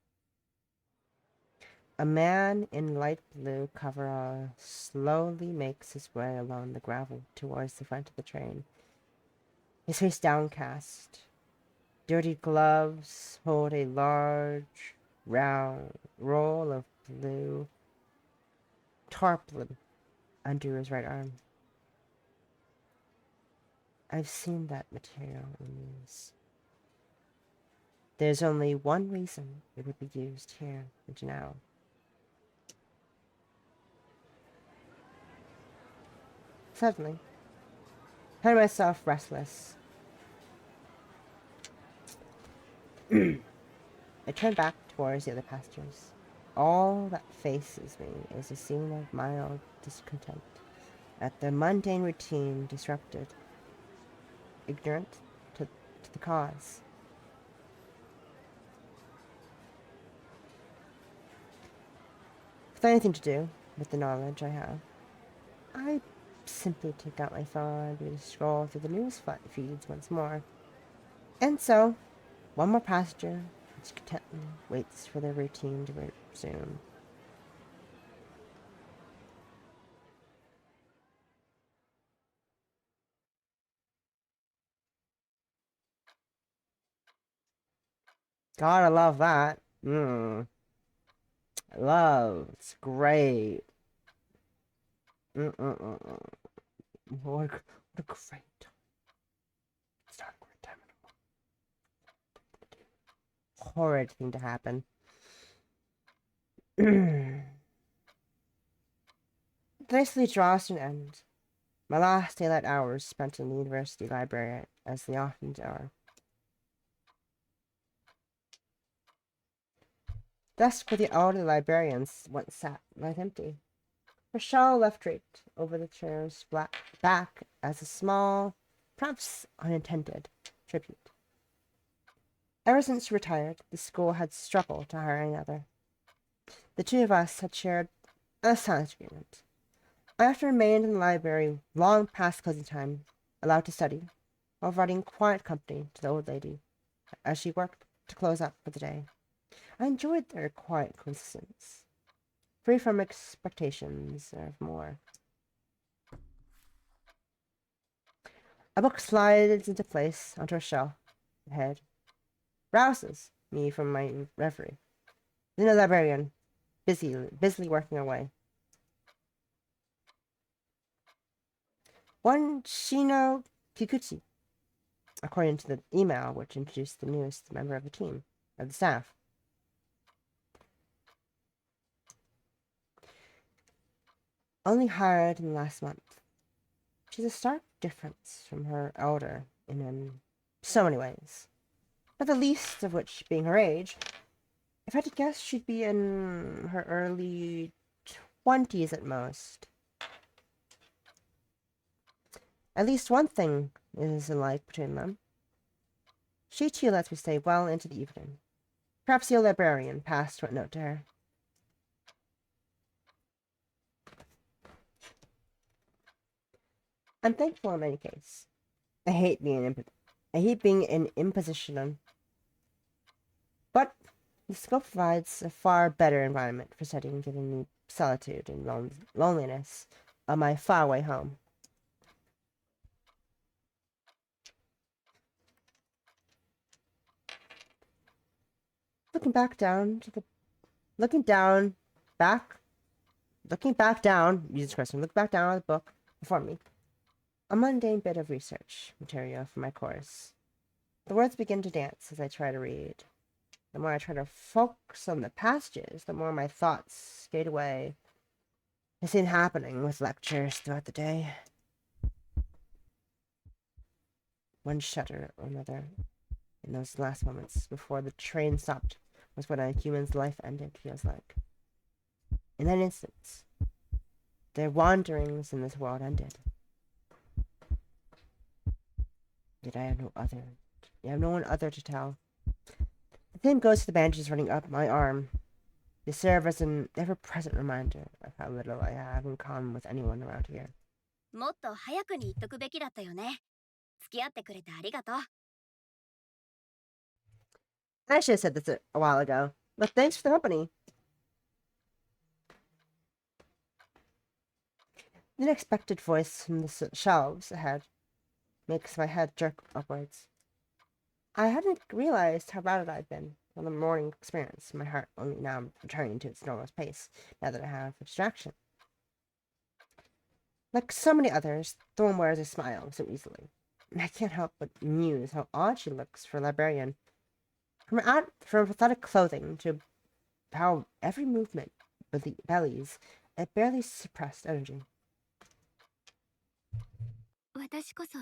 A man in light blue coverall slowly makes his way along the gravel towards the front of the train, his face downcast. Dirty gloves hold a large, round roll of blue tarpaulin under his right arm. I've seen that material in use. There's only one reason it would be used here and now. Suddenly, I find myself restless. I turn back towards the other passengers. All that faces me is a scene of mild discontent at the mundane routine disrupted, ignorant to the cause. Without anything to do with the knowledge I have, I simply take out my phone and scroll through the news feeds once more. And so, one more passenger discontently waits for their routine to resume. Gotta love that. Love. It's great. What a great. It's not a great time at all. Horrid thing to happen. The nicely draws to an end. My last daylight hours spent in the university library, as they often are. Desk where the elderly librarians once sat lies empty. Her shawl left draped over the chair's back as a small, perhaps unintended, tribute. Ever since she retired, the school had struggled to hire another. The two of us had shared a silent agreement. I often remained in the library long past closing time, allowed to study, while providing quiet company to the old lady as she worked to close up for the day. I enjoyed their quiet coexistence, free from expectations of more. A book slides into place onto a shelf ahead, rouses me from my reverie. Then a librarian, busily working away. One Shino Kikuchi, according to the email which introduced the newest member of the staff. Only hired in the last month. She's a stark difference from her elder in so many ways. Not the least of which being her age. If I had to guess, she'd be in her early 20s at most. At least one thing is alike between them. She too lets me stay well into the evening. Perhaps the librarian passed what note to her. I'm thankful in any case. I hate being an imposition. But the school provides a far better environment for studying, giving me solitude and loneliness of my faraway home. Looking back down, Jesus Christ, look back down at the book before me. A mundane bit of research material for my course. The words begin to dance as I try to read. The more I try to focus on the passages, the more my thoughts skate away. It's been happening with lectures throughout the day. One shudder or another in those last moments before the train stopped was when a human's life ended, feels like. In that instant, their wanderings in this world ended. Yet I have no other. I have no one other to tell. The same goes for the bandages running up my arm. They serve as an ever-present reminder of how little I have in common with anyone around here. もっと早くに言っとくべきだったよね。付き合ってくれてありがとう。I should have said this a while ago, but thanks for the company. The unexpected voice from the shelves ahead makes my head jerk upwards. I hadn't realized how routed I'd been from the morning experience, my heart only now returning to its normal pace, now that I have a distraction. Like so many others, Thorn wears a smile so easily, and I can't help but muse how odd she looks for a librarian. From her pathetic clothing to how every movement bellies a barely suppressed energy. 私こそ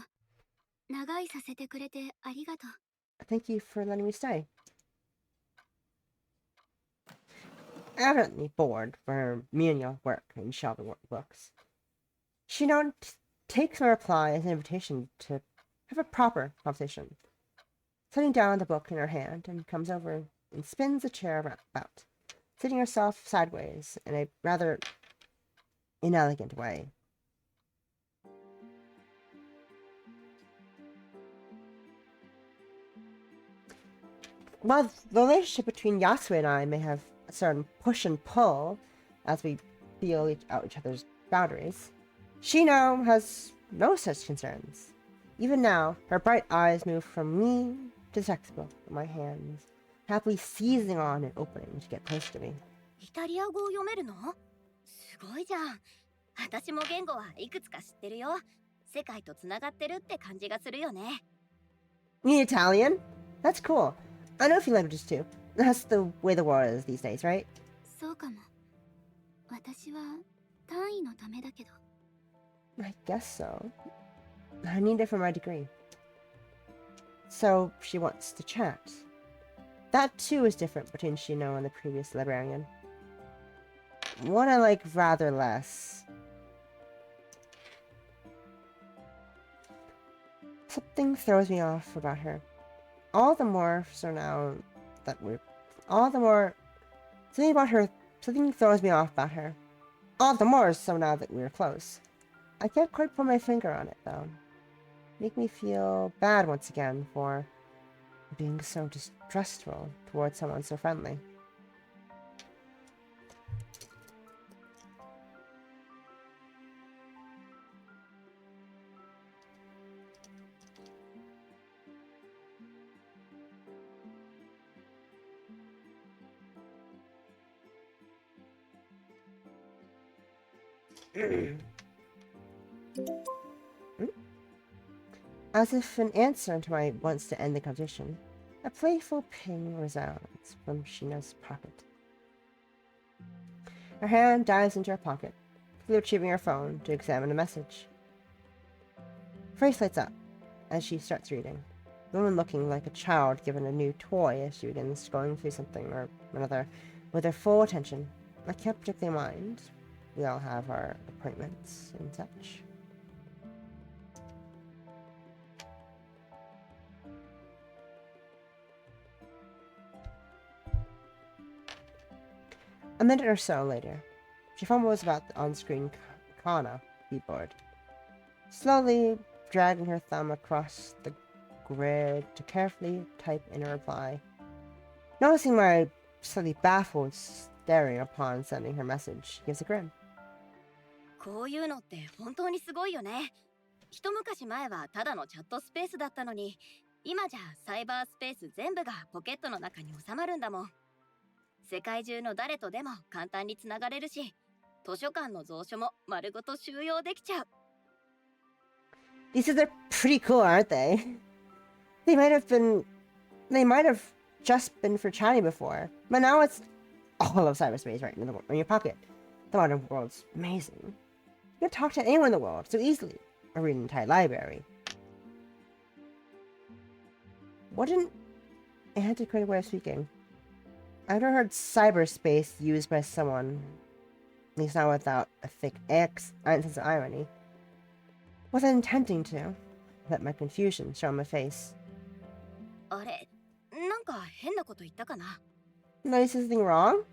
長居させてくれてありがとう。Thank you for letting me stay. Evidently bored from her menial work and shelving books, she now takes my reply as an invitation to have a proper conversation. Setting down the book in her hand and comes over and spins the chair about, sitting herself sideways in a rather inelegant way. While the relationship between Yasue and I may have a certain push and pull as we feel out each other's boundaries, she now has no such concerns. Even now, her bright eyes move from me to the textbook in my hands, happily seizing on and opening to get close to me. イタリア語を読めるの？すごいじゃん。私も言語はいくつか知ってるよ。世界とつながってるって感じがするよね。You need Italian? That's cool. I know a few languages too. That's the way the world is these days, right? そうかも。私は単位のためだけど。I guess so. I need it for my degree. So she wants to chat. That too is different between Shino and the previous librarian. One I like rather less. Something throws me off about her. All the more so now that we're... Something throws me off about her. All the more so now that we're close. I can't quite put my finger on it, though. Make me feel bad once again for being so distrustful towards someone so friendly. As if in answer to my wants to end the conversation, a playful ping resounds from Shina's pocket. Her hand dives into her pocket, retrieving her phone to examine a message. Her face lights up as she starts reading, the woman looking like a child given a new toy as she begins going through something or another with her full attention. I can't particularly mind. We all have our appointments and such. A minute or so later, she fumbles about the on-screen Kana keyboard, slowly dragging her thumb across the grid to carefully type in a reply. Noticing my slightly baffled staring upon sending her message, she gives a grin. こういうのって本当にすごいよね。一昔前はただのチャットスペースだったのに、今じゃサイバースペース全部がポケットの中に収まるんだもん。世界中の誰とでも簡単につながれるし、図書館の蔵書も丸ごと収容できちゃう。These are pretty cool, aren't they? They might have just been for chatting before, but now it's all of cyberspace right in your pocket. The modern world's amazing. You can talk to anyone in the world so easily, or read an entire library. What an antiquated way of speaking. I've never heard cyberspace used by someone, at least not without a thick sense of irony. Was I intending to? Let my confusion show on my face. あれ、なんか変なこと言ったかな? Did I say something wrong?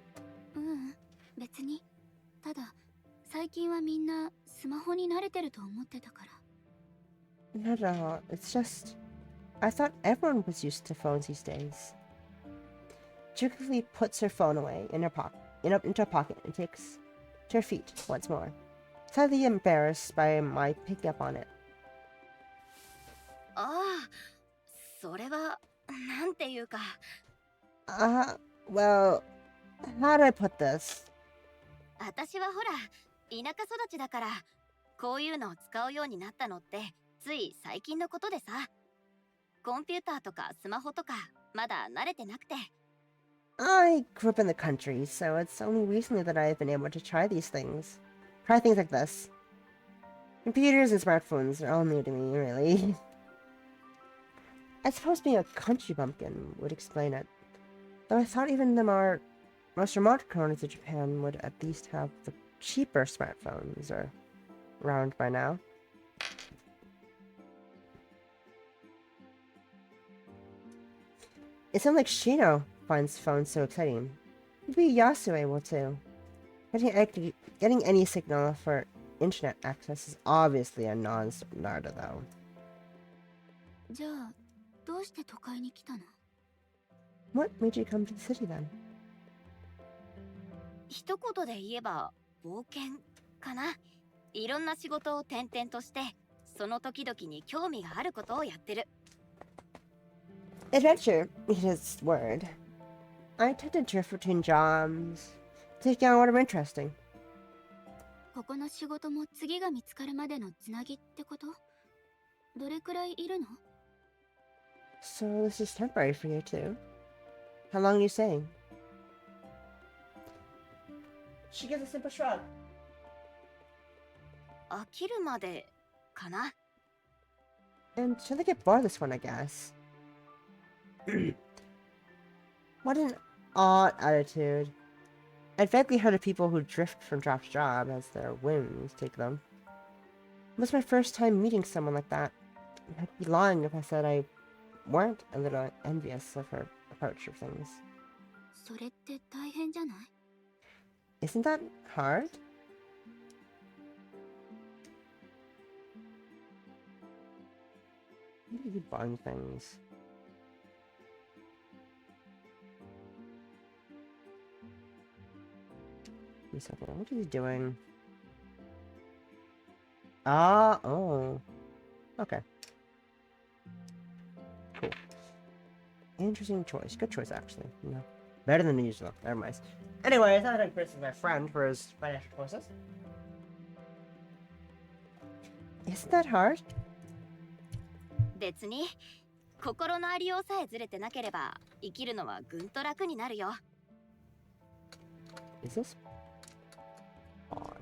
別に。ただ、最近はみんなスマホに慣れてると思ってたから。Not at all. It's just... I thought everyone was used to phones these days. Jukely puts her phone away in her pocket, into her pocket, and takes to her feet once more, slightly embarrassed by my picking up on it. ああ、それはなんていうか。Well, how do I put this? 私はほら、田舎育ちだから、こういうのを使うようになったのってつい最近のことでさ。コンピューターとかスマホとかまだ慣れてなくて。I grew up in the country, so it's only recently that I've been able to try these things. Try things like this. Computers and smartphones are all new to me, really. I suppose being a country bumpkin would explain it. Though I thought even the most remote corners of Japan would at least have the cheaper smartphones around by now. It sounds like Shino finds phones so exciting. Maybe Yasuo will too. Getting any signal for internet access is obviously a non-starter though. じゃあ、どうして都会に来たの? What made you come to the city then? 一言で言えば冒険かな。いろんな仕事を転々として、その時々に興味があることをやってる。Adventure is his word. I tend to drift between jobs, taking on whatever interesting. ここの仕事も次が見つかるまでのつなぎってこと? どれくらいいるの? So this is temporary for you too? How long are you staying? She gives a simple shrug. 飽きるまでかな。 And should they get bored of this one, I guess? What an odd attitude. I'd vaguely heard of people who drift from job to job as their whims take them. It was my first time meeting someone like that. I'd be lying if I said I weren't a little envious of her approach of things. それって大変じゃない? Isn't that hard? What are you buying things? Wait a second, what is he doing? Oh. Okay. Cool. Interesting choice. Good choice, actually. No. Better than usual. Never mind. Anyway, I thought I'd criticize my friend for his financial choices. Isn't that hard? 別に、心のありようさえずれてなければ、生きるのはぐんと楽になるよ。Is this on?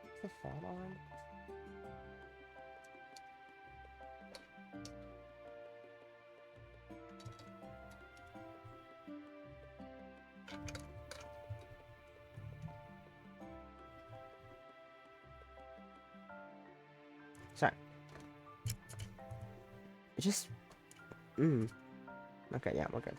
Is the phone on? Sorry. It just... Okay, yeah, we're good.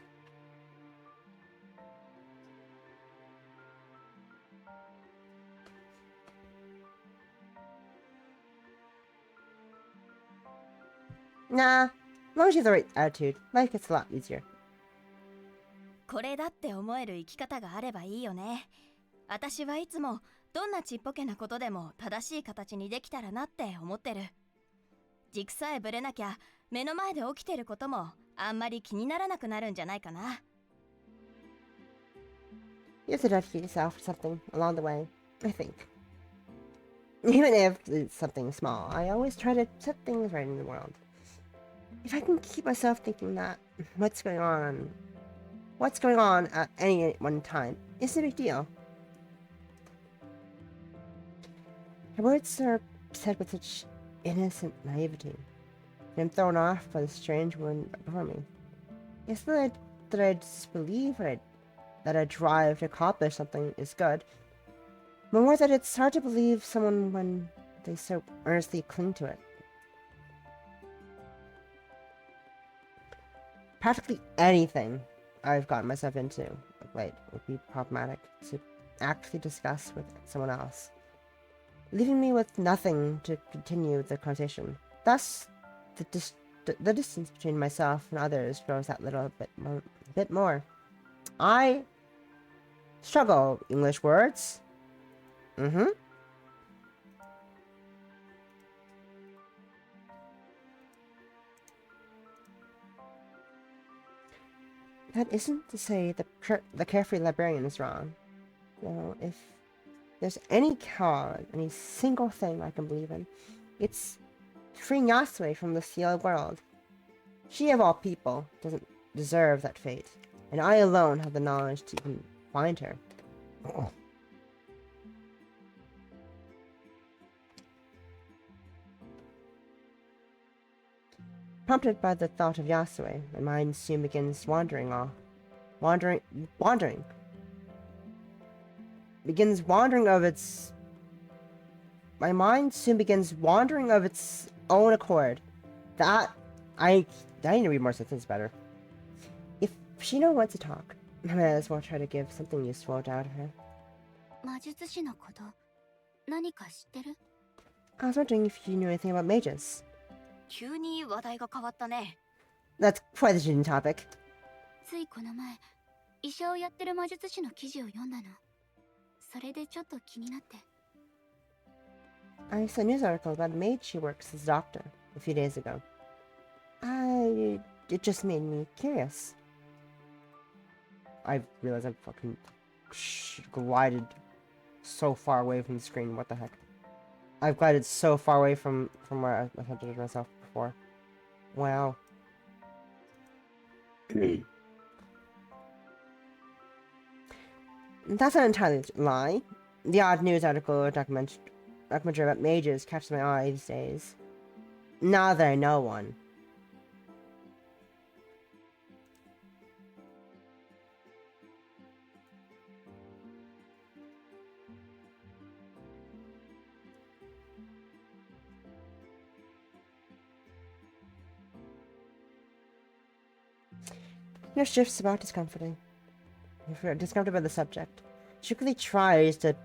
Nah, as long as you have the right attitude, life gets a lot easier. これだって思える生き方があればいいよね。私はいつもどんなちっぽけなことでも正しい形にできたらなって思ってる。軸さえぶれなきゃ目の前で起きてることもあんまり気にならなくなるんじゃないかな。You have to dedicate yourself to something along the way, I think. Even if it's something small, I always try to set things right in the world. If I can keep myself thinking that what's going on at any one time isn't a big deal. Her words are said with such innocent naivety. I'm thrown off by the strange woman before me. It's not that I disbelieve that a drive to accomplish something is good, but more that it's hard to believe someone when they so earnestly cling to it. Practically anything I've gotten myself into of late would be problematic to actually discuss with someone else, leaving me with nothing to continue the conversation. Thus, the distance between myself and others grows that little bit more. I struggle English words. That isn't to say the carefree librarian is wrong. Well, if there's any cause, any single thing I can believe in, it's freeing Yasue from the sealed world. She, of all people, doesn't deserve that fate, and I alone have the knowledge to even find her. Oh. Prompted by the thought of Yasue, my mind soon begins wandering. My mind soon begins wandering of its own accord. I need to read more sentences better. If Shino wants to talk, I might as well try to give something useful out of her. 魔術師のこと、何か知ってる？ I was wondering if you knew anything about mages. 急に話題が変わったね。 That's quite the shooting topic. ついこの前、医者をやってる魔術師の記事を読んだの。それでちょっと気になって。I saw a news article about a mage who works as a doctor a few days ago. It just made me curious. I realized I fucking glided so far away from the screen. What the heck? I've glided so far away from where I had myself before. Wow. That's not entirely a lie. The odd news article or documentary about mages catches my eye these days. Now that I know one. Nurse shifts about discomforting. Discomforted by the subject. She quickly tries to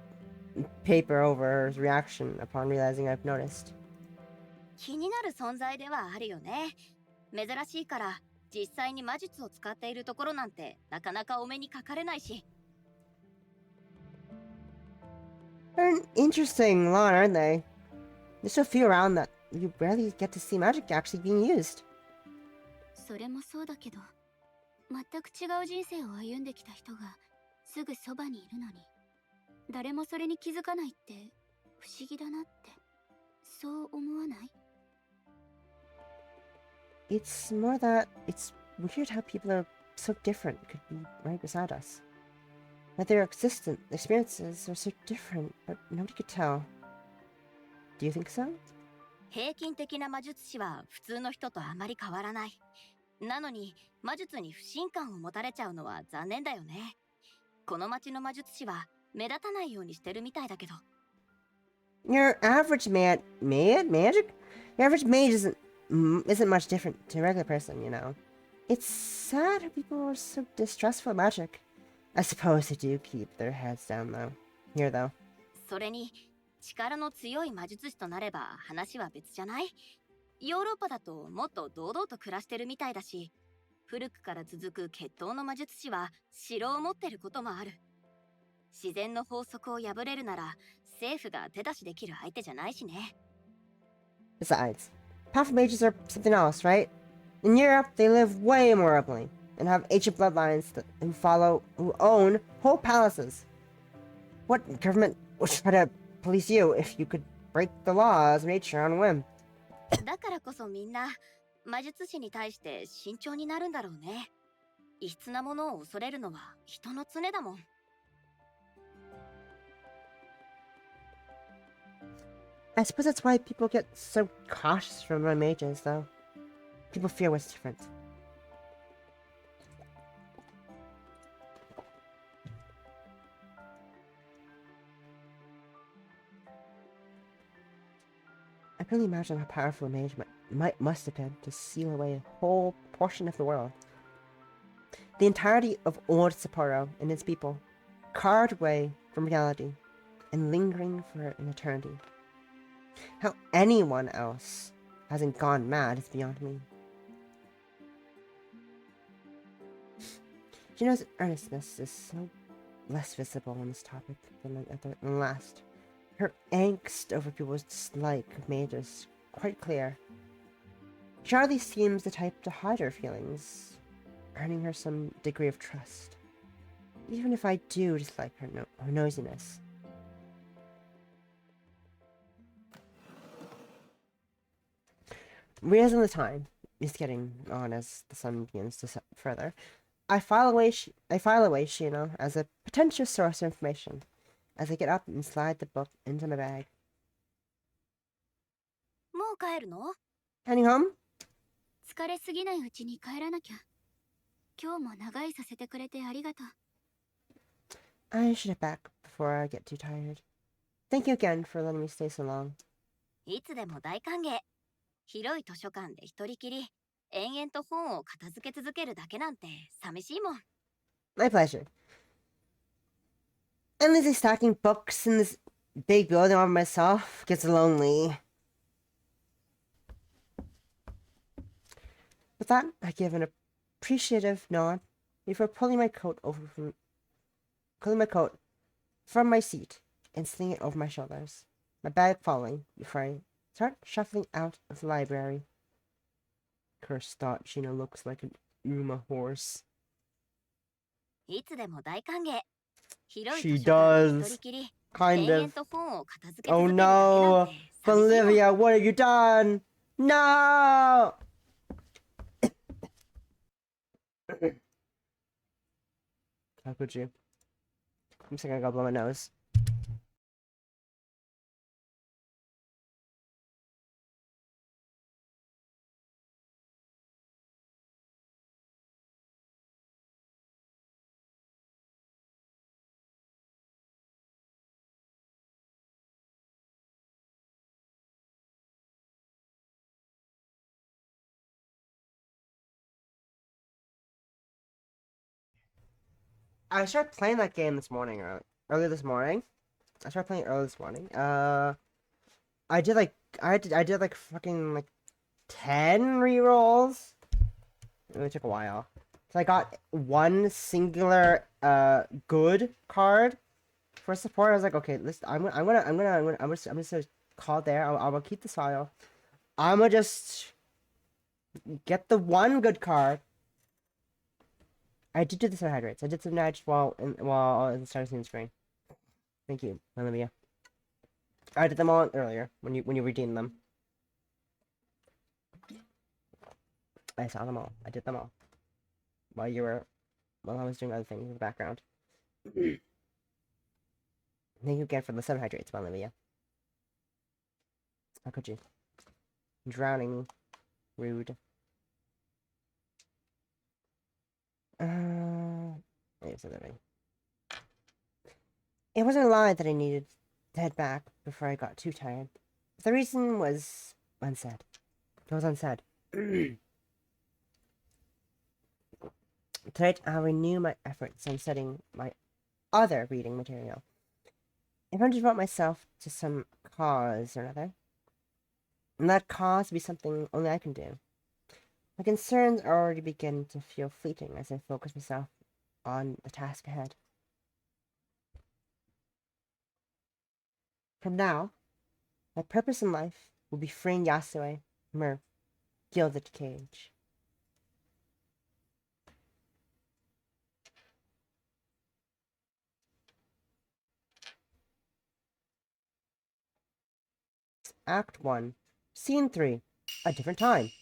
paper over her reaction upon realizing I've noticed. 気になる存在ではあるよね。珍しいから実際に魔術を使っているところなんてなかなかお目にかかれないし。They're an interesting lot, aren't they? There's so few around that you rarely get to see magic actually being used. それもそうだけど、全く違う人生を歩んできた人がすぐそばにいるのに、誰もそれに気づかないって不思議だなって、そう思わない？ It's more that it's weird how people are so different could be right beside us. That their experiences are so different, but nobody could tell. Do you think so? 平均的な魔術師は普通の人とあまり変わらない。なのに魔術に不信感を持たれちゃうのは残念だよね。この町の魔術師は目立たないようにしてるみたいだけど。Your average magic? Your average mage isn't much different to a regular person, you know. It's sad how people are so distrustful of magic. I suppose they do keep their heads down though. それに力の強い魔術師となれば話は別じゃない？ヨーロッパだともっと堂々と暮らしてるみたいだし、古くから続く血統の魔術師は城を持ってることもある。自然の法則を破れるなら政府が手出しできる相手じゃないしね。Besides, powerful mages are something else, right? In Europe, they live way more openly and have ancient bloodlines who own whole palaces. What government would try to police you if you could break the laws of nature on a whim. だからこそみんな魔術師に対して慎重になるんだろうね。異質なものを恐れるのは人の常だもん。I suppose that's why people get so cautious from my mages, though. People fear what's different. I can only imagine how powerful a mage must have been to seal away a whole portion of the world. The entirety of old Sapporo and its people, carved away from reality and lingering for an eternity. How anyone else hasn't gone mad is beyond me. Juno's earnestness is so less visible on this topic than the last. Her angst over people's dislike of mages is quite clear. She hardly seems the type to hide her feelings, earning her some degree of trust. Even if I do dislike her nosiness. Realizing the time is getting on as the sun begins to set further, I file away Shino as a potential source of information as I get up and slide the book into my bag. もう帰るの？ Heading home? 疲れすぎないうちに帰らなきゃ。今日も長居させてくれてありがとう。I should head back before I get too tired. Thank you again for letting me stay so long. いつでも大歓迎。広い図書館で一人きり、延々と本を片付け続けるだけなんて寂しいもん。My pleasure. Endlessly stacking books in this big building all by myself gets lonely. With that, I give an appreciative nod before pulling my coat from my seat and slinging it over my shoulders, my bag falling before I start shuffling out of the library. Cursed thought, Shino looks like an Uma horse. いつでも大歓迎。広い She 図書館で does. 一人きり、 Kind 延 of. 々と本を片付け Oh 続けるだけなん no! て寂しいもん。 Bolivia, what have you done? No! How could you? I'm just gonna go blow my nose. I started playing that game this morning, early this morning. I started playing early this morning. I did like fucking like 10 rerolls. It really took a while. So I got one singular good card for support. I was like, okay, listen, I'm just call it there. I will keep the soil. I'm gonna just get the one good card. I did do the sun hydrates. I did some nudge while in the start of the screen. Thank you, Olivia. I did them all earlier when you redeemed them. I saw them all. I did them all while I was doing other things in the background. Thank you again for the sun hydrates, Olivia. How could you? Drowning me. Rude. It wasn't a lie that I needed to head back before I got too tired. The reason was unsaid. It was unsaid. Tonight, I'll renew my efforts on studying my other reading material. I'm going to devote myself to some cause or another. And that cause will be something only I can do. My concerns are already beginning to feel fleeting as I focus myself on the task ahead. From now, my purpose in life will be freeing Yasue from her gilded cage. Act 1, Scene 3, A Different Time.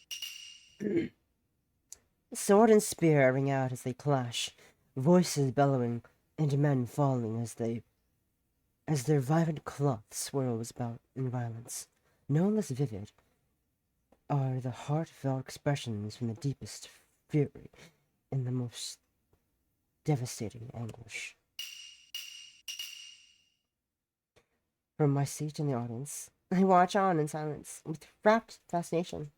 Sword and spear ring out as they clash, voices bellowing, and men falling as their vibrant cloth swirls about in violence. No less vivid are the heartfelt expressions from the deepest fury and the most devastating anguish. From my seat in the audience, I watch on in silence, with rapt fascination.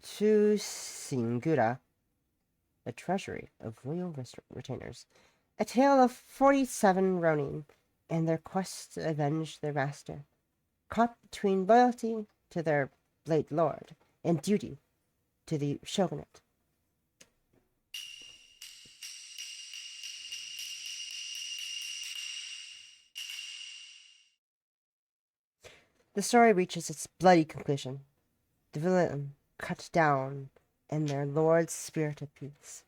Singura, the treasury of royal retainers, a tale of 47 Ronin and their quest to avenge their master, caught between loyalty to their late lord and duty to the shogunate. The story reaches its bloody conclusion, the villain cut down and their lord's spirit at peace.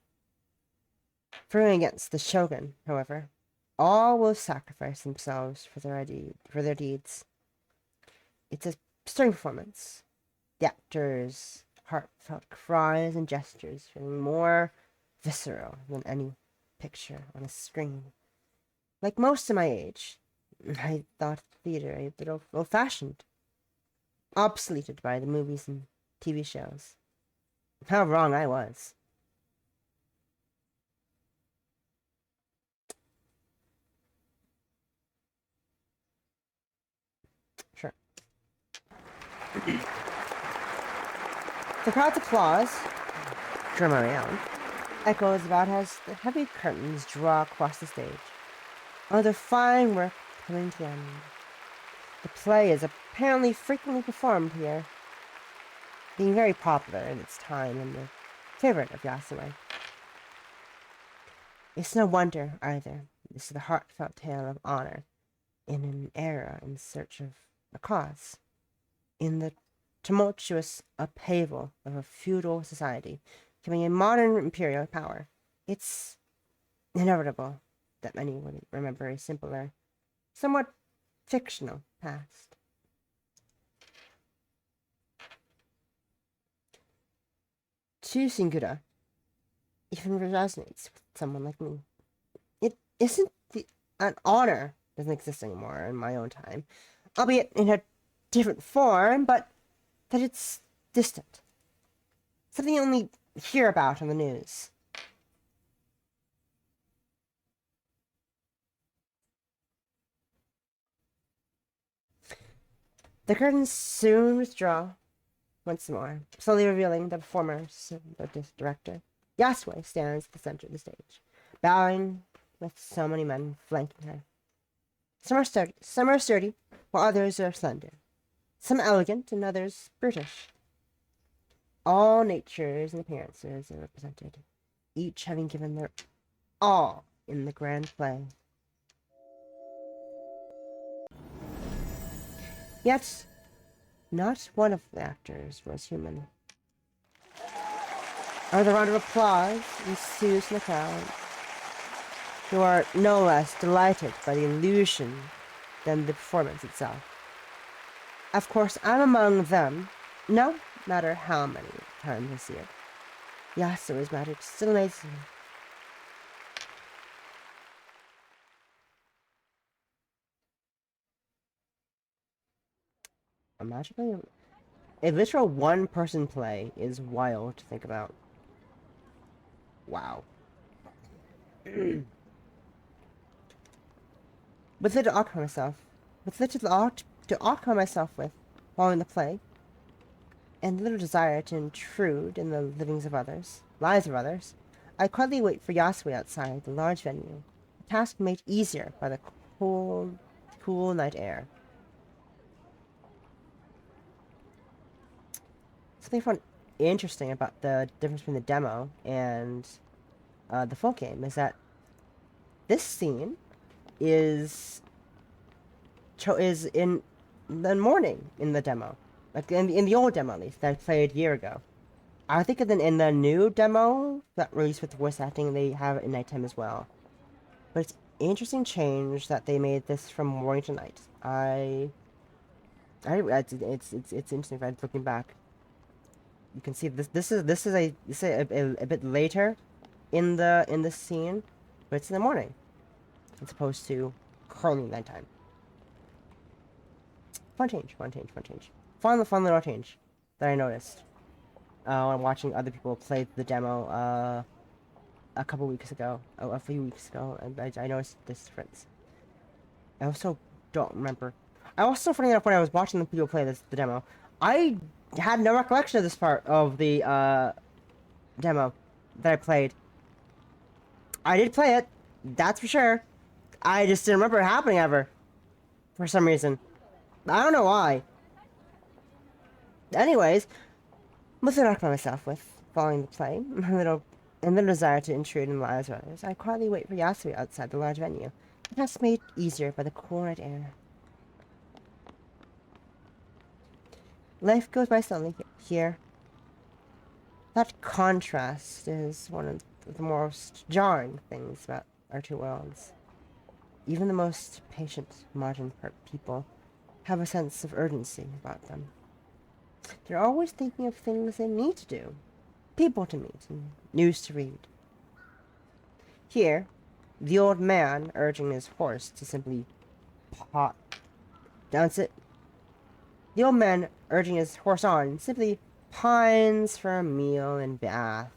Fighting against the shogun, however, all will sacrifice themselves for their deeds. It's a stirring performance. The actors' heartfelt cries and gestures feeling more visceral than any picture on a screen. Like most of my age, I thought theater a bit old-fashioned, obsoleted by the movies and TV shows. How wrong I was. Sure. The crowd's applause, drum around, echoes about as the heavy curtains draw across the stage. Another fine work coming to an end. The play is apparently frequently performed here, being very popular in its time and the favorite of Yasue. It's no wonder, either, this is the heartfelt tale of honor in an era in search of a cause. In the tumultuous upheaval of a feudal society becoming a modern imperial power, it's inevitable that many would remember a simpler, somewhat fictional past. Singura even resonates with someone like me. It isn't an honor doesn't exist anymore in my own time, albeit in a different form, but that it's distant. Something you only hear about on the news. The curtains soon withdraw once more, slowly revealing the performers and the director. Yasue stands at the center of the stage, bowing with so many men flanking her. Some are sturdy, while others are slender. Some elegant, and others brutish. All natures and appearances are represented, each having given their all in the grand play. Yet, not one of the actors was human. Another round of applause ensues in the crowd, who are no less delighted by the illusion than the performance itself. Of course, I'm among them, no matter how many times I see it. Yasuo's magic still amazes me. A literal one-person play is wild to think about. Wow. With little to occupy myself with following the play, and little desire to intrude in the lives of others, I quietly wait for Yasue outside the large venue, a task made easier by the cool night air. Something I found interesting about the difference between the demo and the full game is that this scene is in the morning in the demo, like in the old demo at least that I played a year ago. I think in the new demo that released with voice acting they have it in nighttime as well. But it's interesting change that they made this from morning to night. It's interesting. If I'm looking back, you can see this is a bit later in the scene, but it's in the morning as opposed to currently nighttime. Fun change. Fun little change that I noticed when watching other people play the demo a couple weeks ago, a few weeks ago, and I noticed this difference. I also don't remember. I also, funny enough, when I was watching the people play the demo, I had no recollection of this part of the demo that I played. I did play it, that's for sure. I just didn't remember it happening ever, for some reason. I don't know why. Anyways, mostly not by myself with following the play, and the desire to intrude in the lives of others. I quietly wait for Yasui outside the large venue, perhaps made easier by the cool night air. Life goes by slowly here. That contrast is one of the most jarring things about our two worlds. Even the most patient modern people have a sense of urgency about them. They're always thinking of things they need to do, people to meet, and news to read. Here, the old man urging his horse to simply dance it. The old man urging his horse on simply pines for a meal and bath.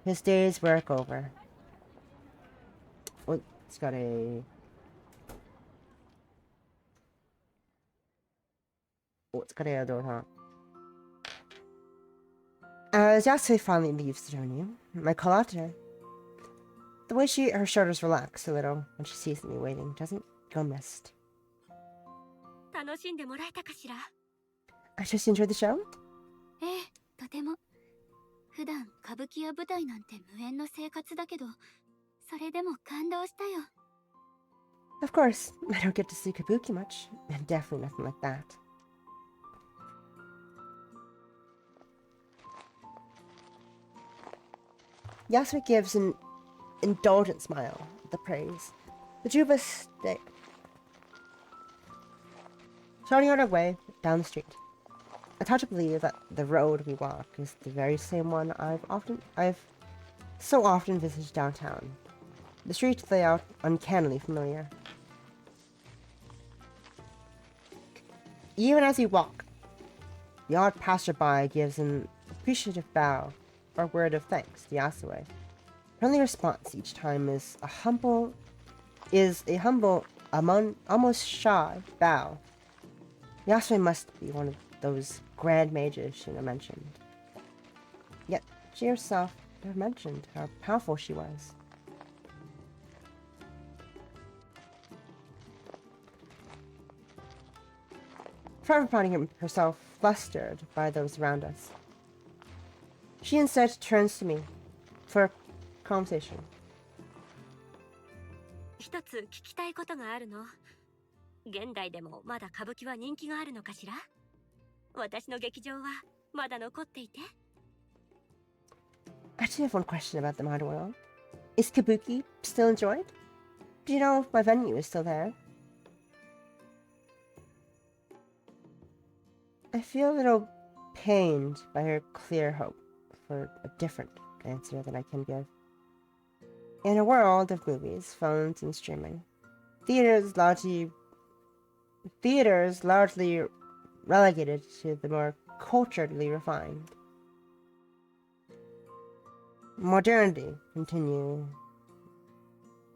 His day's work over. Oh, it's got a... Oh, it's got a door, huh? As Yasui finally leaves the venue, I call out to her. The way her shoulders relax a little when she sees me waiting doesn't go missed. 楽しんでもらえたかしら? I just enjoyed the show? ええ、とても。普段歌舞伎や舞台なんて無縁の生活だけど、それでも感動したよ。Of course, I don't get to see kabuki much, and definitely nothing like that. Yasui gives an indulgent smile at the praise. The two of us stay, shouting out our way down the street. I try to believe that the road we walk is the very same one I've so often visited downtown. The streets lay out uncannily familiar. Even as we walk, the odd passerby gives an appreciative bow or word of thanks to Yasui. Her only response each time is a humble, almost shy bow. Yasui must be one of those grand mages she mentioned. Yet she herself never mentioned how powerful she was. Forever finding herself flustered by those around us, she instead turns to me for a conversation. 一つ聞きたいことがあるの。現代でもまだ歌舞伎は人気があるのかしら？私の劇場はまだ残っていて。I do have one question about the modern world. Is kabuki still enjoyed? Do you know if my venue is still there? I feel a little pained by her clear hope for a different answer than I can give. In a world of movies, phones, and streaming, theaters largely relegated to the more culturally refined. Modernity continue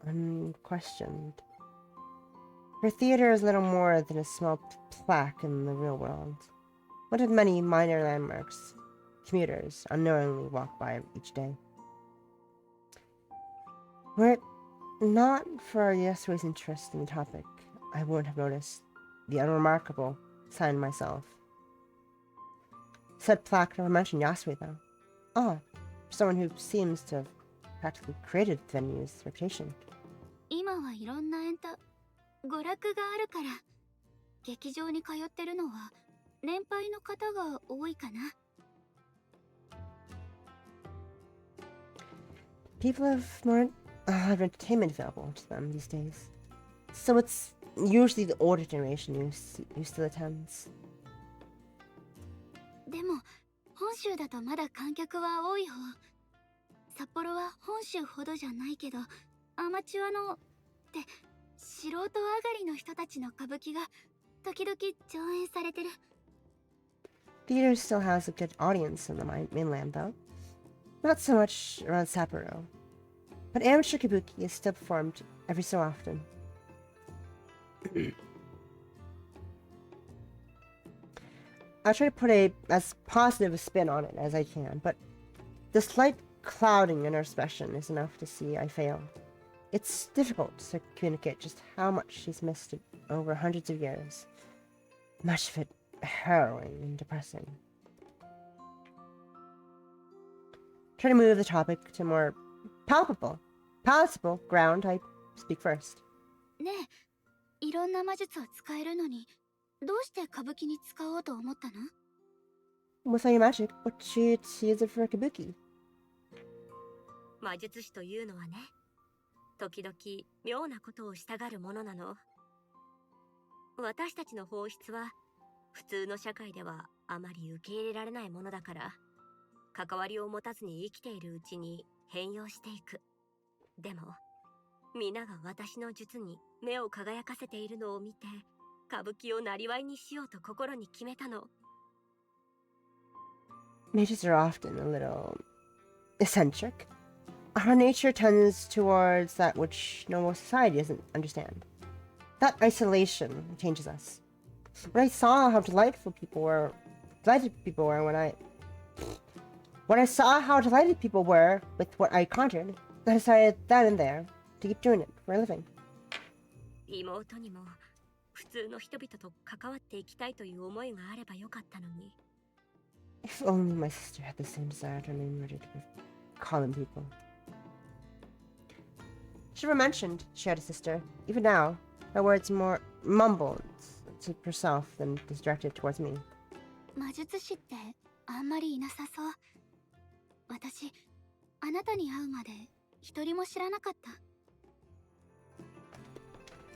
unquestioned. Her theater is little more than a small plaque in the real world, one of many minor landmarks commuters unknowingly walk by each day. Were it not for Yasui's interest in the topic, I wouldn't have noticed the unremarkable sign myself. Said plaque never mentioned Yasui, though. Oh, someone who seems to have practically created the venue's reputation. 今はいろんな娯楽があるから、劇場に通ってるのは年配の方が多いかな。People have more a lot of entertainment available to them these days. So it's usually the older generation who still attends. でも本州だとまだ観客は多い方。札幌は本州ほどじゃないけど、アマチュアのって素人上がりの人たちの歌舞伎が時々上演されてる。Theater still has a good audience in the mainland, though. Not so much around Sapporo. But amateur kabuki is still performed every so often. I try to put as positive a spin on it as I can, but the slight clouding in her expression is enough to see I fail. It's difficult to communicate just how much she's missed over hundreds of years. Much of it harrowing and depressing. Try to move the topic to more palatable ground. I speak first. ねえ、いろんな魔術を使えるのに、どうして歌舞伎に使おうと思ったの？ With all your magic, what should she use it for kabuki? 魔術師というのはね、時々妙なことをしたがるものなの。私たちの本質は普通の社会ではあまり受け入れられないものだから、関わりを持たずに生きているうちに変容していく。でも皆が私の術に目を輝かせているのを見て、歌舞伎をなりわいにしようと心に決めたの。Mages are often a little eccentric. Our nature tends towards that which normal society doesn't understand. That isolation changes us. When I saw how delighted people were with what I conjured, I decided then and there to keep doing it for a living. 妹にも普通の人々と関わっていきたいという思いがあればよかったのに。If only my sister had the same desire to remain rooted with common people. She never mentioned she had a sister. Even now, her words more mumbled to herself than directed towards me. 魔術師ってあんまりいなさそう。私、あなたに会うまで一人も知らなかった。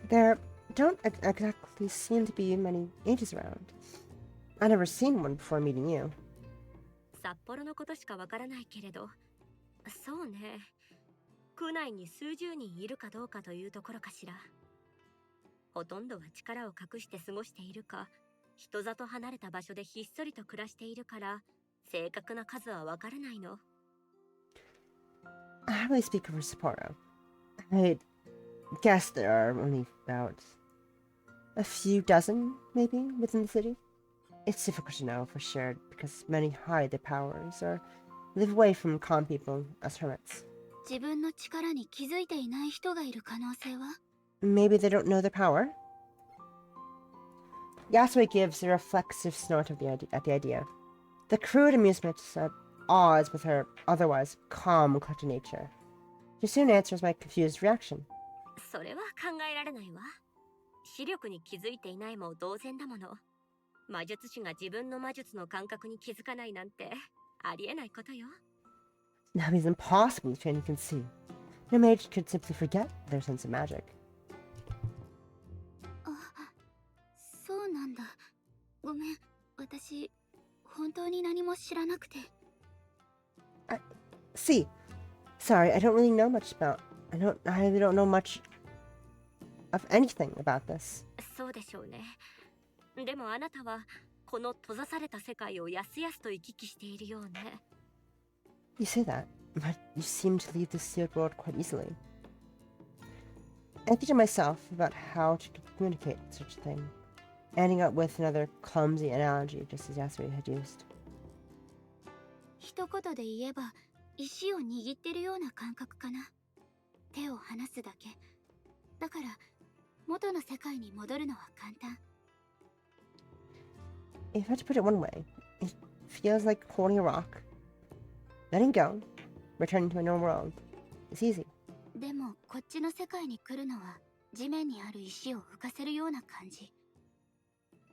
There don't exactly seem to be many mages around. I've never seen one before meeting you. 札幌のことしかわからないけれど、そうね。区内に数十人いるかどうかというところかしら。ほとんどは力を隠して過ごしているか、人里離れた場所でひっそりと暮らしているから、正確な数はわからないの。I really speak for Sapporo. I guess there are only about a few dozen, maybe, within the city. It's difficult to know for sure because many hide their powers or live away from common people as hermits. 自分の力に気づいていない人がいる可能性は？ Maybe they don't know their power? Yasui gives a reflexive snort at the idea. The crude amusement at odds with her otherwise calm, collected nature. She soon answers my confused reaction. それは考えられないわ。視力に気づいていないも同然だもの。魔術師が自分の魔術の感覚に気づかないなんてありえないことよ。Now it's impossible to anyone can see. No mage could simply forget their sense of magic. あ、そうなんだ。ごめん、私、本当に何も知らなくて。See, sorry, I don't really know much about. I really don't know much of anything about this. そうでしょうね。でもあなたはこの閉ざされた世界をやすやすと行き来しているようね。You say that, but you seem to leave the sealed world quite easily. I think to myself about how to communicate such a thing, ending up with another clumsy analogy just as Yasui had used. 一言で言えば、石を握ってるような感覚かな。手を離すだけ。だから、元の世界に戻るのは簡単。If I had to put it one way, it feels like holding a rock. Letting go, returning to a normal world. It's easy. でも、こっちの世界に来るのは、地面にある石を浮かせるような感じ。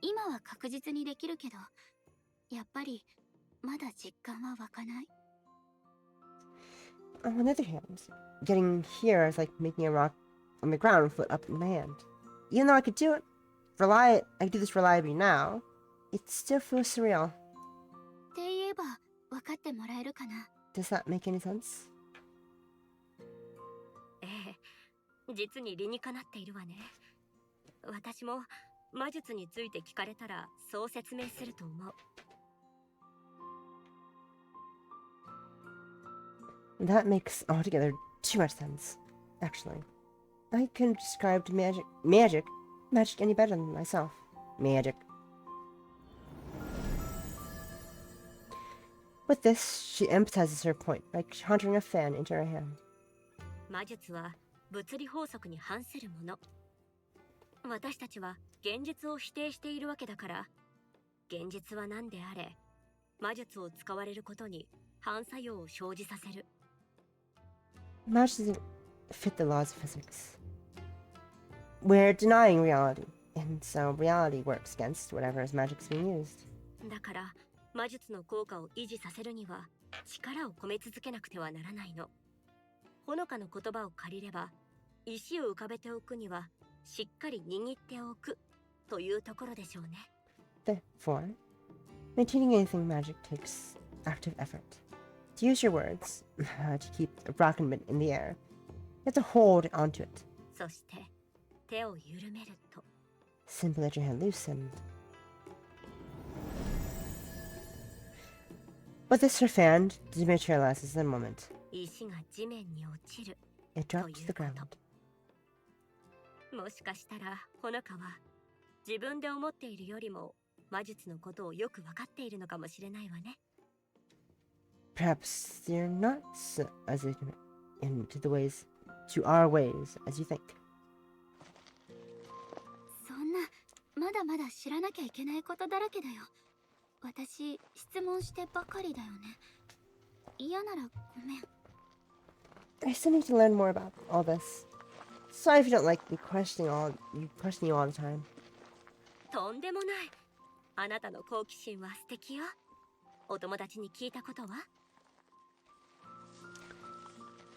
今は確実にできるけど、やっぱり、まだ実感は湧かない。On the other hand, getting here is like making a rock on the ground float up in my hand. Even though I could do it, I could do this reliably now, it still feels surreal. って言えば分かってもらえるかな。 Does that make any sense? ええ、実に理にかなっているわね。私も魔術について聞かれたらそう説明すると思う。That makes altogether too much sense, actually. I couldn't describe magic any better than myself. Magic. With this, she emphasizes her point by conjuring a fan into her hand. 魔術は物理法則に反するもの。私たちは現実を否定しているわけだから、現実は何であれ、魔術を使われることに反作用を生じさせる。Magic doesn't fit the laws of physics. We're denying reality, and so reality works against whatever is magic's being used. だから魔術の効果を維持させるには力を込め続けなくてはならないの。ほのかの言葉を借りれば、石を浮かべておくにはしっかり握っておくというところでしょうね。Therefore, maintaining anything magic takes active effort. To use your words, to keep a rock in the air, you have to hold onto it. そして手を緩めると Simply let your hand loose and... With this, her fan dematerializes in a moment. 石が地面に落ちる It と drops い to う the こ ground. と。もしかしたらほのかは自分で思っているよりも魔術のことをよく分かっているのかもしれないわね。Perhaps you're not as ignorant to our ways as you think. そんなまだまだ知らなきゃいけないことだらけだよ。私質問してばかりだよね。嫌ならごめん。 I still need to learn more about all this. Sorry if you don't like me questioning you all the time. とんでもない。あなたの好奇心は素敵よ。お友達に聞いたことは？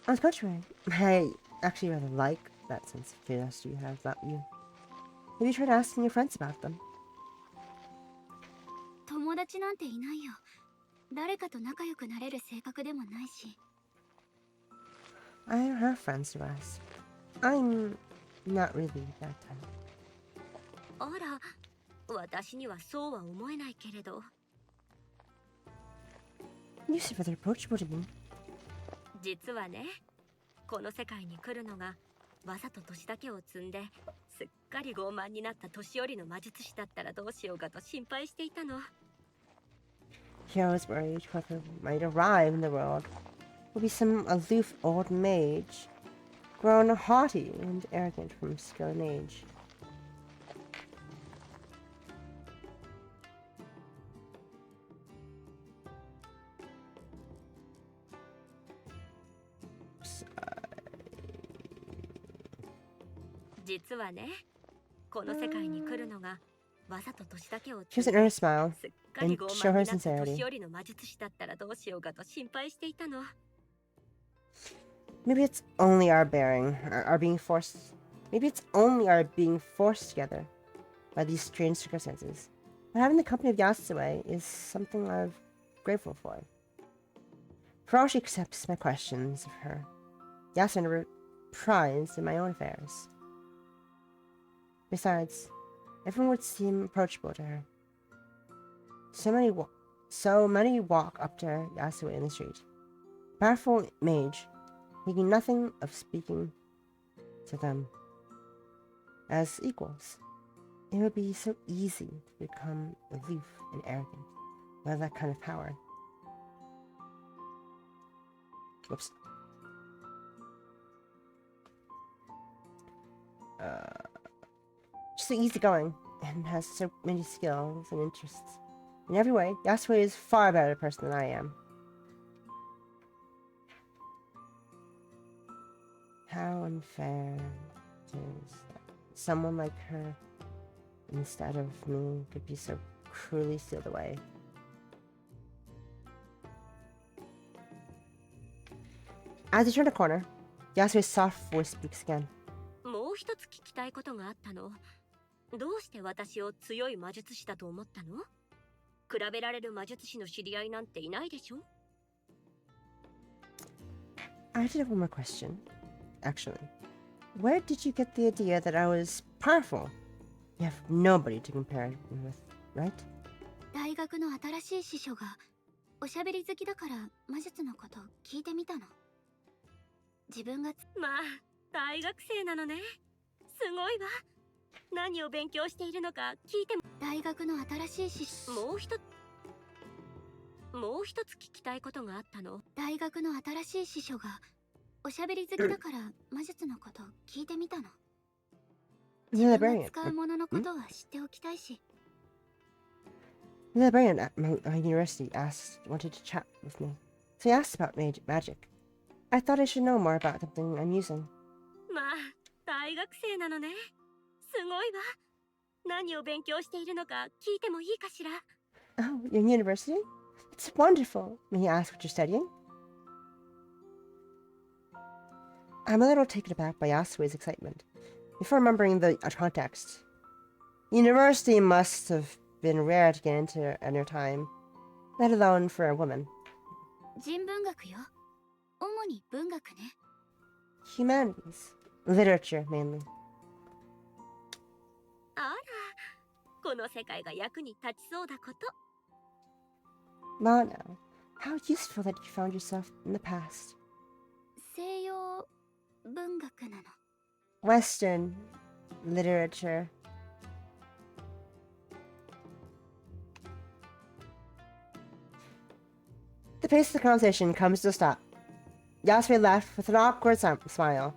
On the contrary, I actually rather like that sense of curiosity you have about you. Have you tried asking your friends about them? 友達なんていないよ。誰かと仲良くなれる性格でもないし。 I don't have friends to ask. I'm not really that type. あら、私にはそうは思えないけれど。You seem rather approachable to me. 実はね、この世界に来るのがわざと年だけを積んですっかり傲慢になった年寄りの魔術師だったらどうしようかと心配していたの。 Here I was worried whoever might arrive in the world will be some aloof old mage, grown haughty and arrogant from skill and age.実はね、この世界に来るのがわざと年だけを She 積 has ん an で earnest smile すっかり and 傲 show 慢 her になった sincerity. 年寄りの魔術師だったらどうしようかと心配していたの。 Maybe it's only our being forced together by these strange circumstances. But having the company of Yasue is something I'm grateful for. For all she accepts my questions of her, Yasue never pries in my own affairs. Besides, everyone would seem approachable to her. So many walk up to Yasue in the street. Powerful mage, thinking nothing of speaking to them as equals. It would be so easy to become aloof and arrogant without that kind of power. Whoops. She's so easygoing and has so many skills and interests. In every way, Yasue is far better person than I am. How unfair it is that someone like her, instead of me, could be so cruelly sealed away. As they turn a corner, Yasue's soft voice speaks again. もう一つ聞きたいことがあったの。どうして私を強い魔術師だと思ったの？比べられる魔術師の知り合いなんていないでしょ？ I did have one more question, actually. Where did you get the idea that I was powerful? You have nobody to compare me with, right? 大学の新しい師匠がおしゃべり好きだから魔術のこと聞いてみたの。自分がまあ、大学生なのね。すごいわ。何を勉強しているのか聞いても。大学の新しい師匠、もう一つ聞きたいことがあったの。大学の新しい師匠がおしゃべり好きだから魔術のこと聞いてみたの。自 The 分 librarian. が使うもののことは知っておきたいし。The librarian at my university wanted to chat with me, so he asked about magic. I thought I should know more about something I'm using. まあ、大学生なのね。すごいわ。何を勉強しているのか聞いてもいいかしら。 Oh, you're in university? It's wonderful. May he ask what you're studying? I'm a little taken aback by Yasue's excitement. Before remembering the context, university must have been rare to get into at your time, let alone for a woman. 人文学よ。主に文学ね。Humanities. Literature, mainly. あら、この世界が役に立ちそうだこと。Well, now, how useful that you found yourself in the past. 西洋文学なの。Western literature. The pace of the conversation comes to a stop. Yasue left with an awkward smile.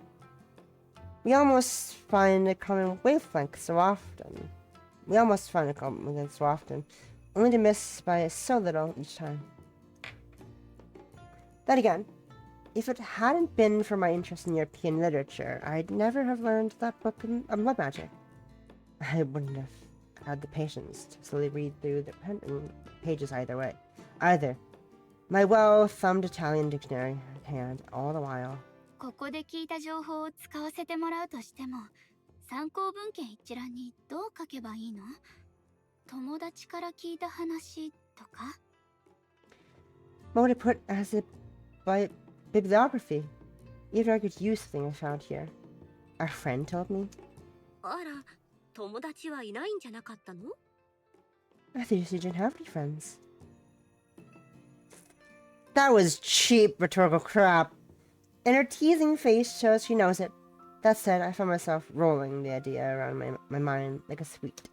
We almost find a common wavelength so often. Only to miss by so little each time. Then again, if it hadn't been for my interest in European literature, I'd never have learned that book on blood magic. I wouldn't have had the patience to slowly read through the pages either. My well-thumbed Italian dictionary at hand all the while. ここで聞いた情報を使わせてもらうとしても、参考文献一覧にどう書けばいいの？友達から聞いた話とか？ What would I put as a bibliography? Either I could use something I found here. A friend told me. あら、友達はいないんじゃなかったの？ I thought you didn't have any friends. That was cheap rhetorical crap. And her teasing face shows she knows it. That said, I found myself rolling the idea around my mind like a sweet.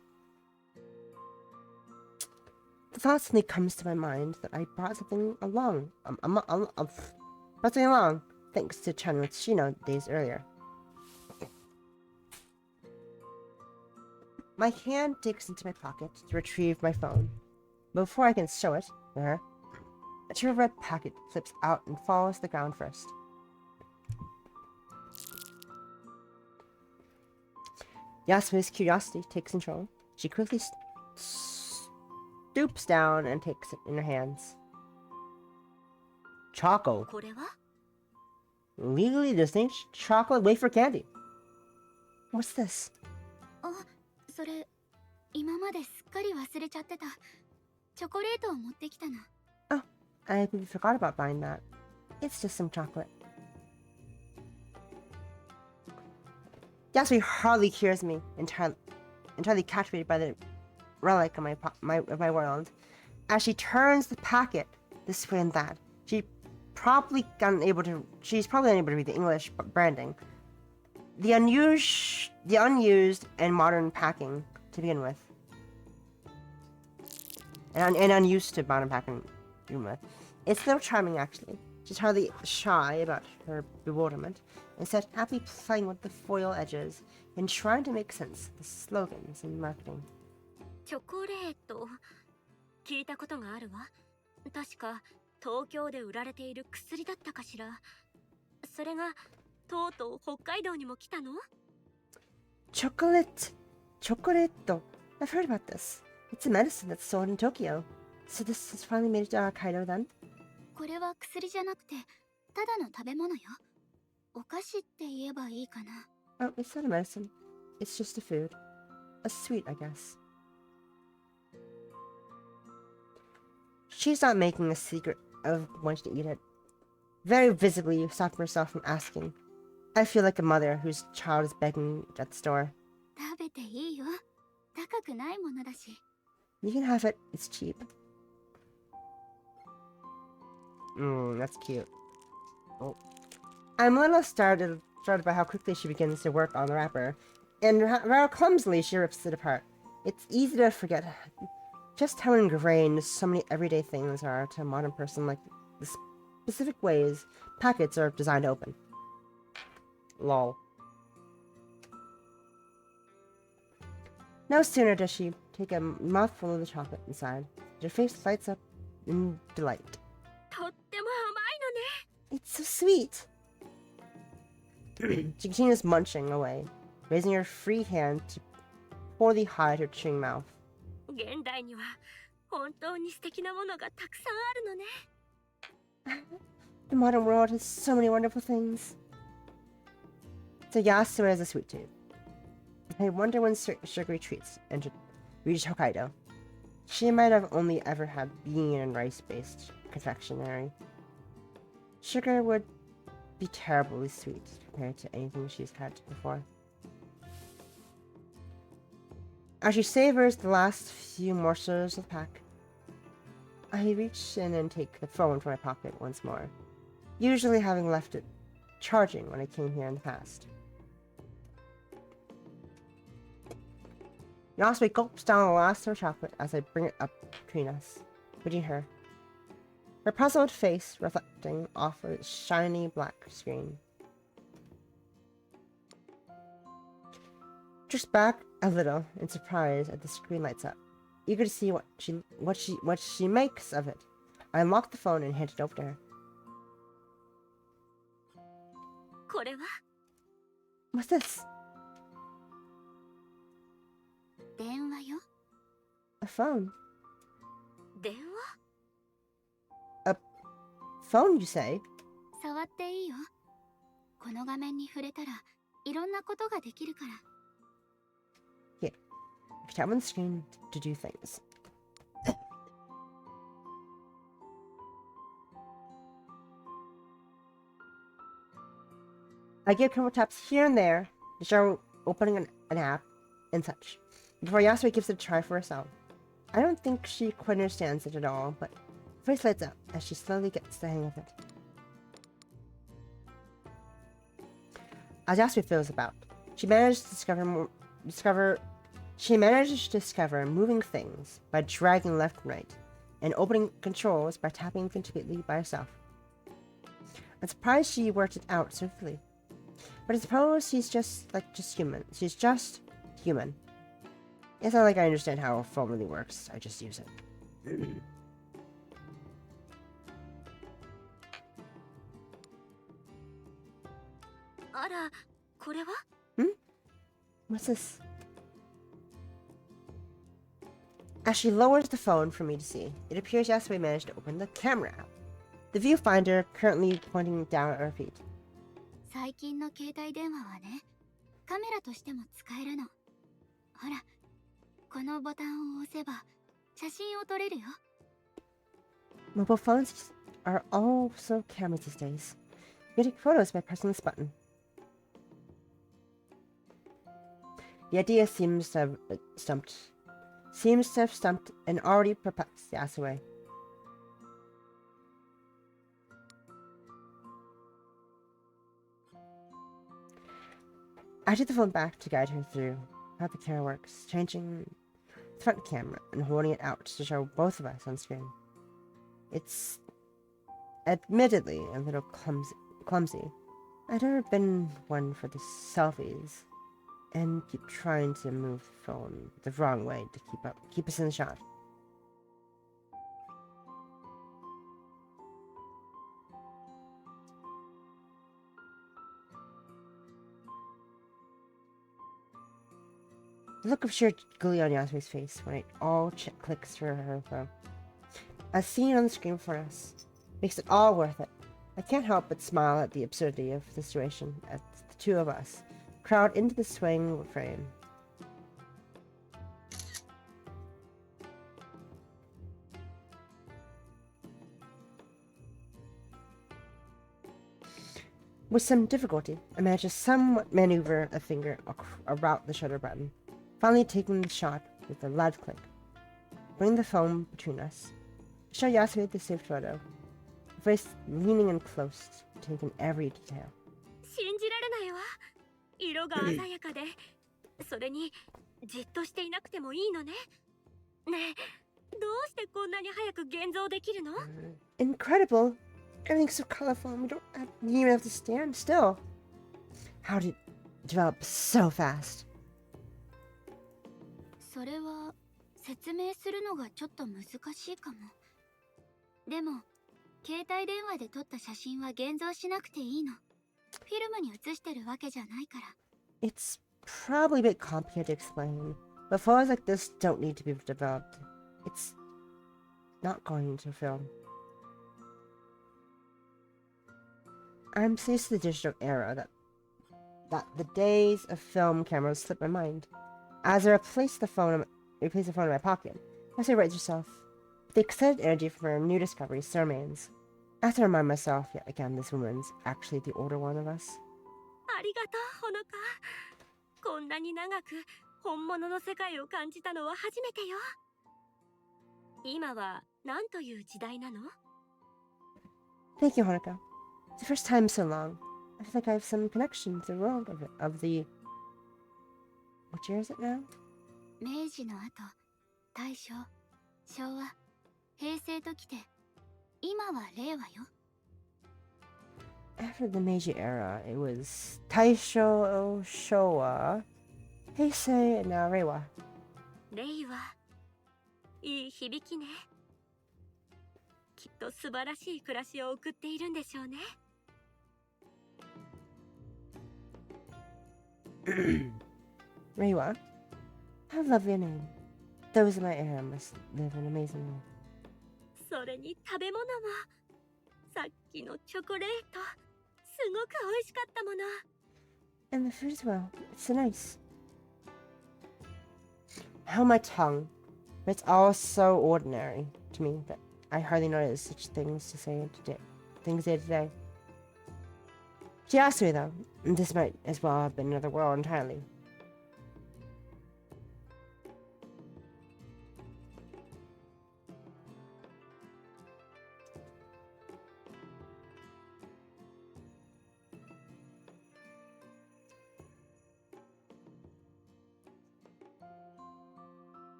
The thought suddenly comes to my mind that I brought something along. Thanks to chatting with Shino days earlier. My hand digs into my pocket to retrieve my phone. But before I can show it to her, a tear red packet slips out and falls to the ground first. Yasue's curiosity takes control. She quickly stoops down and takes it in her hands. Choco. これは？ Legally distinct chocolate wafer candy. What's this? あ、それ今まですっかり忘れちゃってた。チョコレートを持ってきたの。 Oh, I completely forgot about buying that. It's just some chocolate. Yasui hardly hears me, entirely captivated by the relic of my world. As she turns the packet this way and that, she's probably unable to read the English branding. The unused and modern packing to begin with. And unused to modern packing to begin with. It's a little charming, actually. She's hardly shy about her bewilderment, instead happily playing with the foil edges and trying to make sense of the slogans and marketing. チョコレート。聞いたことがあるわ。確か東京で売られている薬だったかしら。それがとうとう北海道にも来たの？ Chocolate. I've heard about this. It's a medicine that's sold in Tokyo. So this has finally made it to Hokkaido then? これは薬じゃなくて、ただの食べ物よ。お菓子って言えばいいかな。Oh, it's not a medicine. It's just a food. A sweet, I guess. She's not making a secret of wanting to eat it. Very visibly, stopping herself from asking. I feel like a mother whose child is begging at the store. 食べていいよ。高くないものだし。 You can have it. It's cheap. That's cute. Oh. I'm a little startled by how quickly she begins to work on the wrapper, and how clumsily she rips it apart. It's easy to forget just how ingrained so many everyday things are to a modern person, like the specific ways packets are designed to open. Lol. No sooner does she take a mouthful of the chocolate inside, her face lights up in delight. とっても甘いのね。 It's so sweet! She continues munching away, raising her free hand to poorly hide her chewing mouth. 現代には本当に素敵なものがたくさんあるのね。 The modern world has so many wonderful things. So Yasue has a sweet tooth. I wonder when sugary treats reach Hokkaido. She might have only ever had bean and rice-based confectionery. Sugar would be terribly sweet compared to anything she's had before. As she savors the last few morsels of the pack, I reach in and take the phone from my pocket once more, usually having left it charging when I came here in the past. Yasue gulps down the last of her chocolate as I bring it up between us, between her puzzled face reflecting off a shiny black screen. Just back a little in surprise as the screen lights up, eager to see what she makes of it. I unlock the phone and hand it over to her. これは What's this? 電話よ。 A phone? 電話？ Phone, you say? 触っていいよ。この画面に触れたらいろんなことができるから。 Here, you can tap on the screen to do things. I give a couple taps here and there to show opening an app and such, before Yasue gives it a try for herself. I don't think she quite understands it at all, but her face lights up as she slowly gets the hang of it. As Yasue feels about, she manages to discover moving things by dragging left and right, and opening controls by tapping completely by herself. I'm surprised she worked it out so quickly. But I suppose she's just human. She's just human. It's not like I understand how a phone really works. I just use it. What's this? As she lowers the phone for me to see, it appears Yasue managed to open the camera app. The viewfinder currently pointing down at her feet. 最近の携帯電話はね、カメラとしても使えるの。ほら、このボタンを押せば写真を撮れるよ。 Mobile phones are also cameras these days. You take photos by pressing this button. The idea seems to have stumped an already perplexed Yasue. I took the phone back to guide her through how the camera works, changing the front camera and holding it out to show both of us on screen. It's admittedly a little clumsy. I've never been one for the selfies, and keep trying to move the phone the wrong way to keep us in the shot. The look of sheer glee on Yasue's face when it all clicks for her phone. As seen on the screen for us, makes it all worth it. I can't help but smile at the absurdity of the situation, at the two of us, crowd into the swing frame. With some difficulty, I managed to somewhat maneuver a finger around the shutter button, finally taking the shot with a loud click. Bring the phone between us. Show Yasui the saved photo. Her face leaning in close, taking every detail. 信じられないわ。色が鮮やかで、それにじっとしていなくてもいいのね。ねえ、どうしてこんなに早く現像できるの？ Incredible! Everything's so colorful and you even have to stand still. How did it develop so fast? それは説明するのがちょっと難しいかも。でも携帯電話で撮った写真は現像しなくていいの。フィルムに映してるわけじゃないから。It's probably a bit complicated to explain, but photos like this don't need to be developed. It's not going to film. I'm so used to the digital era that the days of film cameras slip my mind. As I replace the phone in my pocket, I say, right yourself. The excited energy from our new discovery still remains. I have to remind myself yet again this woman's actually the older one of us. ありがとう、ほのか。こんなに長く本物の世界を感じたのは初めてよ。今は何という時代なの？ Thank you, Honoka. It's the first time in so long. I feel like I have some connection to the world of the... Which year is it now? 明治の後、大正、昭和、平成ときて、今は令和よ。After the Meiji era, it was Taisho, Showa, Heisei, and now Reiwa. 令和。いい響きね。きっと素晴らしい暮らしを送っているんでしょうね。Reiwa? How lovely a name. Those in my era must live an amazing life. それに食べ物も。さっきのチョコレート、すごく美味しかったもの。And the food as well. It's so nice. How my tongue. It's all so ordinary to me that I hardly notice such things to say today. Things day to day. She asked me though, and this might as well have been another world entirely.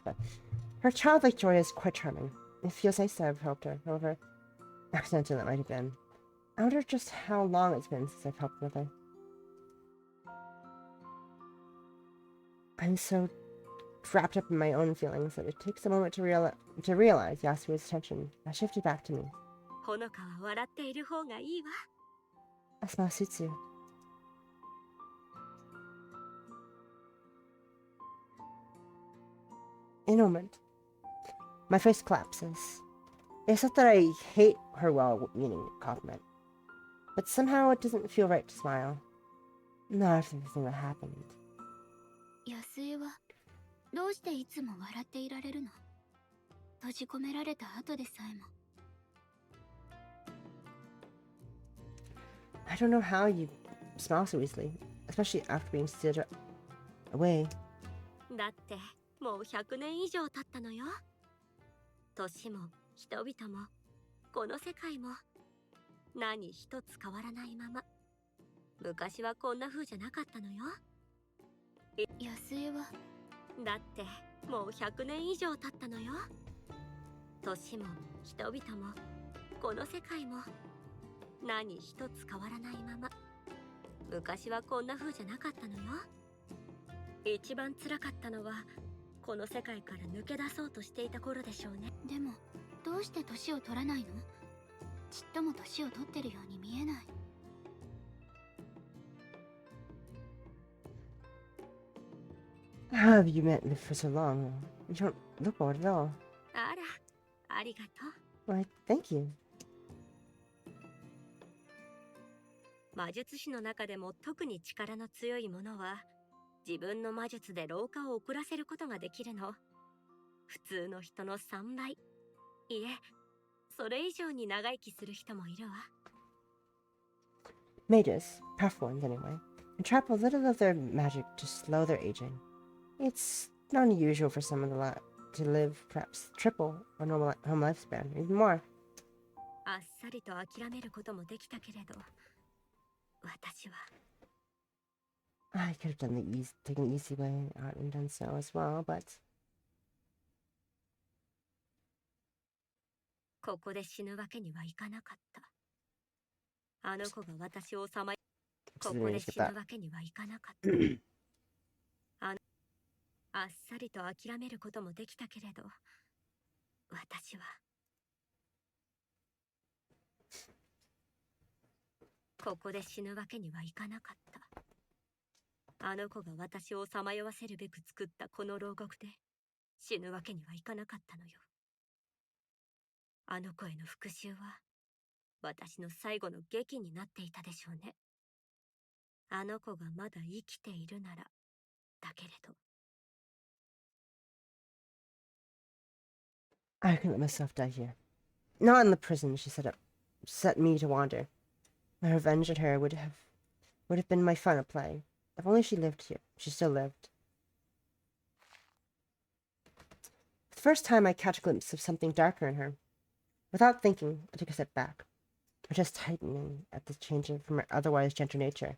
But her childlike joy is quite charming. It feels nice to have helped her, however accidental it might have been. I wonder just how long it's been since I've helped with her. I'm so wrapped up in my own feelings that it takes a moment to realize Yasuo's attention has shifted back to me. ほのかは笑っている方がいいわ。 A smile suits you. In a moment, my face collapses. It's not that I hate her well-meaning compliment, but somehow it doesn't feel right to smile. Not after everything that happened. 安江はどうしていつも笑っていられるの？閉じ込められた後でさえも。I don't know how you smile so easily, especially after being steered away. だってもう100年以上経ったのよ。年も人々もこの世界も何一つ変わらないまま。昔はこんな風じゃなかったのよ。安江はだってもう100年以上経ったのよ。年も人々もこの世界も何一つ変わらないまま。昔はこんな風じゃなかったのよ。一番辛かったのはこの世界から抜け出そうとしていた頃でしょうね。でもどうして年を取らないの？ちっとも年を取ってるように見えない。How have you lived for so long? You don't look old at all. あら、ありがとう。 Why, thank you. 魔術師の中でも特に力の強い者は自分の魔術で老化を遅らせることができるの。普通の人の3倍、いえ、それ以上に長生きする人もいるわ。 Mages, tough ones anyway, entrap a little of their magic to slow their aging. It's not unusual for someone to live perhaps triple a normal home lifespan, even more. あっさりと諦めることもできたけれど、私は I could have taken the easy way out and done so as well, but ここで死ぬわけにはいかなかった。あの子が私をさまよ、ここで死ぬわけにはいかなかった。あっさりと諦めることもできたけれど、私はここで死ぬわけにはいかなかった。あの子が私をさまよわせるべく作ったこの牢獄で死ぬわけにはいかなかったのよ。あの子への復讐は私の最後の劇になっていたでしょうね。あの子がまだ生きているならだけれど。 I couldn't let myself die here. Not in the prison she set me to wander. My revenge at her would have been my final play. If only she lived here. She still lived. For the first time I catch a glimpse of something darker in her. Without thinking, I took a step back, her chest tightening at the change from her otherwise gentle nature.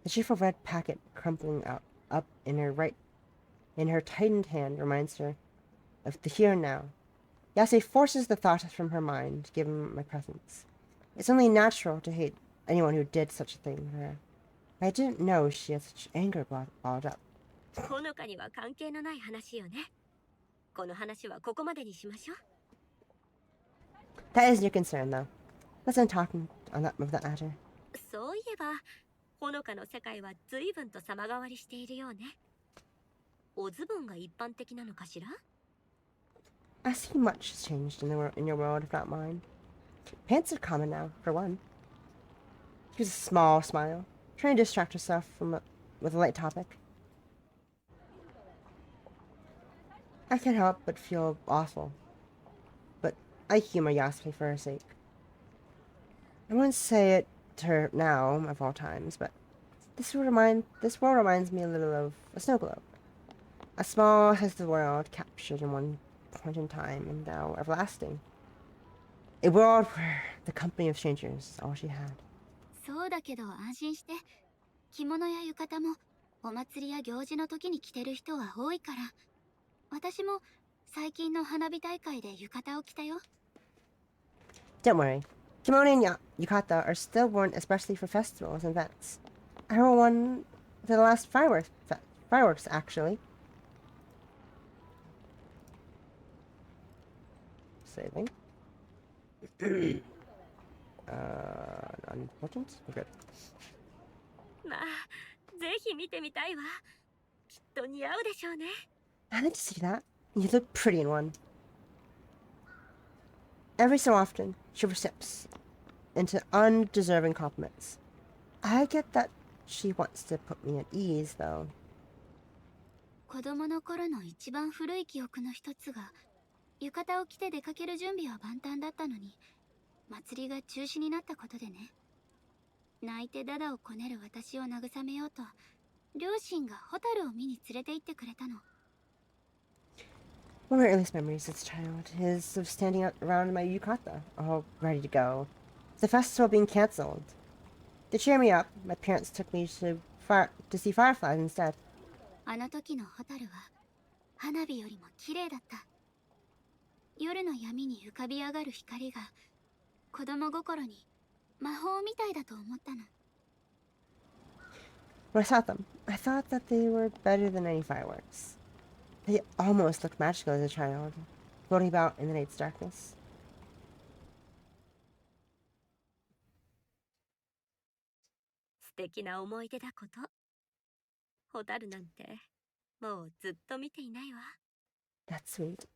The cheerful red packet crumpling up in her tightened hand reminds her of the here and now. Yase forces the thought from her mind, given my presence. It's only natural to hate anyone who did such a thing to her. I didn't know she had such anger balled up. ほのかには関係のない話よね。この話はここまでにしましょう。 That isn't your concern, though. Let's end talking of that matter. そういえば、ほのかの世界は随分と様変わりしているようね。おズボンが一般的なのかしら？ I see much has changed in your world, if not mine. Pants are common now, for one. She was a small smile, trying to distract herself with a light topic. I can't help but feel awful, but I humor Yasme for her sake. I won't say it to her now, of all times, but this world reminds me a little of a snow globe. A small slice of the world captured in one point in time and now everlasting. A world where the company of strangers is all she had. そうだけど安心して。着物や浴衣もお祭りや行事の時に着てる人は多いから。私も最近の花火大会で浴衣を着たよ。Don't worry. Kimono and yukata are still worn especially for festivals and events. I wore one to the last fireworks, actually. Saving. Unimportant? We're good. まあ、ぜひ見てみたいわ。きっと似合うでしょうね。 I like to see that. You look pretty in one. Every so often, she recips into undeserving compliments. I get that she wants to put me at ease, though. 子供の頃の一番古い記憶の一つが、浴衣を着て出かける準備は万端だったのに、祭りが中止になったことでね。泣いてダダをこねる私を慰めようと、両親がホタルを見に連れて行ってくれたの。 One of my earliest memories as a child is of standing around my yukata, all ready to go. The festival being cancelled. To cheer me up, my parents took me to see fireflies instead. あの時のホタルは花火よりも綺麗だった。夜の闇に浮かび上がる光が子供心に魔法みたいだと思ったの。 When I saw them, I thought that they were better than any fireworks. They almost looked magical as a child, floating about in the night's darkness. 敵な思い出だこと。ホタルなんてもうずっと見ていないわ。 That's sweet.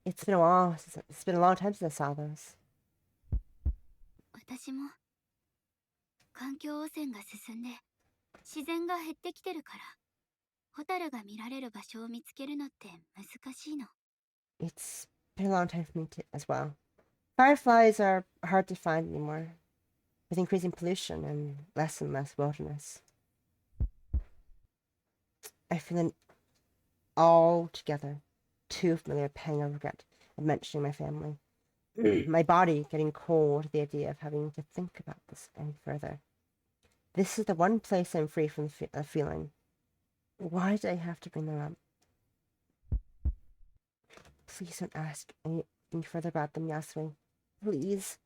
It's been a long time since I saw those. 私も環境汚染が進んで自然が減ってきてるから、ホタルが見られる場所を見つけるのって難しいの。 It's been a long time for me as well. Fireflies are hard to find anymore, with increasing pollution and less wilderness. I feel an altogether too familiar pang of regret of mentioning my family. My body getting cold at the idea of having to think about this any further. This is the one place I'm free from the feeling. Why did I have to bring them up? Please don't ask anything further about them, Yasui. Please.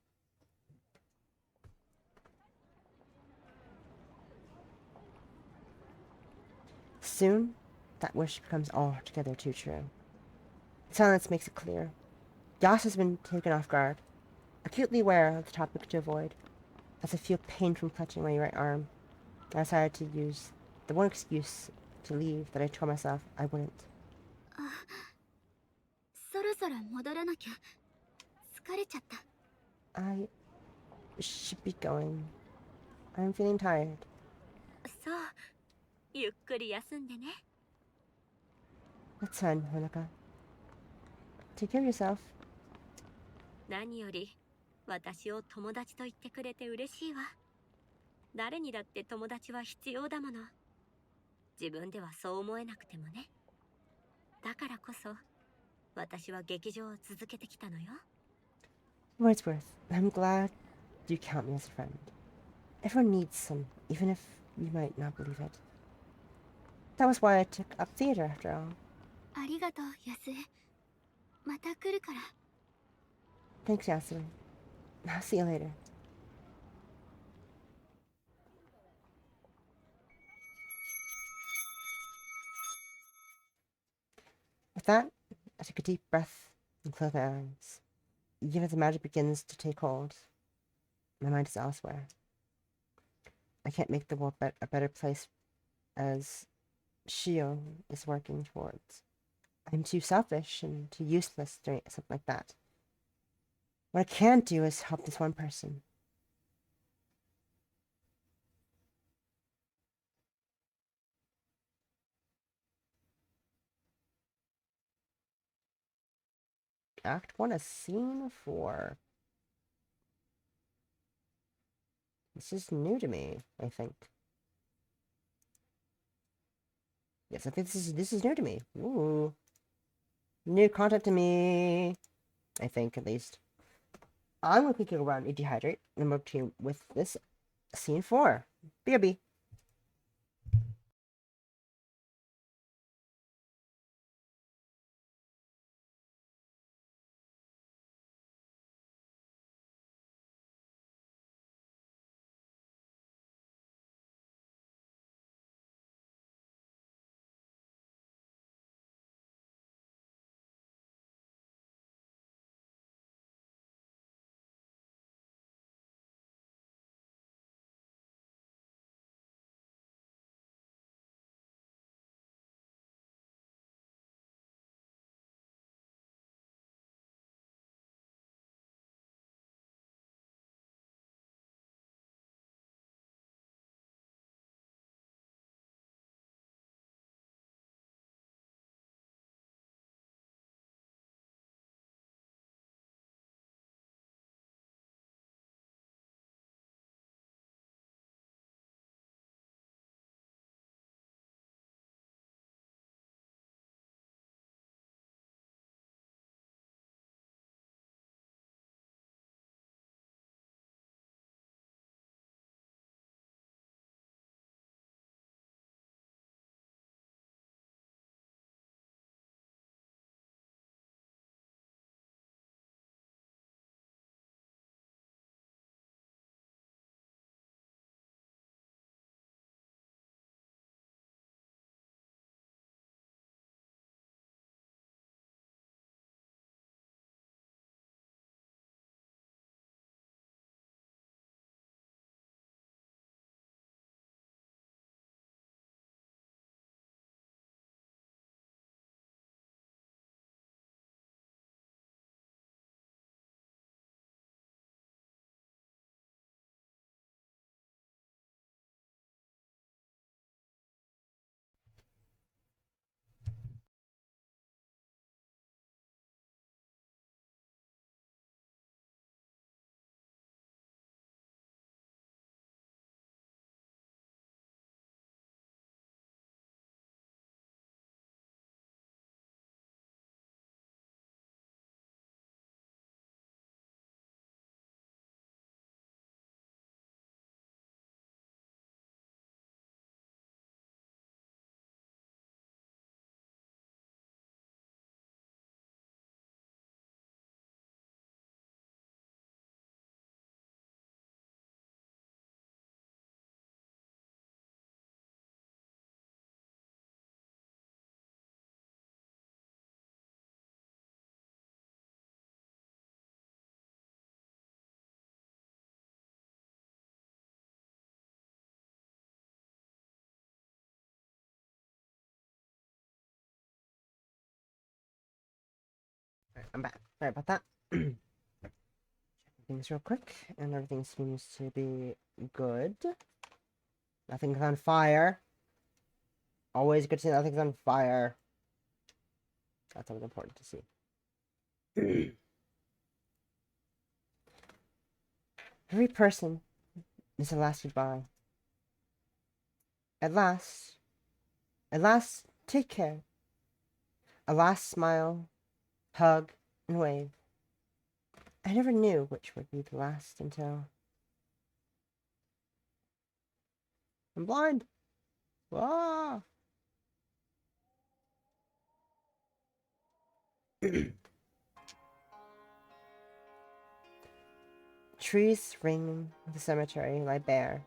Soon, that wish becomes altogether too true. Silence makes it clear. Yas has been taken off guard, acutely aware of the topic to avoid. As I feel pain from clutching my right arm, I decided to use the one excuse to leave that I told myself I wouldn't. そろそろ戻らなきゃ。疲れちゃった。 I should be going. I'm feeling tired. そう、ゆっくり休んでね。 That's fine, Honoka. Take care of yourself. 何より私を友達と言ってくれて嬉しいわ。誰にだって友達は必要だもの。自分ではそう思えなくてもね。だからこそ私は劇場を続けてきたのよ。 Wordsworth, I'm glad you count me as a friend. Everyone needs some, even if you might not believe it. That was why I took up theater after all. ありがとう、ヤスエ。また来るから。 Thanks, Yasui. I'll see you later. With that, I took a deep breath and closed my eyes. Even as the magic begins to take hold, my mind is elsewhere. I can't make the world a better place as Shio is working towards. I'm too selfish and too useless doing something like that. What I can do is help this one person. Act 1 is Scene 4. This is new to me, I think. Yes, I think this is new to me. Ooh. New content to me. I think, at least. I'm gonna quickly go around and dehydrate and move to you with this Scene 4. BRB. I'm back. Sorry about that. Checking things real quick, and everything seems to be good. Nothing's on fire. Always good to see nothing's on fire. That's always important to see. Every person is a last goodbye. At last, take care. A last smile, hug, and wave. I never knew which would be the last until... I'm blind! Ah! Trees ringing the cemetery lie bare.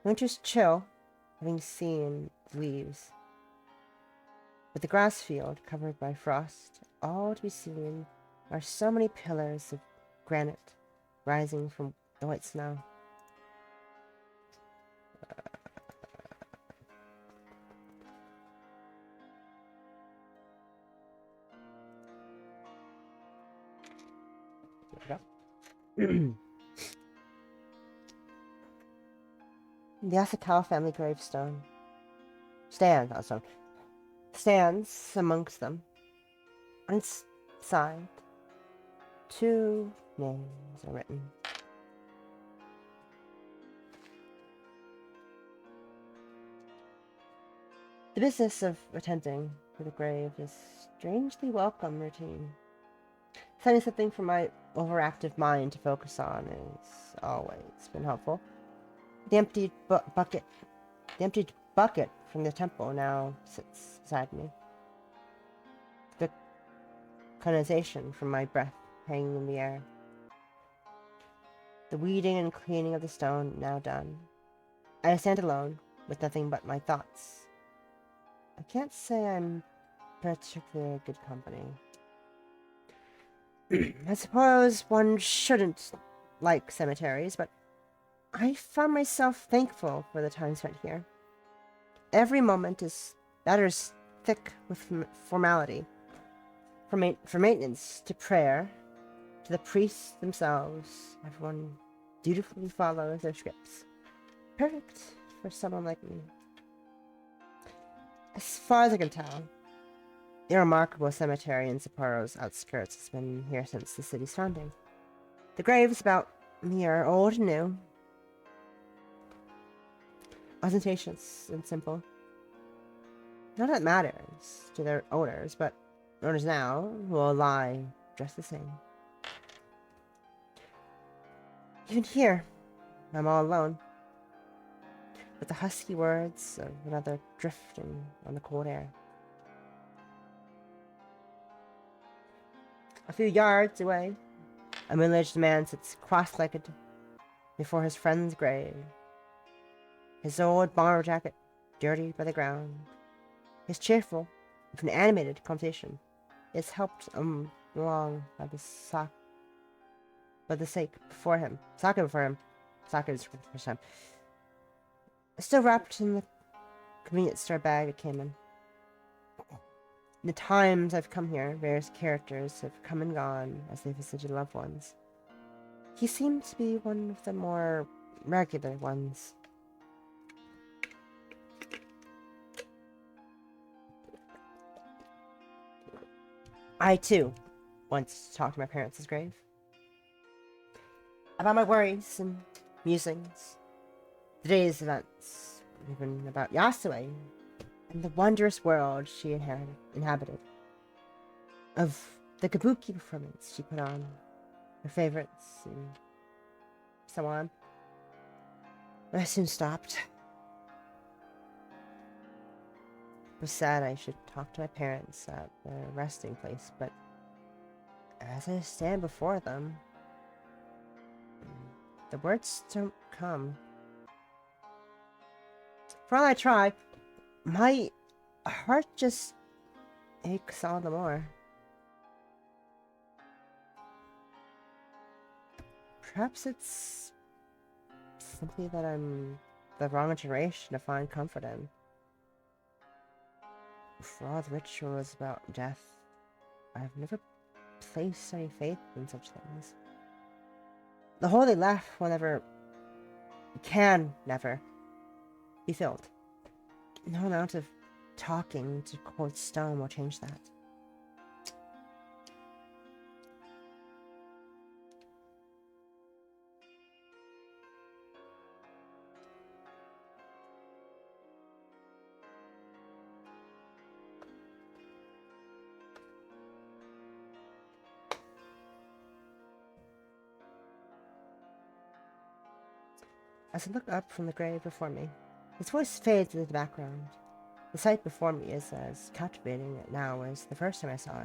Winter's chill, having seen the leaves. But the grass field, covered by frost, all to be seen are so many pillars of granite rising from the white snow. The Asakawa family gravestone stands amongst them. On its side, 2 names are written. The business of attending to the grave is strangely welcome routine. Finding something for my overactive mind to focus on has always been helpful. The emptied bucket from the temple now sits beside me. The condensation from my breath hanging in the air. The weeding and cleaning of the stone now done. I stand alone, with nothing but my thoughts. I can't say I'm particularly good company. I suppose one shouldn't like cemeteries, but I found myself thankful for the time spent here. Every moment is thick with formality. From maintenance to prayer, to the priests themselves, everyone dutifully follows their scripts. Perfect for someone like me. As far as I can tell, the remarkable cemetery in Sapporo's outskirts has been here since the city's founding. The graves about me are old and new, ostentatious and simple. None of that matters to their owners, but owners now will lie just the same. Even here, I'm all alone, with the husky words of another drifting on the cold air. A few yards away, a middle-aged man sits cross-legged before his friend's grave. His old bomber jacket dirty by the ground. His cheerful, with an animated conversation is helped along by the sake before him. Sake before him. Sake is for the first time. Still wrapped in the convenience store bag it came in. In the times I've come here, various characters have come and gone as they visited loved ones. He seemed to be one of the more regular ones. I, too, once talked to my parents' grave. About my worries and musings, the day's events, even about Yasue and the wondrous world she inhabited, of the kabuki performance she put on, her favorites, and so on. But I soon stopped. It was sad I should talk to my parents at their resting place, but as I stand before them, the words don't come. For all I try, my heart just aches all the more. Perhaps it's simply that I'm the wrong generation to find comfort in. For all the rituals about death, I've never place any faith in such things. The hole they left will never, can never, be filled. No amount of talking to cold stone will change that. As I look up from the grave before me, his voice fades into the background. The sight before me is as captivating now as the first time I saw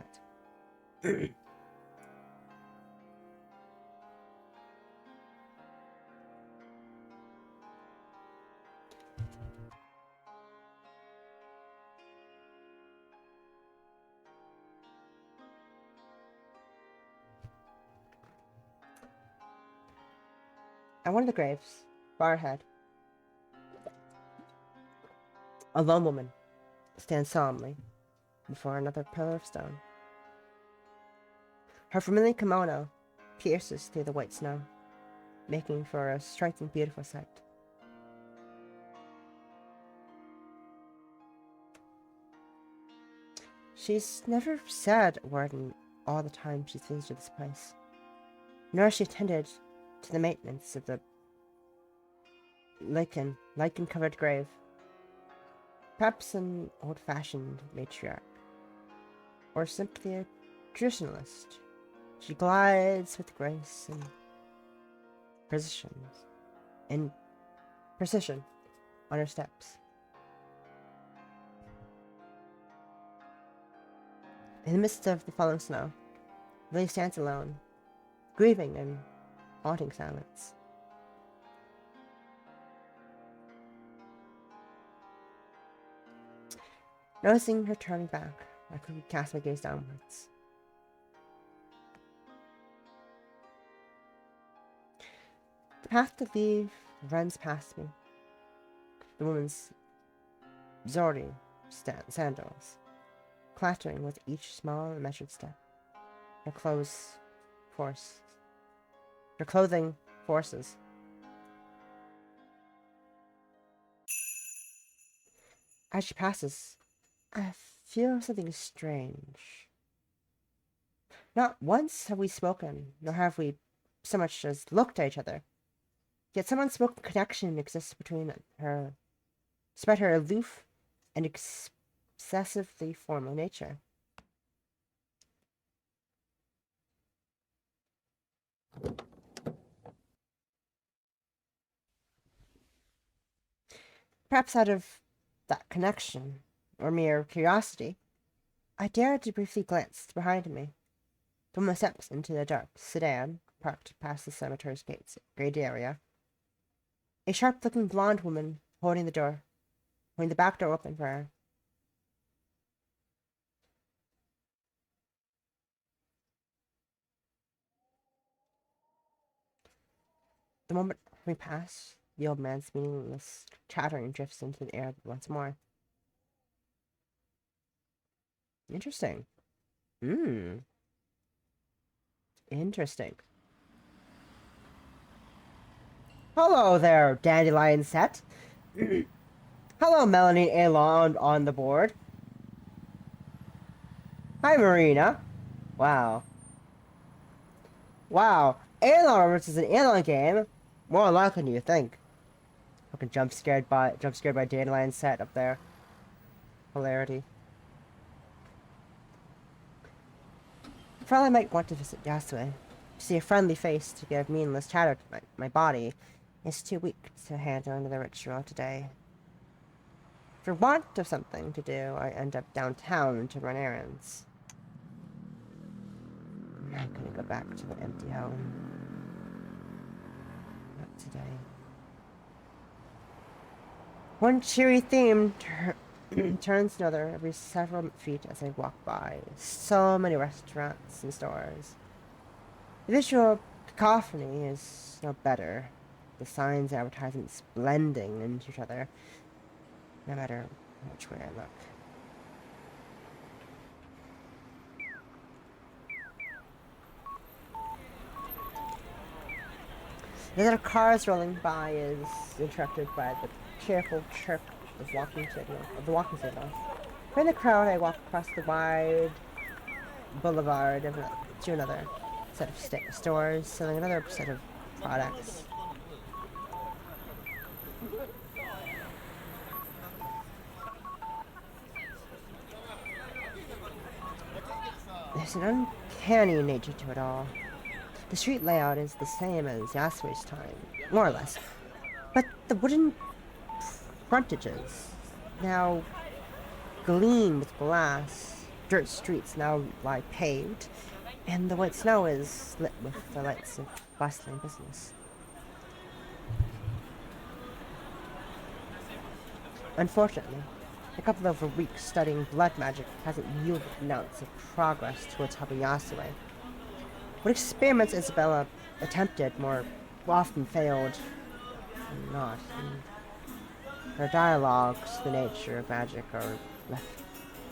it. At one of the graves, far ahead, a lone woman stands solemnly before another pillar of stone. Her familiar kimono pierces through the white snow, making for a striking, beautiful sight. She's never said a word in all the time she's visited this place, nor has she attended to the maintenance of the lichen-covered grave. Perhaps an old-fashioned matriarch, or simply a traditionalist. She glides with grace and precision on her steps. In the midst of the falling snow, Lily stands alone, grieving in haunting silence. Noticing her turning back, I quickly cast my gaze downwards. The path to leave runs past me. The woman's Zori sandals, clattering with each small and measured step. Her clothing forces. As she passes, I feel something strange. Not once have we spoken, nor have we so much as looked at each other. Yet some unspoken connection exists between her, despite her aloof and excessively formal nature. Perhaps out of that connection, or mere curiosity, I dared to briefly glance behind me. The woman steps into the dark sedan parked past the cemetery's gate area. A sharp-looking blonde woman holding the back door open for her. The moment we pass, the old man's meaningless chattering drifts into the air once more. Interesting. Interesting. Hello there, Dandelion Set. Hello, Melanie Alon on the board. Hi, Marina. Wow. Wow. Alon versus an Alon game. More likely than you think. Fucking jump scared by Dandelion Set up there. Hilarity. I probably might want to visit Yasue. To see a friendly face to give meaningless chatter to my body is too weak to handle another ritual today. For want of something to do, I end up downtown to run errands. I'm not gonna go back to the empty home. Not today. One cheery theme turns another every several feet as I walk by. So many restaurants and stores. The visual cacophony is no better. The signs and advertisements blending into each other, no matter which way I look. The other cars rolling by is interrupted by the cheerful chirp of the walking signal. From the crowd, I walk across the wide boulevard to another set of stores selling another set of products. There's an uncanny nature to it all. The street layout is the same as Yasue's time, more or less. But the wooden frontages now gleam with glass, dirt streets now lie paved, and the white snow is lit with the lights of bustling business. Unfortunately, a couple of weeks studying blood magic hasn't yielded an ounce of progress towards helping Yasue. What experiments Isabella attempted more often failed than not, and her dialogues, the nature of magic, are left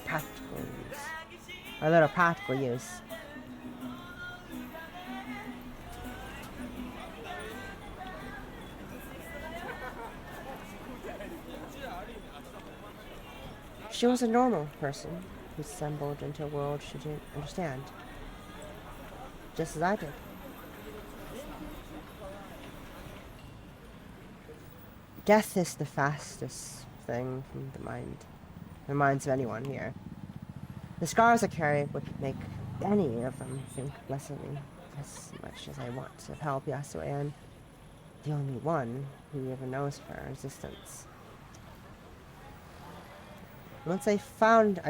practical use. Or little practical use. She was a normal person who stumbled into a world she didn't understand. Just as I did. Death is the fastest thing from the minds of anyone here. The scars I carry would make any of them think less of me, as much as I want to help Yasue, and the only one who ever knows of her existence. Once I found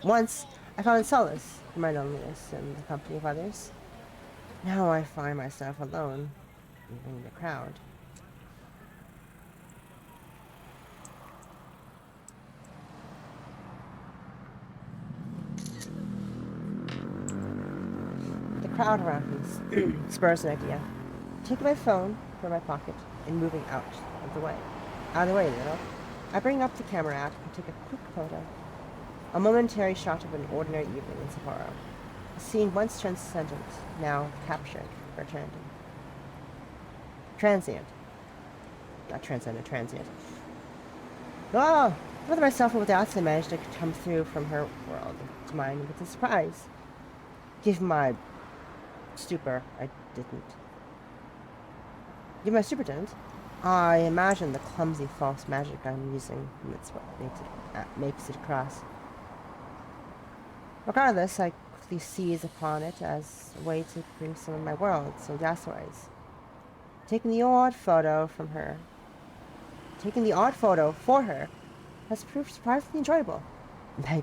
Once I found solace in my loneliness and the company of others. Now I find myself alone, leaving the crowd. The crowd around me spurs an idea. Taking my phone from my pocket and moving out of the way a little, I bring up the camera app and take a quick photo. A momentary shot of an ordinary evening in Sapporo. A scene once transcendent, now captured for eternity. Transient. Not transcendent, transient. Oh! Whether myself or without, I managed to come through from her world to mine with a surprise. Given my stupor, I didn't. Given my stupor didn't. I imagine the clumsy false magic I'm using, and that's what makes it across. Regardless, I quickly seize upon it as a way to bring some of my worlds and Yasue's. Taking the odd photo for her has proved surprisingly enjoyable. I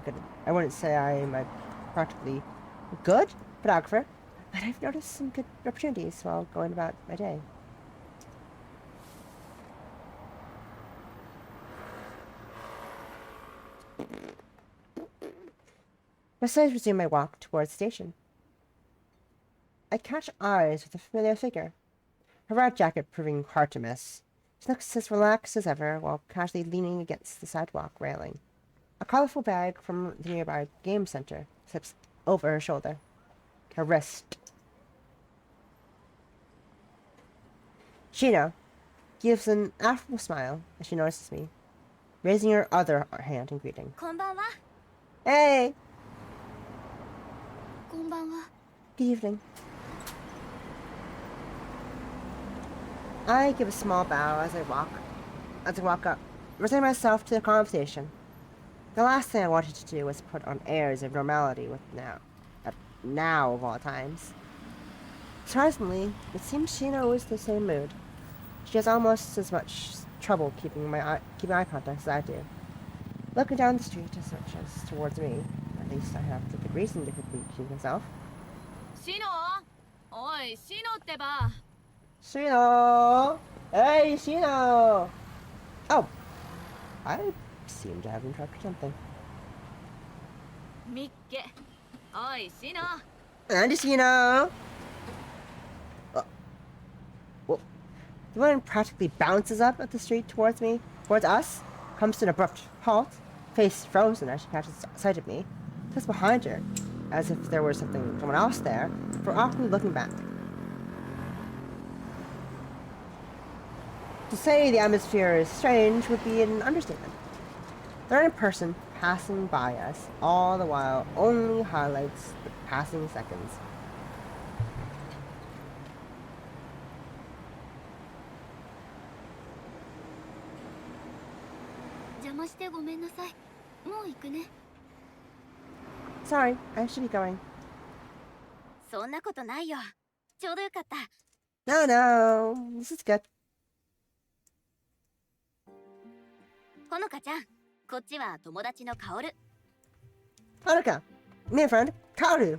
wouldn't say I am a practically good photographer, but I've noticed some good opportunities while going about my day. Besides resume my walk towards the station, I catch eyes with a familiar figure. Her red jacket proving hard to miss. She looks as relaxed as ever while casually leaning against the sidewalk railing. A colorful bag from the nearby game center slips over her shoulder. Her wrist. Shino gives an affable smile as she notices me, raising her other hand in greeting. Konbanwa. Hey! こんばんは. Good evening. I give a small bow as I walk up, resigning myself to the conversation. The last thing I wanted to do was put on airs of normality with now of all times. Surprisingly, it seems Shino is the same mood. She has almost as much trouble keeping eye contact as I do. Looking down the street as much as towards me. At least I have the good reason to keep myself. Shino! Oi, Shino ってば! Shino! Hey, Shino! Oh, I seem to have interrupted something. Mikke! Oi, Shino! And Shino! Well, the woman practically bounces up at the street towards us, comes to an abrupt halt, face frozen as she catches sight of me, looks behind her, as if there were someone else there, before awkwardly looking back. To say the atmosphere is strange would be an understatement. The random person passing by us all the while only highlights the passing seconds. Sorry, I should be going. そんなことないよ。ちょうどよかった。No, no, this is good. ほのかちゃん、こっちは友達のカオル。Hanukkah, me and friend, Kaoru.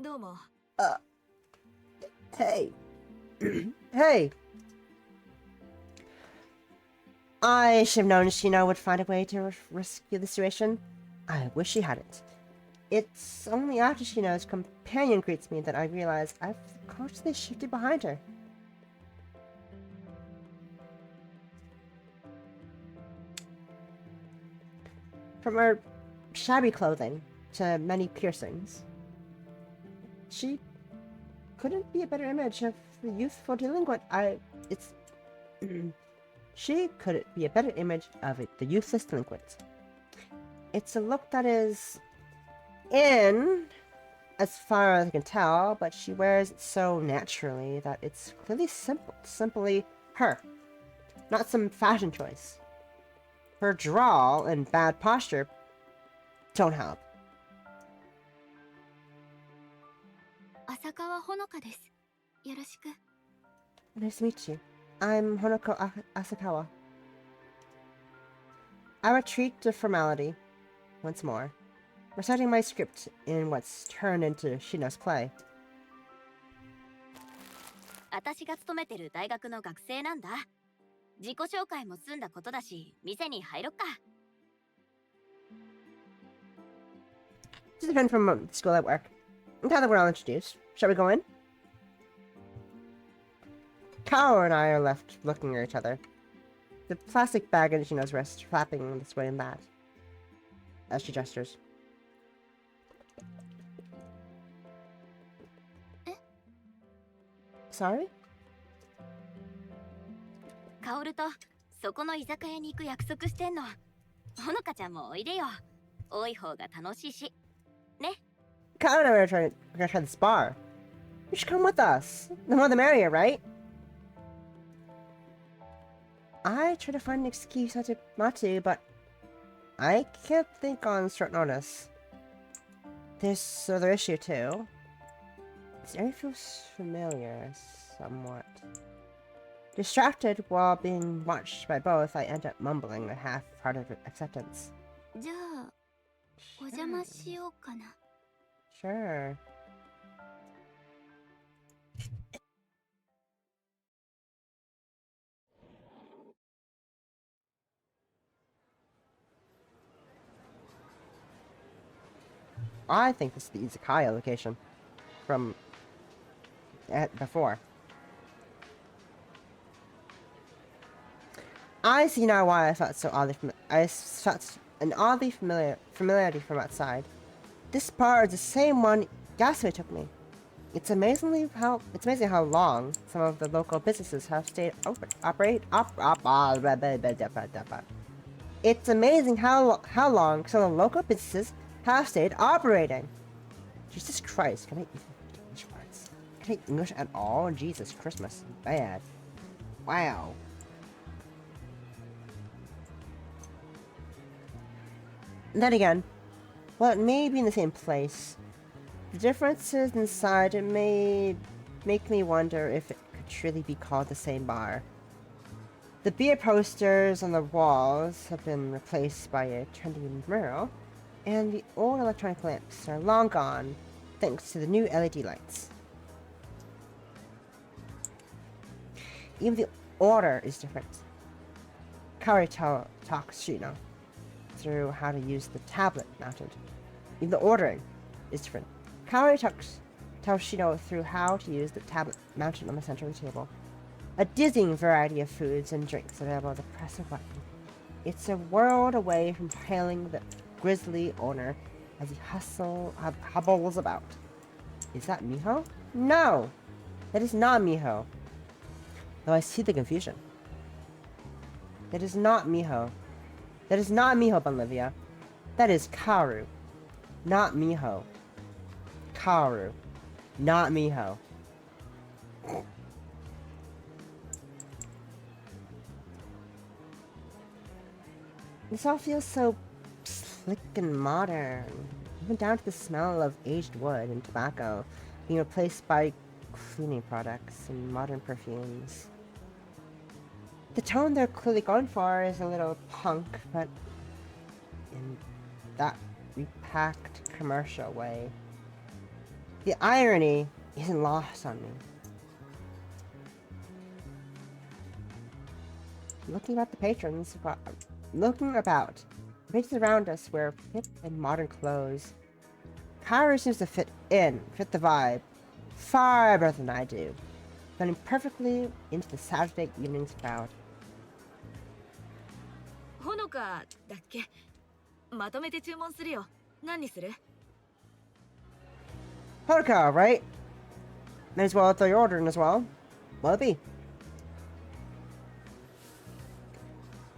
どうも。 Hey. Hey. I should have known Shino would find a way to rescue the situation. I wish she hadn't. It's only after Shino's companion greets me that I realize I've consciously shifted behind her. From her shabby clothing to many piercings, she couldn't be a better image of the youthful delinquent. She couldn't be a better image of the youthless delinquent. It's a look that is in, as far as I can tell, but she wears it so naturally that it's clearly simply her, not some fashion choice. Her drawl and bad posture don't help. 浅川ほのかです。よろしく。 Nice to meet you. I'm Honoko Asakawa. I retreat to formality once more, reciting my script in what's turned into Shino's play. 私が勤めてる大学の学生なんだ。自己紹介も済んだことだし、店に入ろっか。Just a friend from the school at work. Now that we're all introduced, shall we go in? Kao and I are left looking at each other. The plastic bag in Shino's wrist flapping this way and that, as she gestures. Sorry? カオルとそこの居酒屋に行く約束してんの。ほのかちゃんもおいでよ。多い方が楽しいし。ね。Kao and I are gonna try this bar. You should come with us. The more the merrier, right? I try to find an excuse not to, but I can't think on short notice. There's other issue too. This area feels familiar, somewhat. Distracted while being watched by both, I end up mumbling a half-hearted acceptance. じゃあ、お邪魔しようかな。 Sure. I think this is the izakaya location from before. I see now why I felt an oddly familiarity from outside. This bar is the same one Yasue took me. It's amazing how long some of the local businesses have stayed open. It's amazing how long some of the local businesses have stayed operating. Jesus Christ, can I even read English words? Can I English at all? Jesus Christmas, bad. Wow. Then again, while it may be in the same place, the differences inside it may make me wonder if it could truly be called the same bar. The beer posters on the walls have been replaced by a trendy mural, and the old electronic lamps are long gone thanks to the new LED lights. Even the order is different. Kaori talks Shino through how to use the tablet mounted. Even the ordering is different. Kaori tells Shino through how to use the tablet mounted on the center of the table. A dizzying variety of foods and drinks available at the press of a button. It's a world away from hailing the grisly owner as he hobbles about. Is that Miho? No! That is not Miho. Though I see the confusion. That is not Miho. That is not Miho, Bolivia. That is Kaoru. Not Miho. Kaoru. Not Miho. This all feels so slick and modern. Even down to the smell of aged wood and tobacco being replaced by cleaning products and modern perfumes. The tone they're clearly going for is a little punk, but in that repacked commercial way. The irony isn't lost on me. Looking about the patrons around us wear hip and modern clothes. Kaoru seems to fit the vibe, far better than I do, blending perfectly into the Saturday evening's crowd. ほのかだっけまとめて注文するよ。何にする Honoka, right? Might as well throw your order in as well. What'll it be?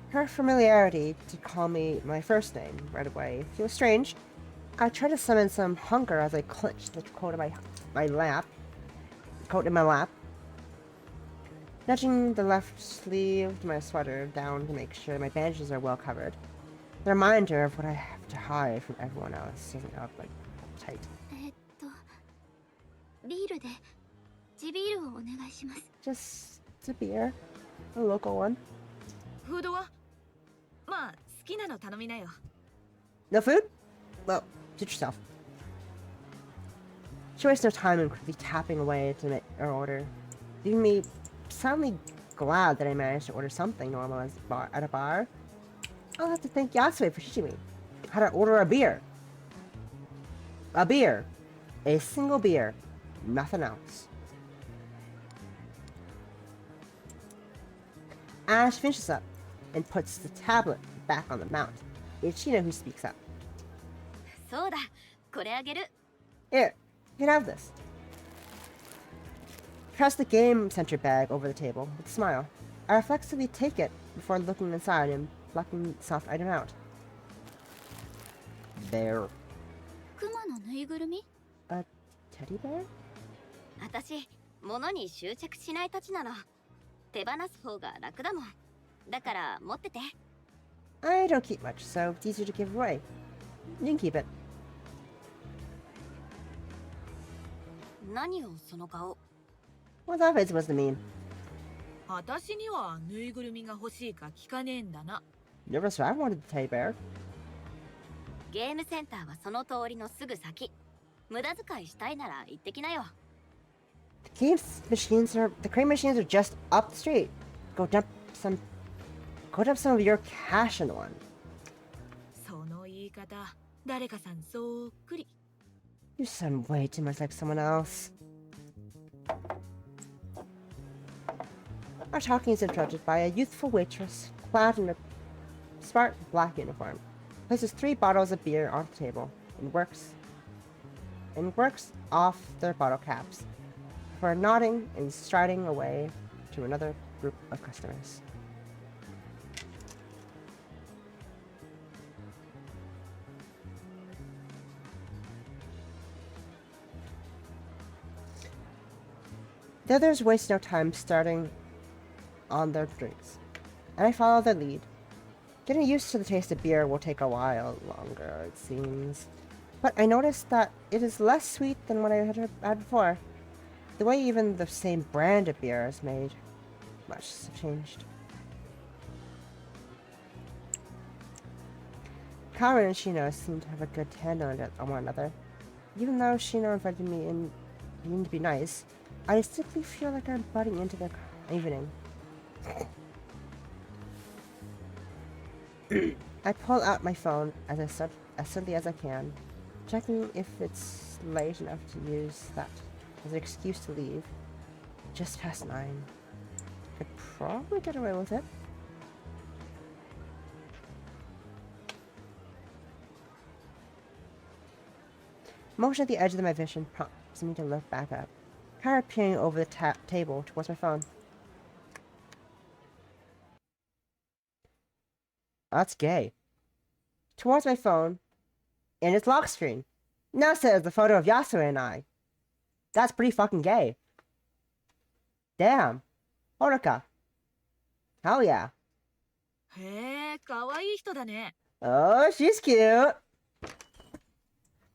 Her familiarity to call me my first name right away feels strange. I try to summon some hunger as I clench the coat in my lap. Nudging the left sleeve of my sweater down to make sure my bandages are well covered. The reminder of what I have to hide from everyone else doesn't help like tight. ビールで地ビールをお願いします。 Just a beer, a local one. フードはまあ好きなの頼みなよ。 No food? Well, suit yourself. She wastes no time in quickly tapping away to make her order, leaving me suddenly glad that I managed to order something normal at a bar. I'll have to thank Yasue for teaching me how to order a beer. A beer. A single beer. Nothing else. Ash finishes up and puts the tablet back on the mount. It's Chino who speaks up. そうだ、これあげる。 Here, you can have this. Press the game center bag over the table with a smile. I reflexively take it before looking inside and plucking the soft item out. Bear. クマのぬいぐるみ？ A teddy bear? 私、物に執着しないたちなの。手放す方が楽だもん。だから持ってて。 I don't keep much, so it's easier to give away. You can keep it. 何よ、その顔。 What's that face supposed to mean? 私にはぬいぐるみが欲しいか聞かねえんだな。 Never said I wanted the teddy bear. ゲームセンターはその通りのすぐ先。無駄遣いしたいなら行ってきなよ。 The crane machines are just up the street. Go dump some of your cash in one. その言い方、誰かさんそっくり。 You sound way too much like someone else. Our talking is interrupted by a youthful waitress clad in a smart black uniform. Places 3 bottles of beer on the table and works off their bottle caps before nodding and striding away to another group of customers. The others waste no time starting on their drinks, and I follow their lead. Getting used to the taste of beer will take a while longer, it seems. But I noticed that it is less sweet than what I had before. The way even the same brand of beer is made, much has changed. Kaoru and Shino seem to have a good handle on one another. Even though Shino invited me in to be nice, I distinctly feel like I'm butting into their evening. I pull out my phone as suddenly as I can, checking if it's late enough to use that as an excuse to leave. Just past 9. Could probably get away with it. Motion at the edge of my vision prompts me to look back up. Kind of peering over the table towards my phone. That's gay. Towards my phone, and its lock screen. Now says the photo of Yasue and I. That's pretty fucking gay. Damn. Honoka. Hell yeah. へえ、可愛い人だね。 Oh, she's cute.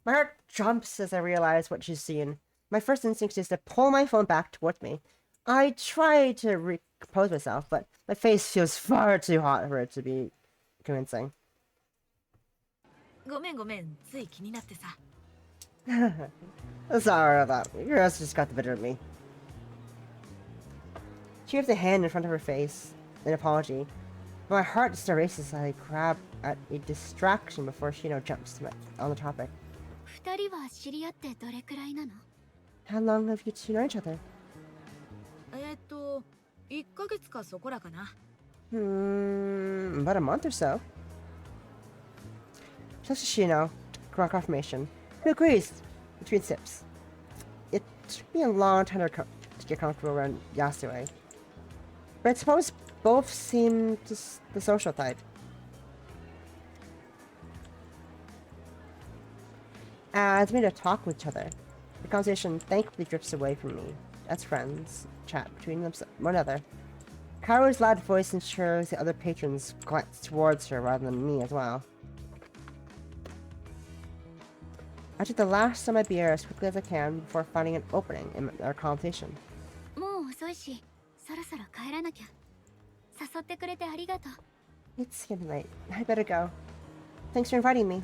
My heart jumps as I realize what she's seeing. My first instinct is to pull my phone back towards me. I try to recompose myself, but my face feels far too hot for it to be convincing. ごめんごめん、つい気になってさ。Sorry about that. Your ass just got the better of me. She waves a hand in front of her face, an apology. But my heart just erases as I grab at a distraction before Shino jumps on the topic. 二人は知り合ってどれくらいなの？ How long have you two known each other? 1ヶ月かそこらかな。About a month or so. Just Shino, for confirmation, who agrees between sips. It took me a long time to get comfortable around Yasue. But I suppose both seem the social type. As we talk with each other, the conversation thankfully drifts away from me, as friends chat between one another. Kaoru's loud voice ensures the other patrons glance towards her rather than me as well. I took the last of my beer as quickly as I can before finding an opening in our conversation. もう遅いし、そろそろ帰らなきゃ。誘ってくれてありがとう。 It's getting late. I better go. Thanks for inviting me.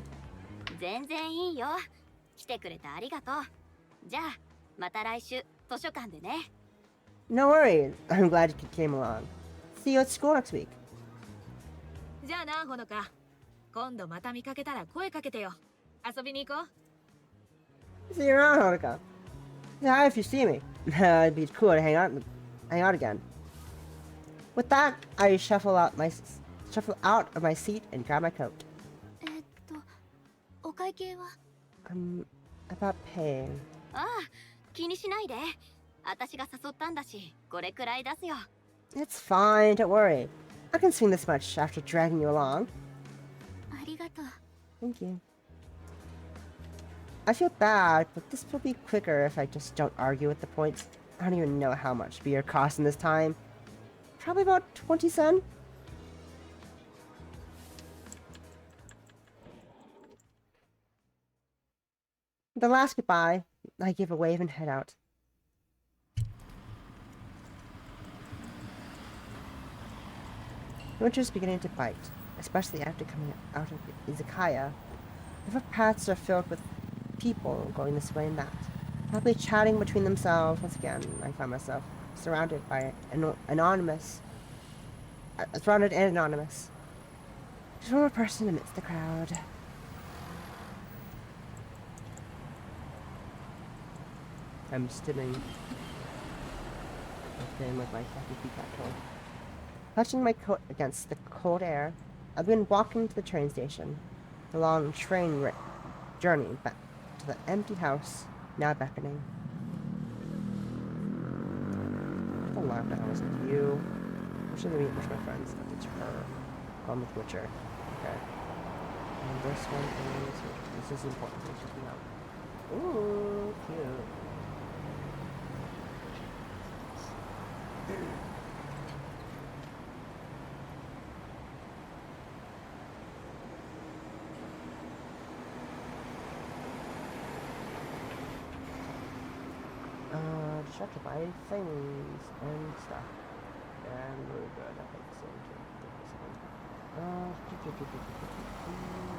全然いいよ。来てくれてありがとう。じゃあ、また来週図書館でね。No worries. I'm glad you came along. See you at school next week. じゃあな、ほのか。今度また見かけたら声かけてよ。遊びに行こう。 See you around, Honoka. Hi if you see me. It'd be cool to hang out again. With that, I shuffle out of my seat and grab my coat. お会計は？ About paying. ああ、気にしないで。私が誘ったんだし、これくらい出すよ。It's fine, don't worry. I can swing this much after dragging you along. ありがとう。 Thank you. I feel bad, but this will be quicker if I just don't argue with the points. I don't even know how much beer costs in this time. Probably about 20 cents. The last goodbye, I give a wave and head out. Winter's beginning to bite, especially after coming out of the izakaya. The footpaths are filled with people going this way and that, happily chatting between themselves. Once again, I find myself surrounded by anonymous. Just one more person amidst the crowd. I'm stimming. Okay, with my happy feedback tool. Clutching my coat against the cold air, I've been walking to the train station. The long train journey back to the empty house, now beckoning. The last hours with you. I should meet with my friends. It's her. I'm with Witcher. Okay. And this one is... This is important. So it should be out. Ooh, cute. Distracted by things and stuff. And really good, I think so too.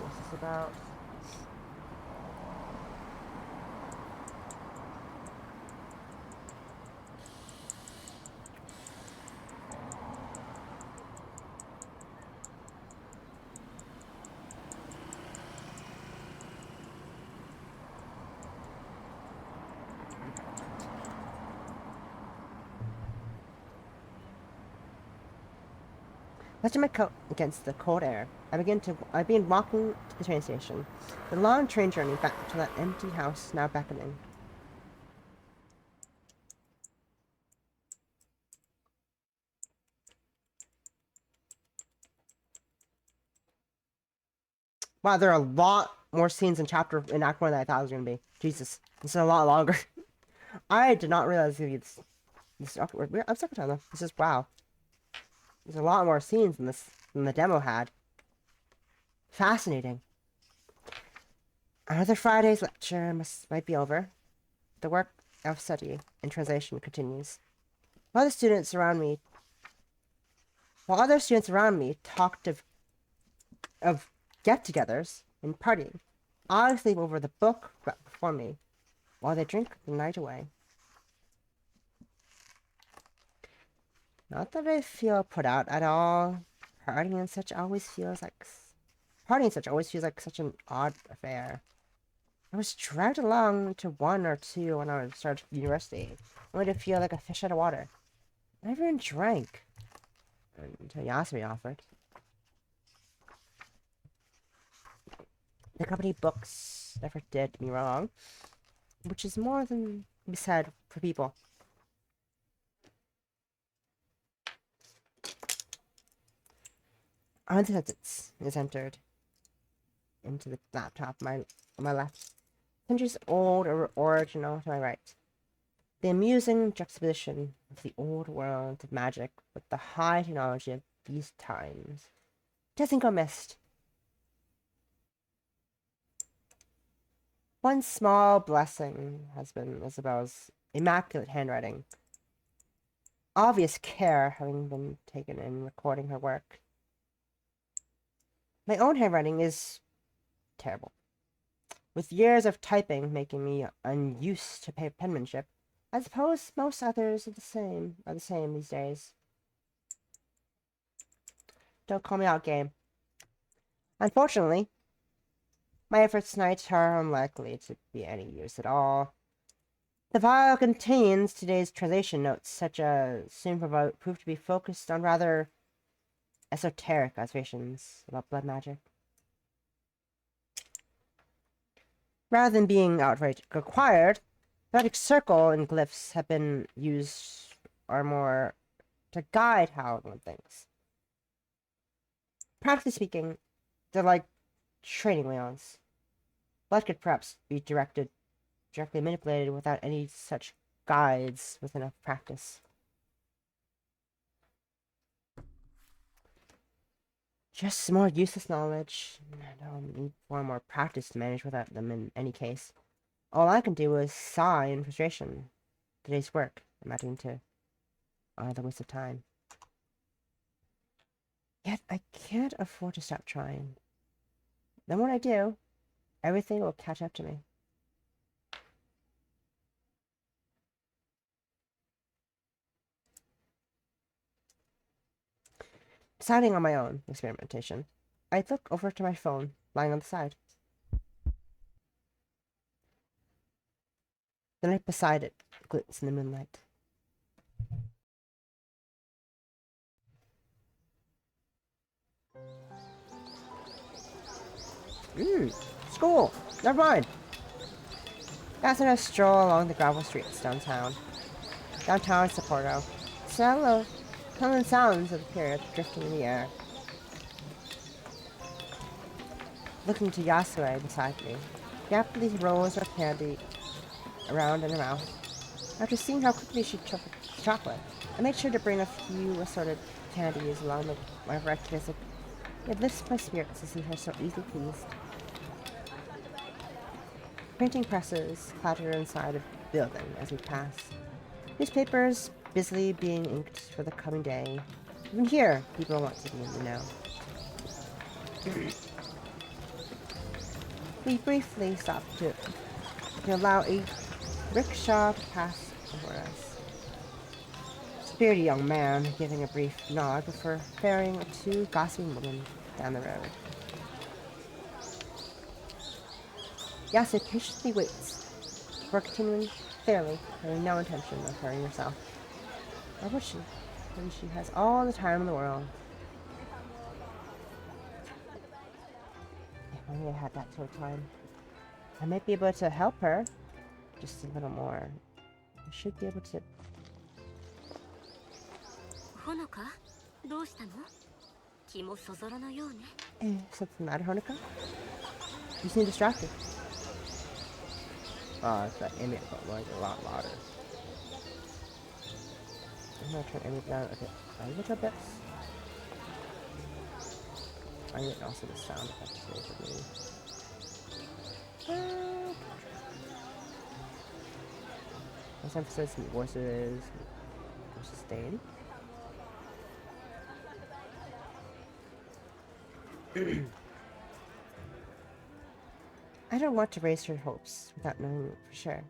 What's this about? Clutching my coat against the cold air, I begin walking to the train station. The long train journey back to that empty house now beckoning. Wow, there are a lot more scenes in Act 1 than I thought it was gonna be. Jesus, this is a lot longer. I did not realize this. I'm stuck with time though. This is wow. There's a lot more scenes than the demo had. Fascinating. Another Friday's lecture might be over. The work of study and translation continues. While other students around me talked of get-togethers and partying, I sleep over the book right before me while they drink the night away. Not that I feel put out at all. Partying and such always feels like such an odd affair. I was dragged along to one or two when I started university, only to feel like a fish out of water. I never even drank until Yasumi offered. The company books never did me wrong, which is more than be said for people. Another sentence is entered into the laptop on my left. Centuries old or original to my right. The amusing juxtaposition of the old world of magic with the high technology of these times doesn't go missed. One small blessing has been Isabel's immaculate handwriting. Obvious care having been taken in recording her work. My own handwriting is terrible. With years of typing making me unused to penmanship, I suppose most others are the same these days. Don't call me out, game. Unfortunately, my efforts tonight are unlikely to be any use at all. The file contains today's translation notes, such as soon prove to be focused on rather esoteric observations about blood magic. Rather than being outright required, the magic circle and glyphs have been used or more to guide how one thinks. Practically speaking, they're like training wheels. Blood could perhaps be directly manipulated without any such guides with enough practice. Just some more useless knowledge. I don't need far more practice to manage without them in any case. All I can do is sigh in frustration. Today's work, amounting to the waste of time. Yet I can't afford to stop trying. Then when I do, everything will catch up to me. Deciding on my own experimentation, I look over to my phone, lying on the side. The light beside it glints in the moonlight. School! Never mind! That's a stroll along the gravel streets downtown. Downtown Sapporo. Common sounds of the period drifting in the air. Looking to Yasue beside me, he happily rolls her candy around in her mouth. After seeing how quickly she took chocolate, I made sure to bring a few assorted candies along with my direct visit. It lifts my spirits to see her so easily pleased. Printing presses clatter inside a building as we pass. Newspapers busily being inked for the coming day. Even here, people want to be in the know. We briefly stop to allow a rickshaw to pass before us. Spirited young man giving a brief nod before ferrying two gossiping women down the road. Yase patiently waits before continuing fairly, having no intention of hurrying herself. Or would she, when she has all the time in the world? If only I had that sort of time. I might be able to help her just a little more. I should be able to. ほのか、どうしたの？気もそぞろのようね。Something the matter, Honoka? You seem distracted. Oh, it's that ambient like a lot louder. I'm gonna turn ambient down. Okay, a little bit. I need also the sound effects basically. Let's emphasize some voices. Sustain. I don't want to raise her hopes without knowing for sure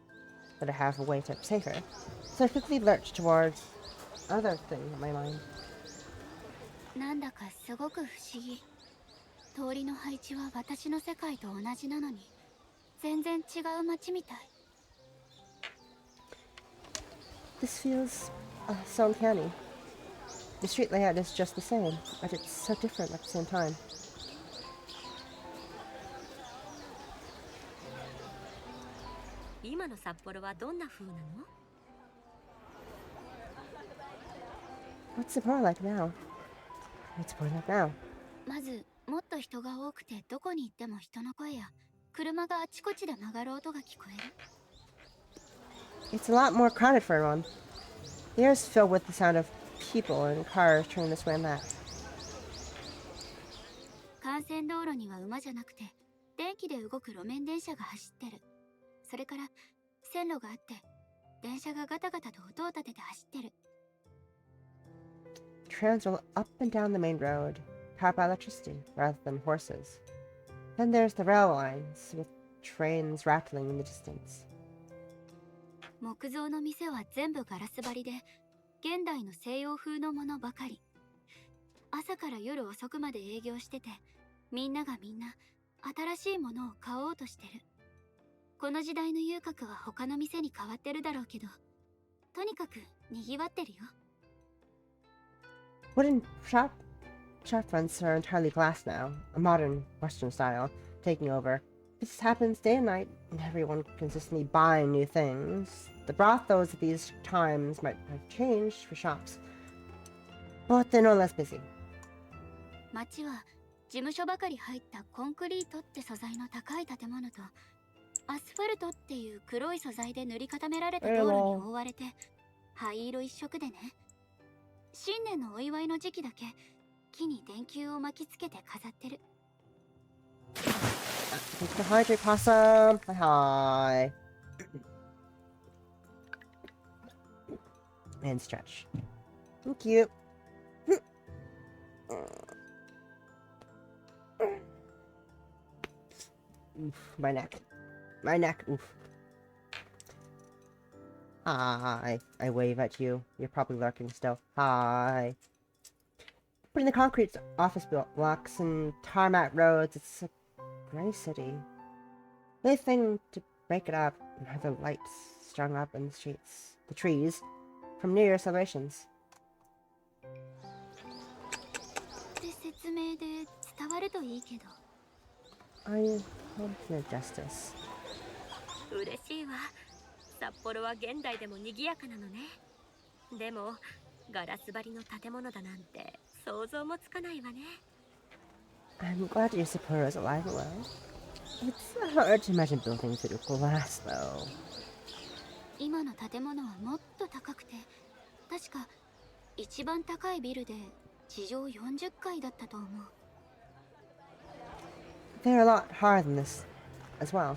that I have a way to save her, so I quickly lurched towards other thing in my mind. なんだかすごく不思議。通りの配置は私の世界と同じなのに、全然違う街みたい。This feels so uncanny. The street layout is just the same, but it's so different at the same time. What's the bar like now? What's the bar like now? まず、もっと人が多くてどこに行っても人の声や車があちこちで曲がる音が聞こえる。It's a lot more crowded for everyone. The air is filled with the sound of people and cars turning this way and that. 幹線道路には馬じゃなくて電気で動く路面電車が走ってる。それから線路があって電車がガタガタと音を立てて走ってる。Trains roll up and down the main road, powered by electricity rather than horses. Then there's the rail lines, with trains rattling in the distance. 木造の店は全部ガラス張りで、現代の西洋風のものばかり。朝から夜遅くまで営業してて、みんながみんな新しいものを買おうとしてる。この時代の遊郭は他の店に変わってるだろうけど、とにかく賑わってるよ。Wooden shop fronts are entirely glass now, a modern Western style, taking over. This happens day and night, and everyone consistently buying new things. The brothels of these times might have changed for shops, but they're no less busy. 街は事務所ばかり入ったコンクリートって素材の高い建物と、アスファルトっていう黒い素材で塗り固められた道路に覆われて、灰色一色でね。新年のお祝いの時期だけ木に電球を巻きつけて飾ってる。Thanks for hydrate, possum. Hi. And stretch. Thank you. Oof, my neck. My neck. Oof. Hi. I wave at you. You're probably lurking still. Hi. Putting the concrete office blocks and tarmac roads, it's a gray city. The only thing to break it up are the lights strung up in the streets, the trees, from New Year celebrations. って説明で伝わるといいけど。I hope no justice. 嬉しいわ。札幌は現代でも賑やかなのね。でもガラス張りの建物だなんて想像もつかないわね。I'm glad your Sapporo is alive and well. It's hard to imagine buildings that will last, though. 今の建物はもっと高くて、確か一番高いビルで地上40階だったと思う。They're a lot higher than this, as well.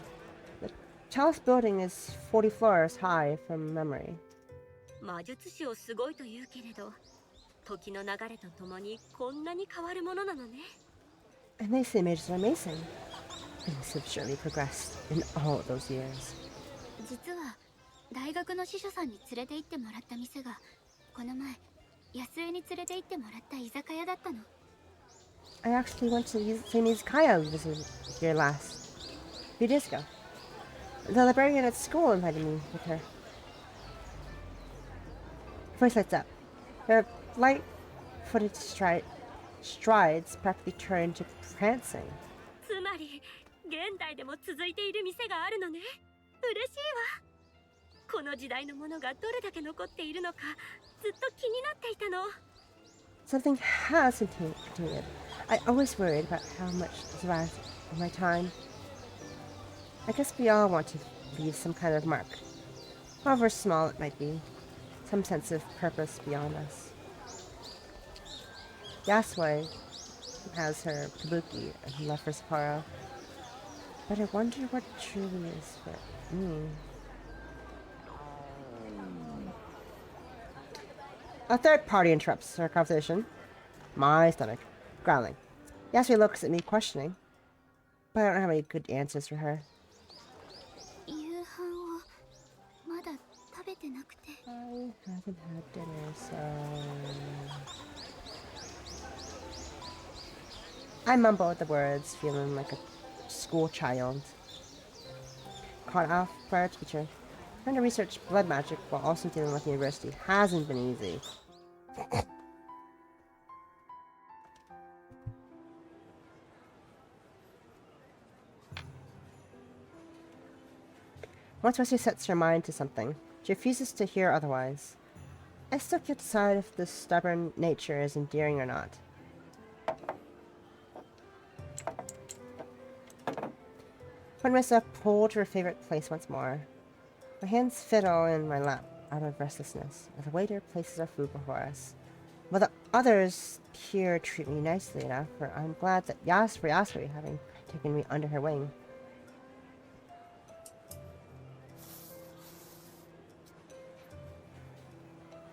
The tallest building is 40 floors high from memory. 魔術師をすごいと言うけれど、時の流れとともにこんなに変わるものなのね。And they say mages are amazing. Things have surely progressed in all those years. 実は大学の司書さんに連れて行ってもらった店が、この前安江に連れて行ってもらった居酒屋だったの。I actually went to the same izakaya we visited here last few days ago. The librarian at school invited me with her. Her voice lights up. Her light-footed strides practically turn to prancing. つまり現代でも続いている店があるのね。嬉しいわ。この時代のものがどれだけ残っているのかずっと気になっていたの。Something has continued. I always worried about how much survived in my time. I guess we all want to leave some kind of mark, however small it might be, some sense of purpose beyond us. Yasue has her kabuki and love for Sapporo, but I wonder what truly is for me. A third party interrupts our conversation. My stomach growling. Yasue looks at me questioning, but I don't have any good answers for her. 夕飯をまだ食べてなくて。 I haven't had dinner, so... I mumble the words, feeling like a school child. Caught off by our teacher. Trying to research blood magic while also dealing with university hasn't been easy. Once Wesley sets her mind to something, she refuses to hear otherwise. I still can't decide if this stubborn nature is endearing or not. Find myself pulled to her favorite place once more. My hands fiddle in my lap out of restlessness as the waiter places our food before us. While the others here treat me nicely enough, for I'm glad that Yasuri having taken me under her wing.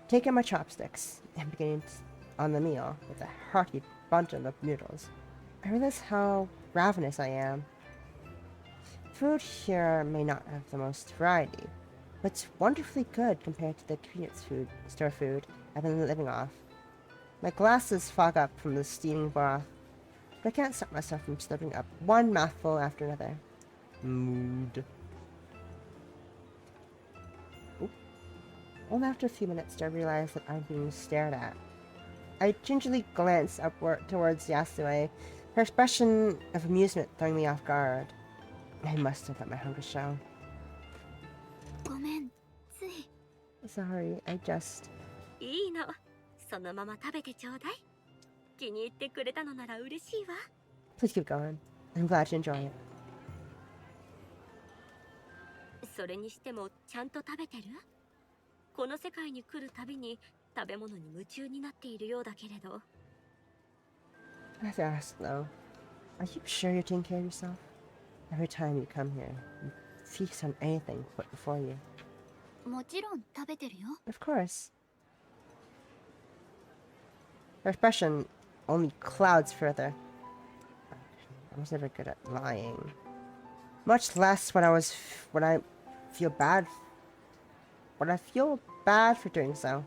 Taking my chopsticks and beginning on the meal with a hearty bundle of noodles, I realize how ravenous I am. Food here may not have the most variety, but it's wonderfully good compared to the convenience store food I've been living off. My glasses fog up from the steaming broth, but I can't stop myself from slurping up one mouthful after another. Mood. Oop. Only after a few minutes do I realize that I'm being stared at. I gingerly glance upward towards Yasue, her expression of amusement throwing me off guard. I must have let my hunger show. ごめん、つい。 Sorry, I just... いいの。そのまま食べてちょうだい。気に入ってくれたのなら嬉しいわ。 Please keep going. I'm glad you enjoy it. それにしてもちゃんと食べてる？この世界に来るたびに食べ物に夢中になっているようだけれど。 I have to ask though, are you sure you're taking care of yourself? Every time you come here, you feast on anything put before you. もちろん食べてるよ。 Of course. Her expression only clouds further. I was never good at lying. Much less when I feel bad for doing so.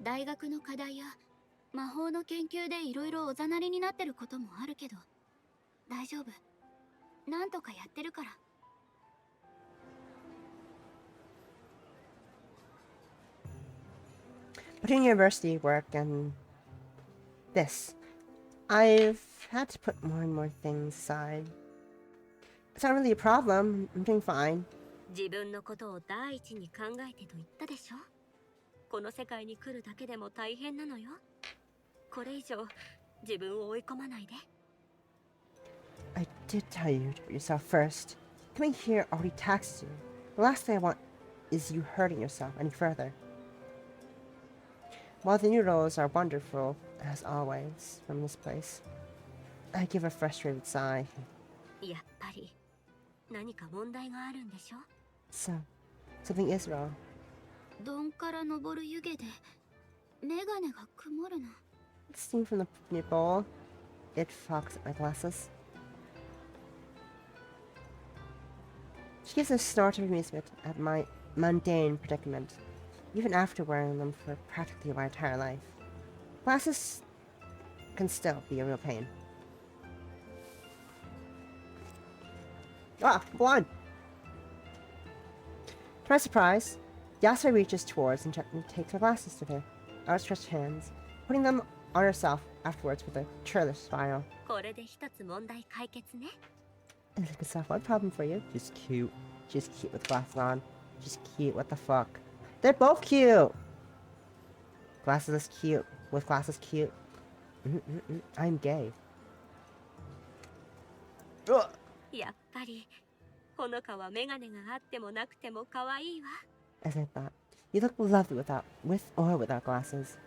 大学の課題や魔法の研究でいろいろおざなりになってることもあるけど、大丈夫。なんとかやってるから。 Between university work and this, I've had to put more and more things aside. It's not really a problem. I'm doing fine. 自分のことを第一に考えてと言ったでしょ。この世界に来るだけでも大変なのよ。これ以上自分を追い込まないで。 I did tell you to put yourself first. Coming here already taxes you. The last thing I want is you hurting yourself any further. While the noodles are wonderful, as always, from this place, I give a frustrated sigh. やっぱり何か問題があるんでしょ。 So, something is wrong. 鈍から昇る湯気でメガネが曇るの。 Steam from the meat bowl. It fogs at my glasses. She gives a snort of amusement at my mundane predicament, even after wearing them for practically my entire life. Glasses can still be a real pain. Ah, blind! To my surprise, Yasui reaches towards and gently takes her glasses to her outstretched hands, putting them on herself afterwards with a churlish smile. これで一つ問題解決ね。 And like a one problem for you. She's cute. She's cute with glasses on. She's cute. What the fuck? They're both cute. Glasses is cute. With glasses cute. I'm gay. Ugh. やっぱりほのかはメガネがあってもなくても可愛いわ。 As I thought. You look lovely with or without glasses.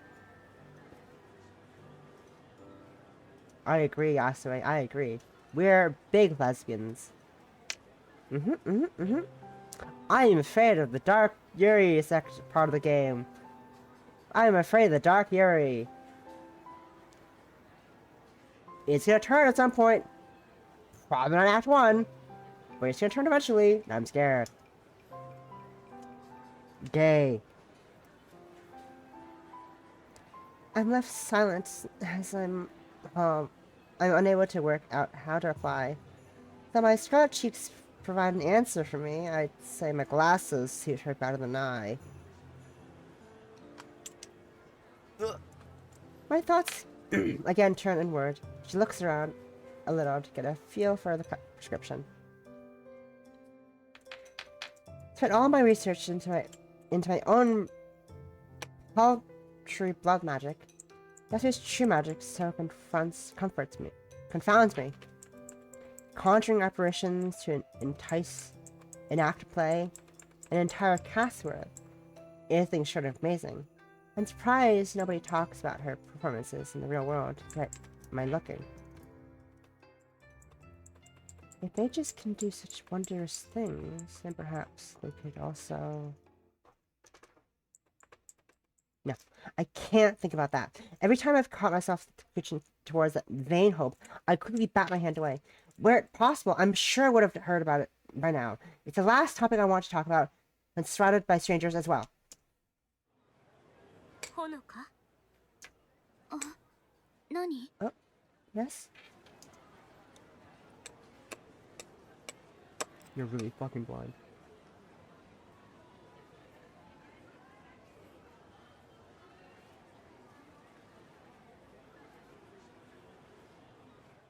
I agree, Asue, I agree. We're big lesbians. I am afraid of the dark Yuri section part of the game. I am afraid of the dark Yuri. It's gonna turn at some point. Probably not Act 1. But it's gonna turn eventually. I'm scared. Gay. I'm left silent as I'm unable to work out how to reply. Though my scarlet cheeks provide an answer for me, I'd say my glasses see her better than I. My thoughts again turn inward. She looks around a little to get a feel for the prescription. Spent all my research into my own paltry blood magic. Yasu's true magic so confounds me. Conjuring apparitions to entice, enact play, an entire cast worth. Anything short of amazing. I'm surprised nobody talks about her performances in the real world. Right? Am I looking? If mages can do such wondrous things, then perhaps they could also... No, I can't think about that. Every time I've caught myself twitching towards that vain hope, I quickly bat my hand away. Where possible, I'm sure I would have heard about it by now. It's the last topic I want to talk about, and surrounded by strangers as well. ほのか？何？ Oh, yes? You're really fucking blind.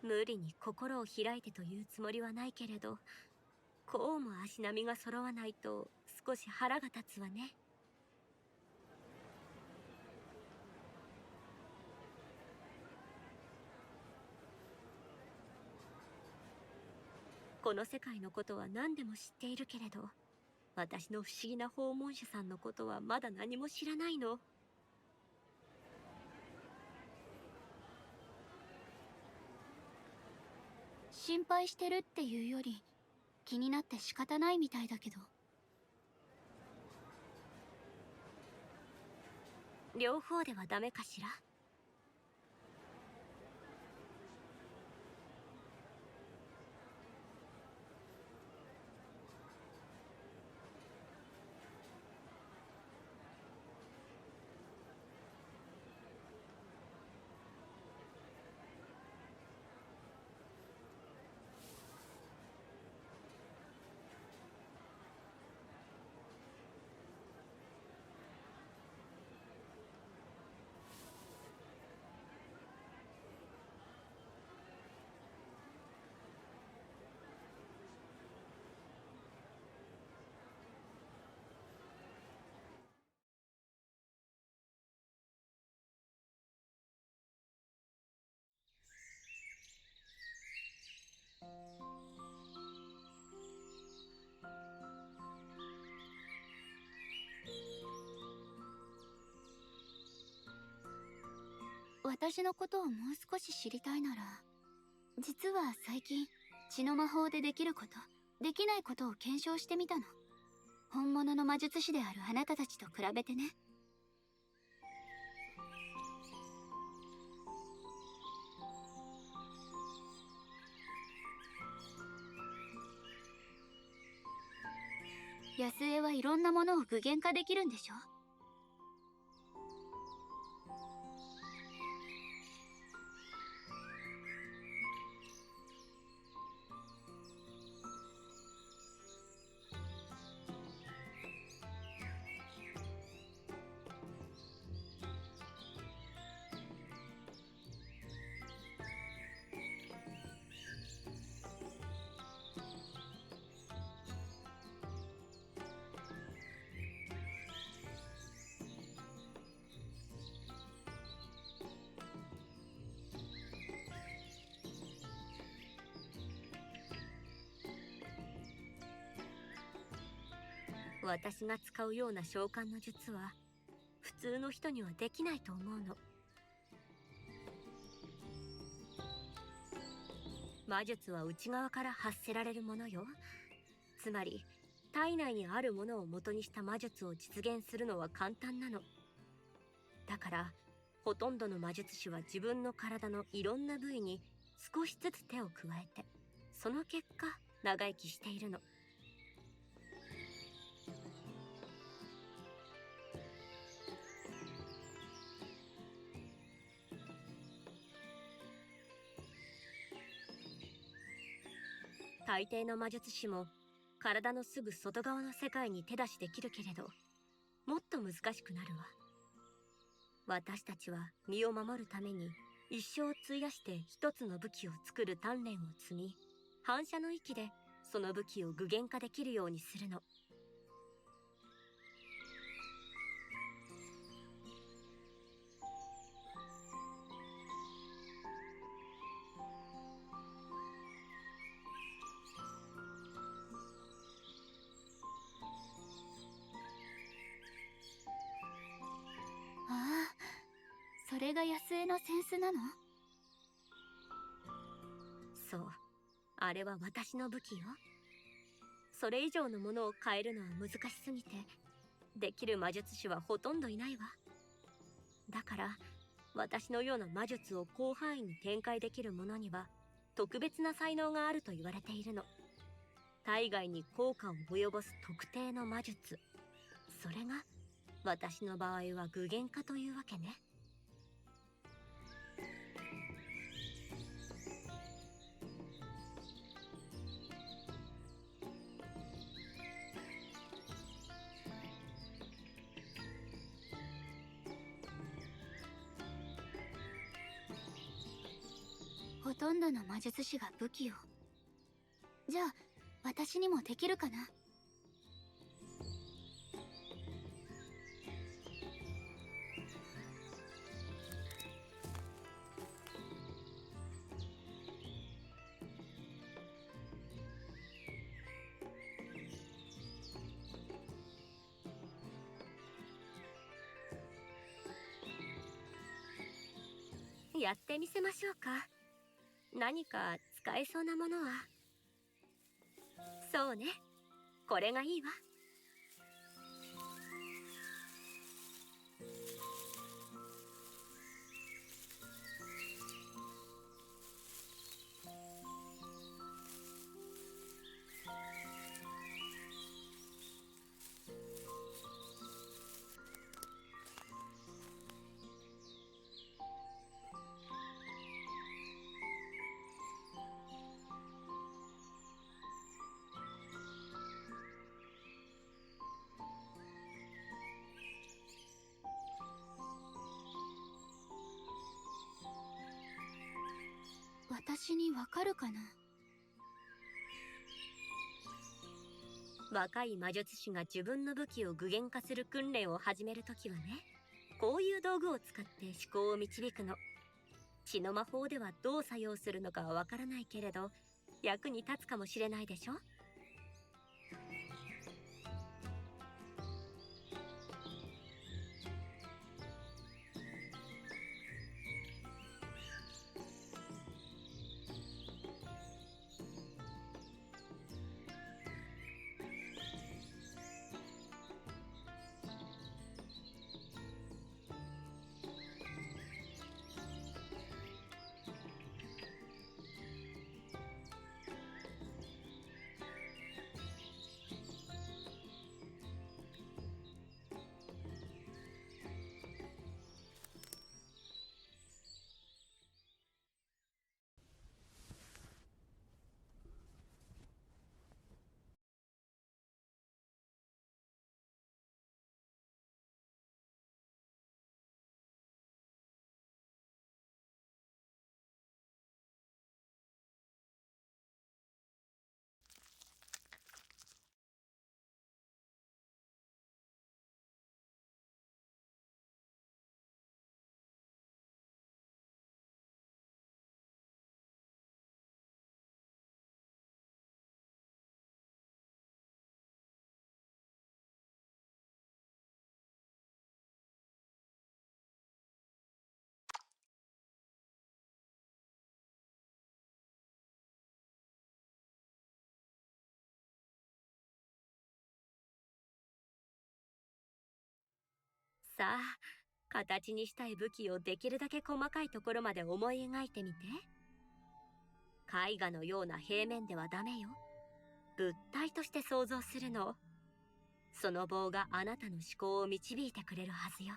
無理に心を開いてというつもりはないけれど、こうも足並みが揃わないと少し腹が立つわね。この世界のことは何でも知っているけれど、私の不思議な訪問者さんのことはまだ何も知らないの。心配してるっていうより気になって仕方ないみたいだけど。両方ではダメかしら。私のことをもう少し知りたいなら、実は最近血の魔法でできることできないことを検証してみたの。本物の魔術師であるあなたたちと比べてね。安江はいろんなものを具現化できるんでしょ。私が使うような召喚の術は普通の人にはできないと思うの。魔術は内側から発せられるものよ。つまり体内にあるものを元にした魔術を実現するのは簡単なの。だからほとんどの魔術師は自分の体のいろんな部位に少しずつ手を加えて、その結果長生きしているの。大抵の魔術師も体のすぐ外側の世界に手出しできるけれど、もっと難しくなるわ。私たちは身を守るために一生を費やして一つの武器を作る鍛錬を積み、反射の域でその武器を具現化できるようにするの。ああ、それが安江のセンスなの？そう、あれは私の武器よ。それ以上のものを変えるのは難しすぎて、できる魔術師はほとんどいないわ。だから私のような魔術を広範囲に展開できる者には特別な才能があると言われているの。体外に効果を及ぼす特定の魔術、それが私の場合は具現化というわけね。ほとんどの魔術師が武器を。じゃあ私にもできるかな？やってみせましょうか。何か使えそうなものは。そうね、これがいいわ。私にわかるかな？若い魔術師が自分の武器を具現化する訓練を始めるときはね、こういう道具を使って思考を導くの。血の魔法ではどう作用するのかはわからないけれど、役に立つかもしれないでしょ。さあ、形にしたい武器をできるだけ細かいところまで思い描いてみて。絵画のような平面ではダメよ。物体として想像するの。その棒があなたの思考を導いてくれるはずよ。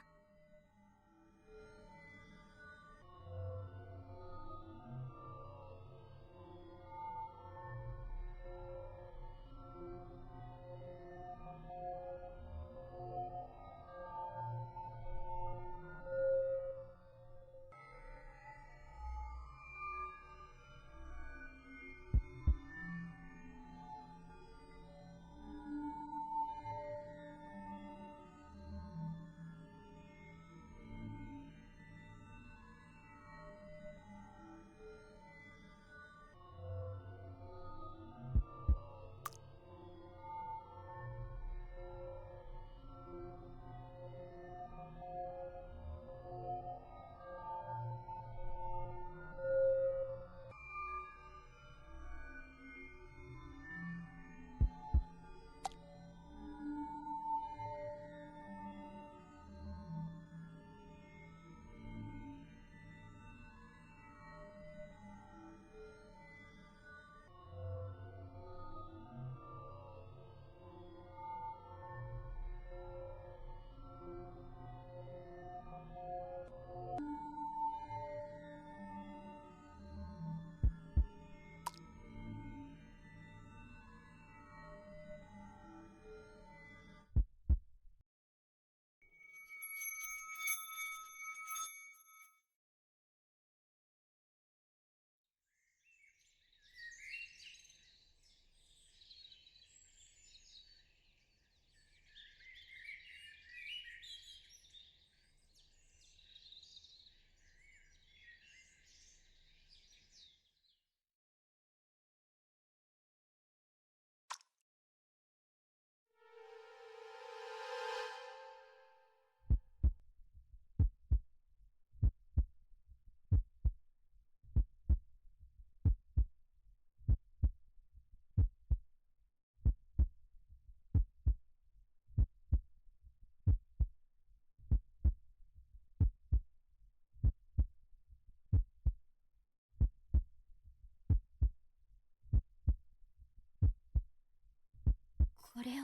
これを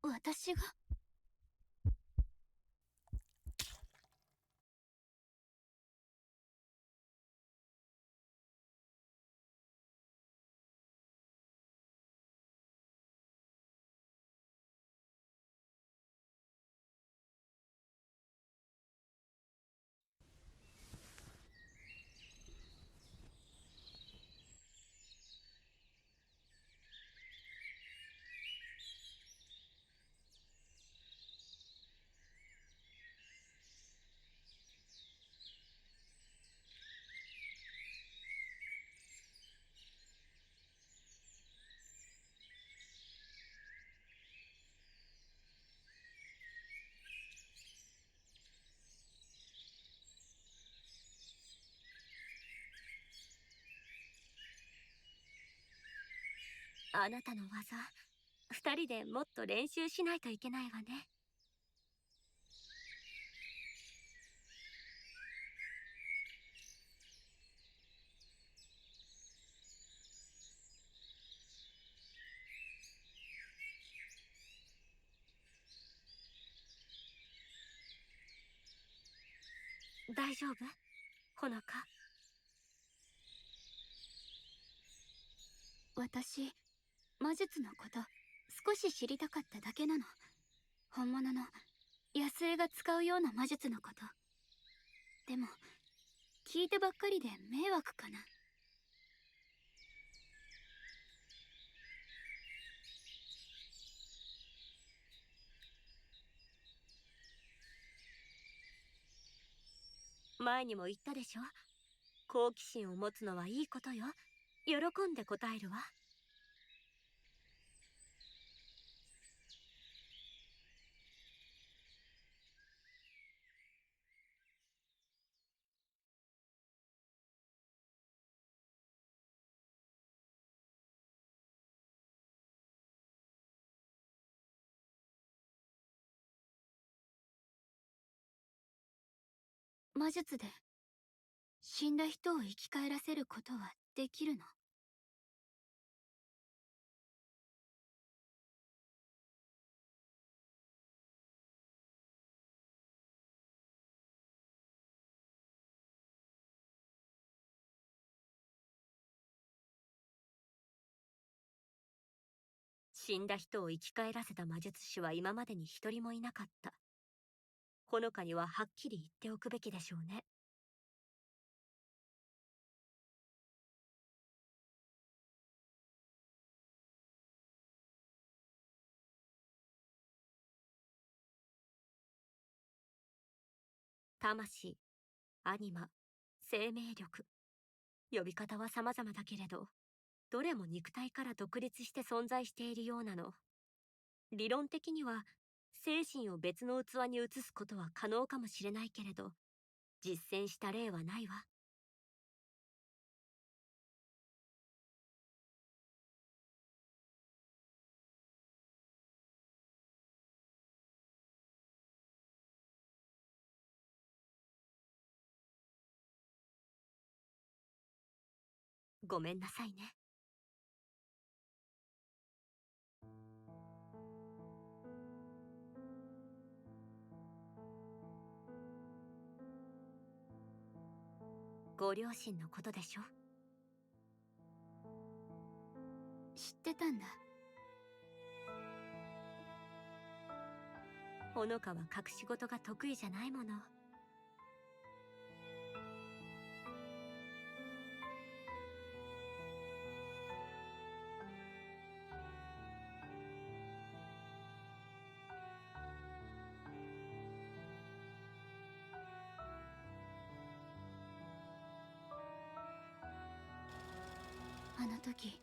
私が。あなたの技、二人でもっと練習しないといけないわね。大丈夫？ほのか。私、魔術のこと少し知りたかっただけなの。本物の野生が使うような魔術のこと。でも聞いてばっかりで迷惑かな。前にも言ったでしょ。好奇心を持つのはいいことよ。喜んで答えるわ。魔術で死んだ人を生き返らせることはできるの？死んだ人を生き返らせた魔術師は今までに一人もいなかった。ほのかにははっきり言っておくべきでしょうね。魂、アニマ、生命力。呼び方は様々だけれど、どれも肉体から独立して存在しているようなの。理論的には、精神を別の器に移すことは可能かもしれないけれど、実践した例はないわ。ごめんなさいね。ご両親のことでしょ？知ってたんだ。ほのかは隠し事が得意じゃないもの。あの時、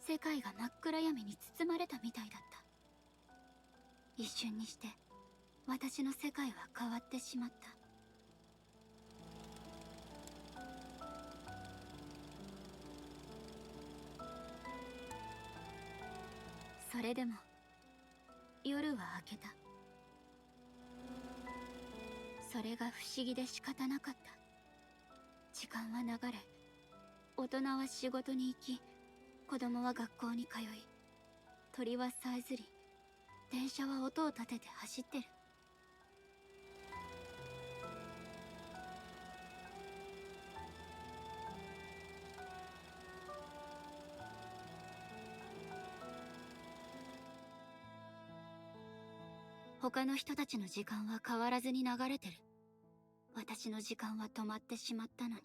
世界が真っ暗闇に包まれたみたいだった。一瞬にして私の世界は変わってしまった。それでも夜は明けた。それが不思議で仕方なかった。時間は流れ、大人は仕事に行き、子供は学校に通い、鳥はさえずり、電車は音を立てて走ってる。他の人たちの時間は変わらずに流れてる。私の時間は止まってしまったのに。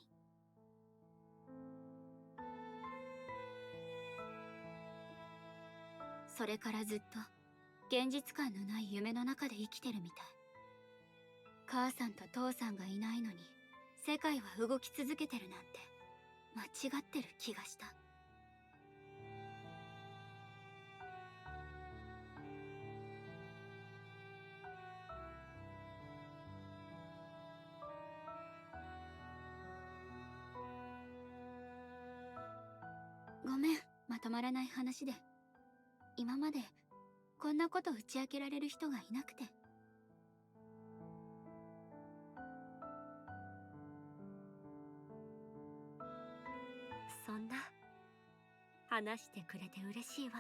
それからずっと現実感のない夢の中で生きてるみたい。母さんと父さんがいないのに世界は動き続けてるなんて間違ってる気がした。ごめん、まとまらない話で。今までこんなこと打ち明けられる人がいなくて。そんな、話してくれて嬉しいわ。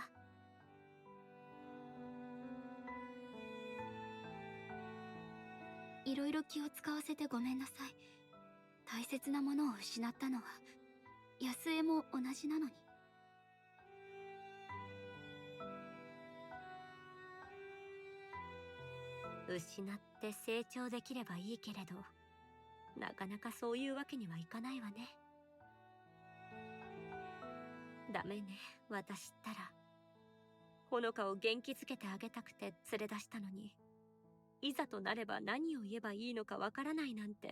いろいろ気を使わせてごめんなさい。大切なものを失ったのは安江も同じなのに。失って成長できればいいけれど、なかなかそういうわけにはいかないわね。ダメね、私ったら。ほのかを元気づけてあげたくて連れ出したのに、いざとなれば何を言えばいいのかわからないなんて。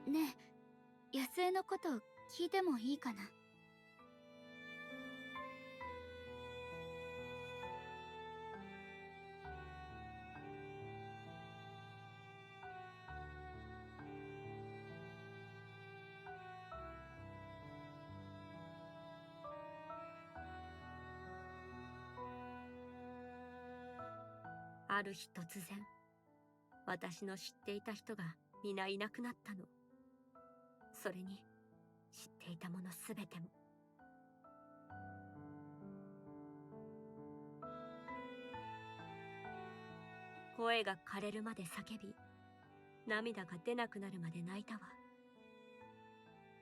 ねえ、安江のこと聞いてもいいかな？ある日突然、私の知っていた人が皆いなくなったの。それに、知っていたものすべても。声が枯れるまで叫び、涙が出なくなるまで泣いたわ。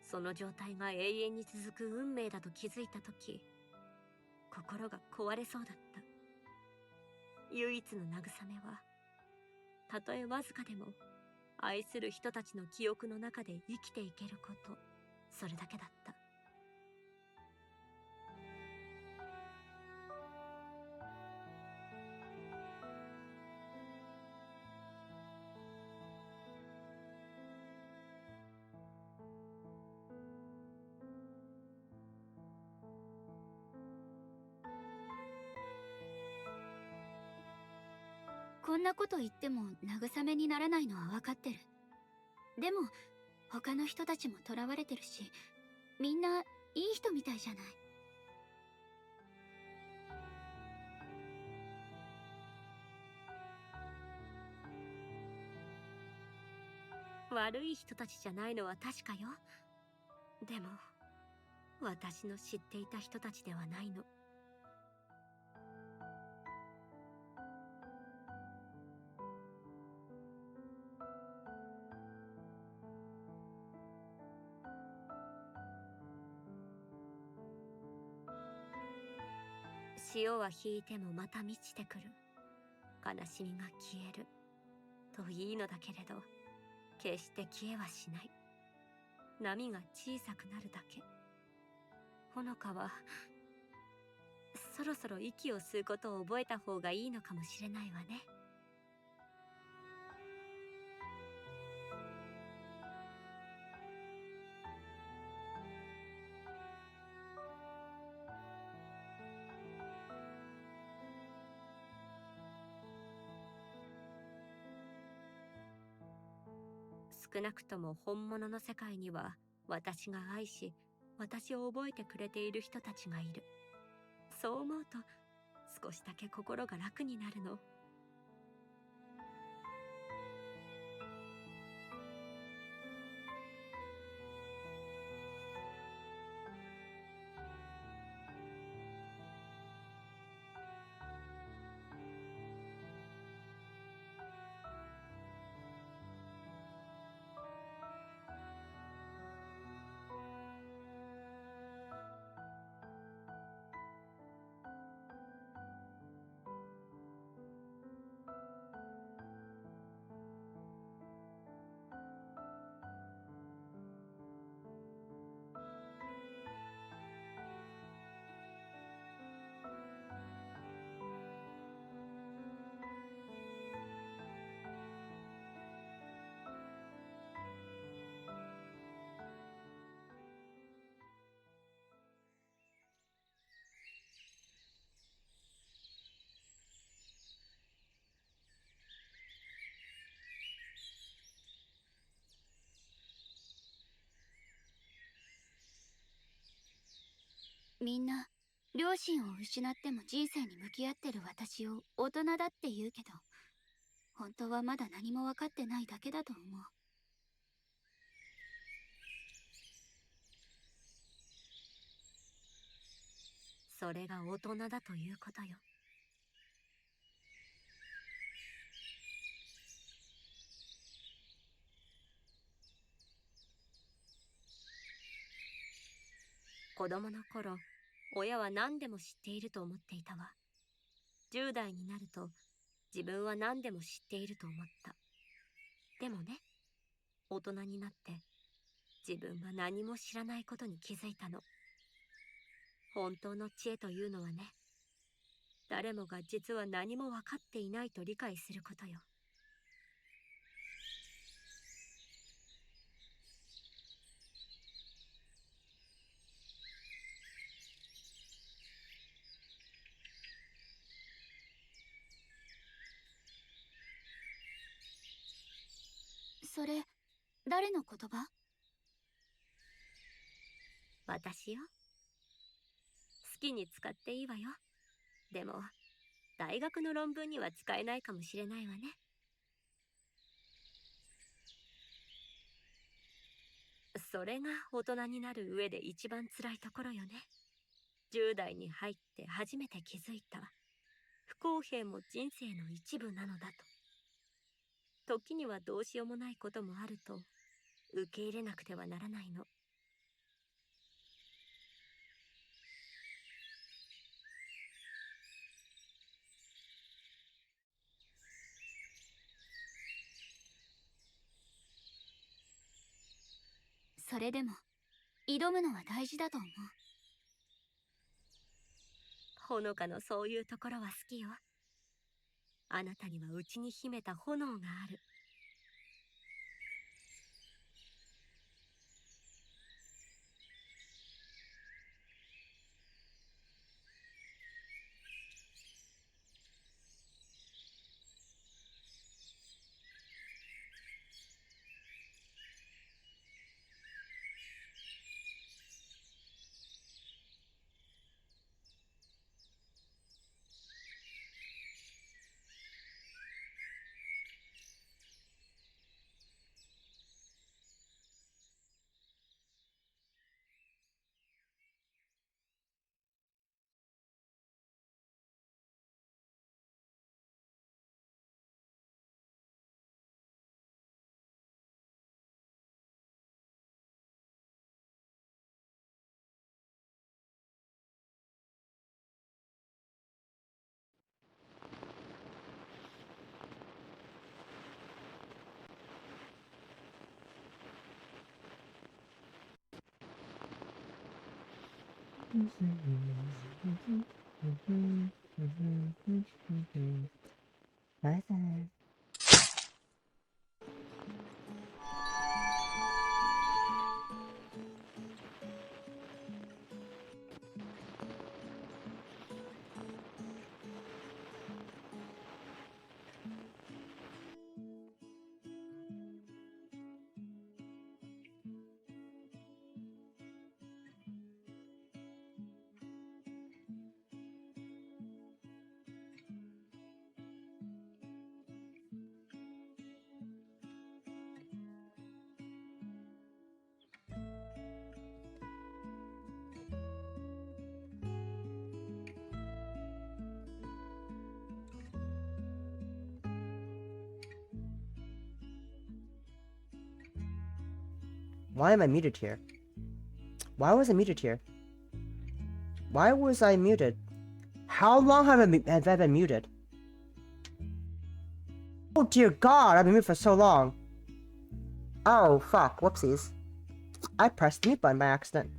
その状態が永遠に続く運命だと気づいたとき、心が壊れそうだった。唯一の慰めは、たとえわずかでも愛する人たちの記憶の中で生きていけること、それだけだった。こんなこと言っても慰めにならないのは分かってる。でも他の人たちも囚われてるし、みんないい人みたいじゃない。悪い人たちじゃないのは確かよ。でも私の知っていた人たちではないの。潮は引いてもまた満ちてくる。悲しみが消えるといいのだけれど、決して消えはしない。波が小さくなるだけ。ほのかはそろそろ息を吸うことを覚えた方がいいのかもしれないわね。少なくとも本物の世界には私が愛し、私を覚えてくれている人たちがいる。そう思うと少しだけ心が楽になるの。みんな両親を失っても人生に向き合ってる私を大人だって言うけど、本当はまだ何も分かってないだけだと思う。それが大人だということよ。子供の頃、親は何でも知っていると思っていたわ。10代になると自分は何でも知っていると思った。でもね、大人になって自分は何も知らないことに気づいたの。本当の知恵というのはね、誰もが実は何も分かっていないと理解することよ。それ誰の言葉？私よ。好きに使っていいわよ。でも大学の論文には使えないかもしれないわね。それが大人になる上で一番辛いところよね。10代に入って初めて気づいた。不公平も人生の一部なのだと。時にはどうしようもないこともあると受け入れなくてはならないの。それでも挑むのは大事だと思う。ほのかのそういうところは好きよ。あなたには内に秘めた炎がある。Right there. Why am I muted here? Why was I muted here? Why was I muted? How long have I been muted? Oh dear God, I've been muted for so long. Oh fuck, whoopsies. I pressed the mute button by accident.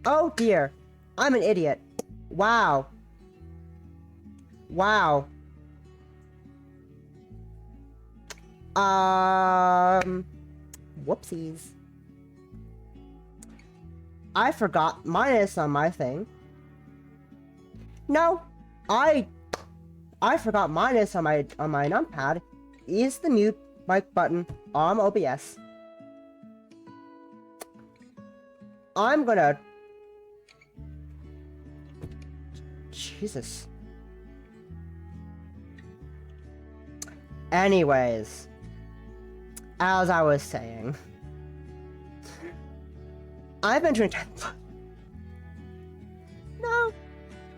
Oh dear, I'm an idiot. Wow. Wow. Whoopsies. I forgot minus on my thing. No, I forgot minus on my numpad. Is the mute mic button on OBS? I'm gonna. Jesus. Anyways, as I was saying, I've been drinking Tithe In Blood. No,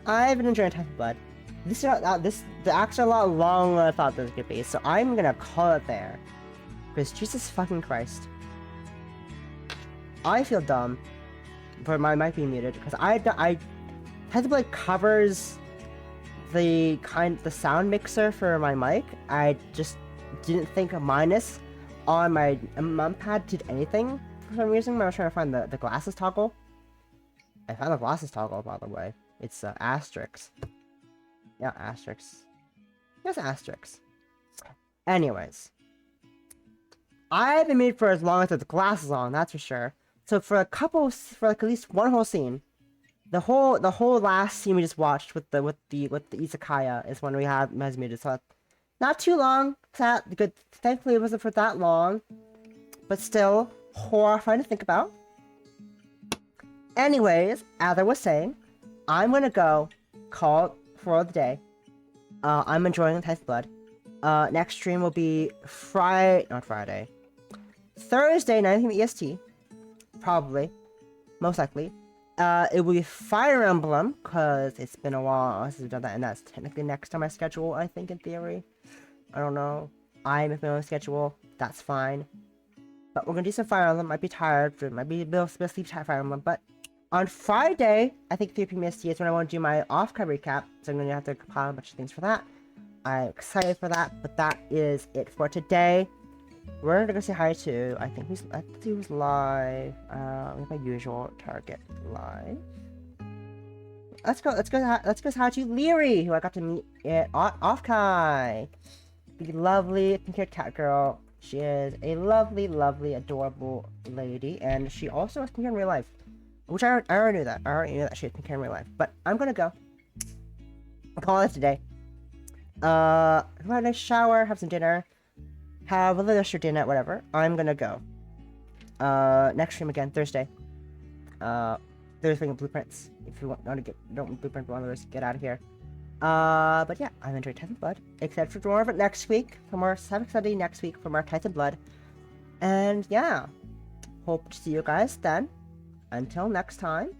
I've been enjoying Tithe In Blood. The act's a lot longer than I thought this could be, so I'm gonna call it there. Because Jesus fucking Christ, I feel dumb for my mic being muted because I Tithe In Blood covers the sound mixer for my mic. I just didn't think a minus on my numpad did anything for some reason. I was trying to find the glasses toggle. I found the glasses toggle, by the way. It's asterisk. Yeah, asterisk. Yes, asterisk. Anyways, I've been muted for as long as I have the glasses on. That's for sure. So for like at least one whole scene, the whole last scene we just watched with the izakaya is when we had Mez muted. So not too long. Good. Thankfully, it wasn't for that long, but still horrifying to think about. Anyways, as I was saying, I'm gonna go call it for the day. I'm enjoying Tithe In Blood. Next stream will be Thursday, 9 p.m. EST. Probably. Most likely. It will be Fire Emblem, because it's been a while since we've done that, and that's technically next on my schedule, I think, in theory. I don't know. I make my own schedule. That's fine. But we're gonna do some Fire Emblem. Might be tired. Might be a bit of sleep tired Fire Emblem. But on Friday, I think 3 p.m. EST is when I want to do my off-card recap. So I'm gonna have to compile a bunch of things for that. I'm excited for that. But that is it for today. We're gonna go say hi to, I think let's see who's live. We have my usual target live. Let's go say hi to Yuri, who I got to meet at Offkai. The lovely pink-haired cat girl. She is a lovely, lovely, adorable lady, and she also has pink hair in real life. Which I already knew that. I already knew that she had pink hair in real life. But I'm gonna go. I'll call it today. Have a nice shower, have some dinner. Have a little extra dinner, whatever. I'm gonna go. Next stream again, Thursday. Thursday with blueprints. If you want to don't blueprint one of those, get out of here. But yeah, I'm enjoying Tithe In Blood. Except for more of it next week. For more Sapphic Sunday next week for more Tithe In Blood. And yeah. Hope to see you guys then. Until next time.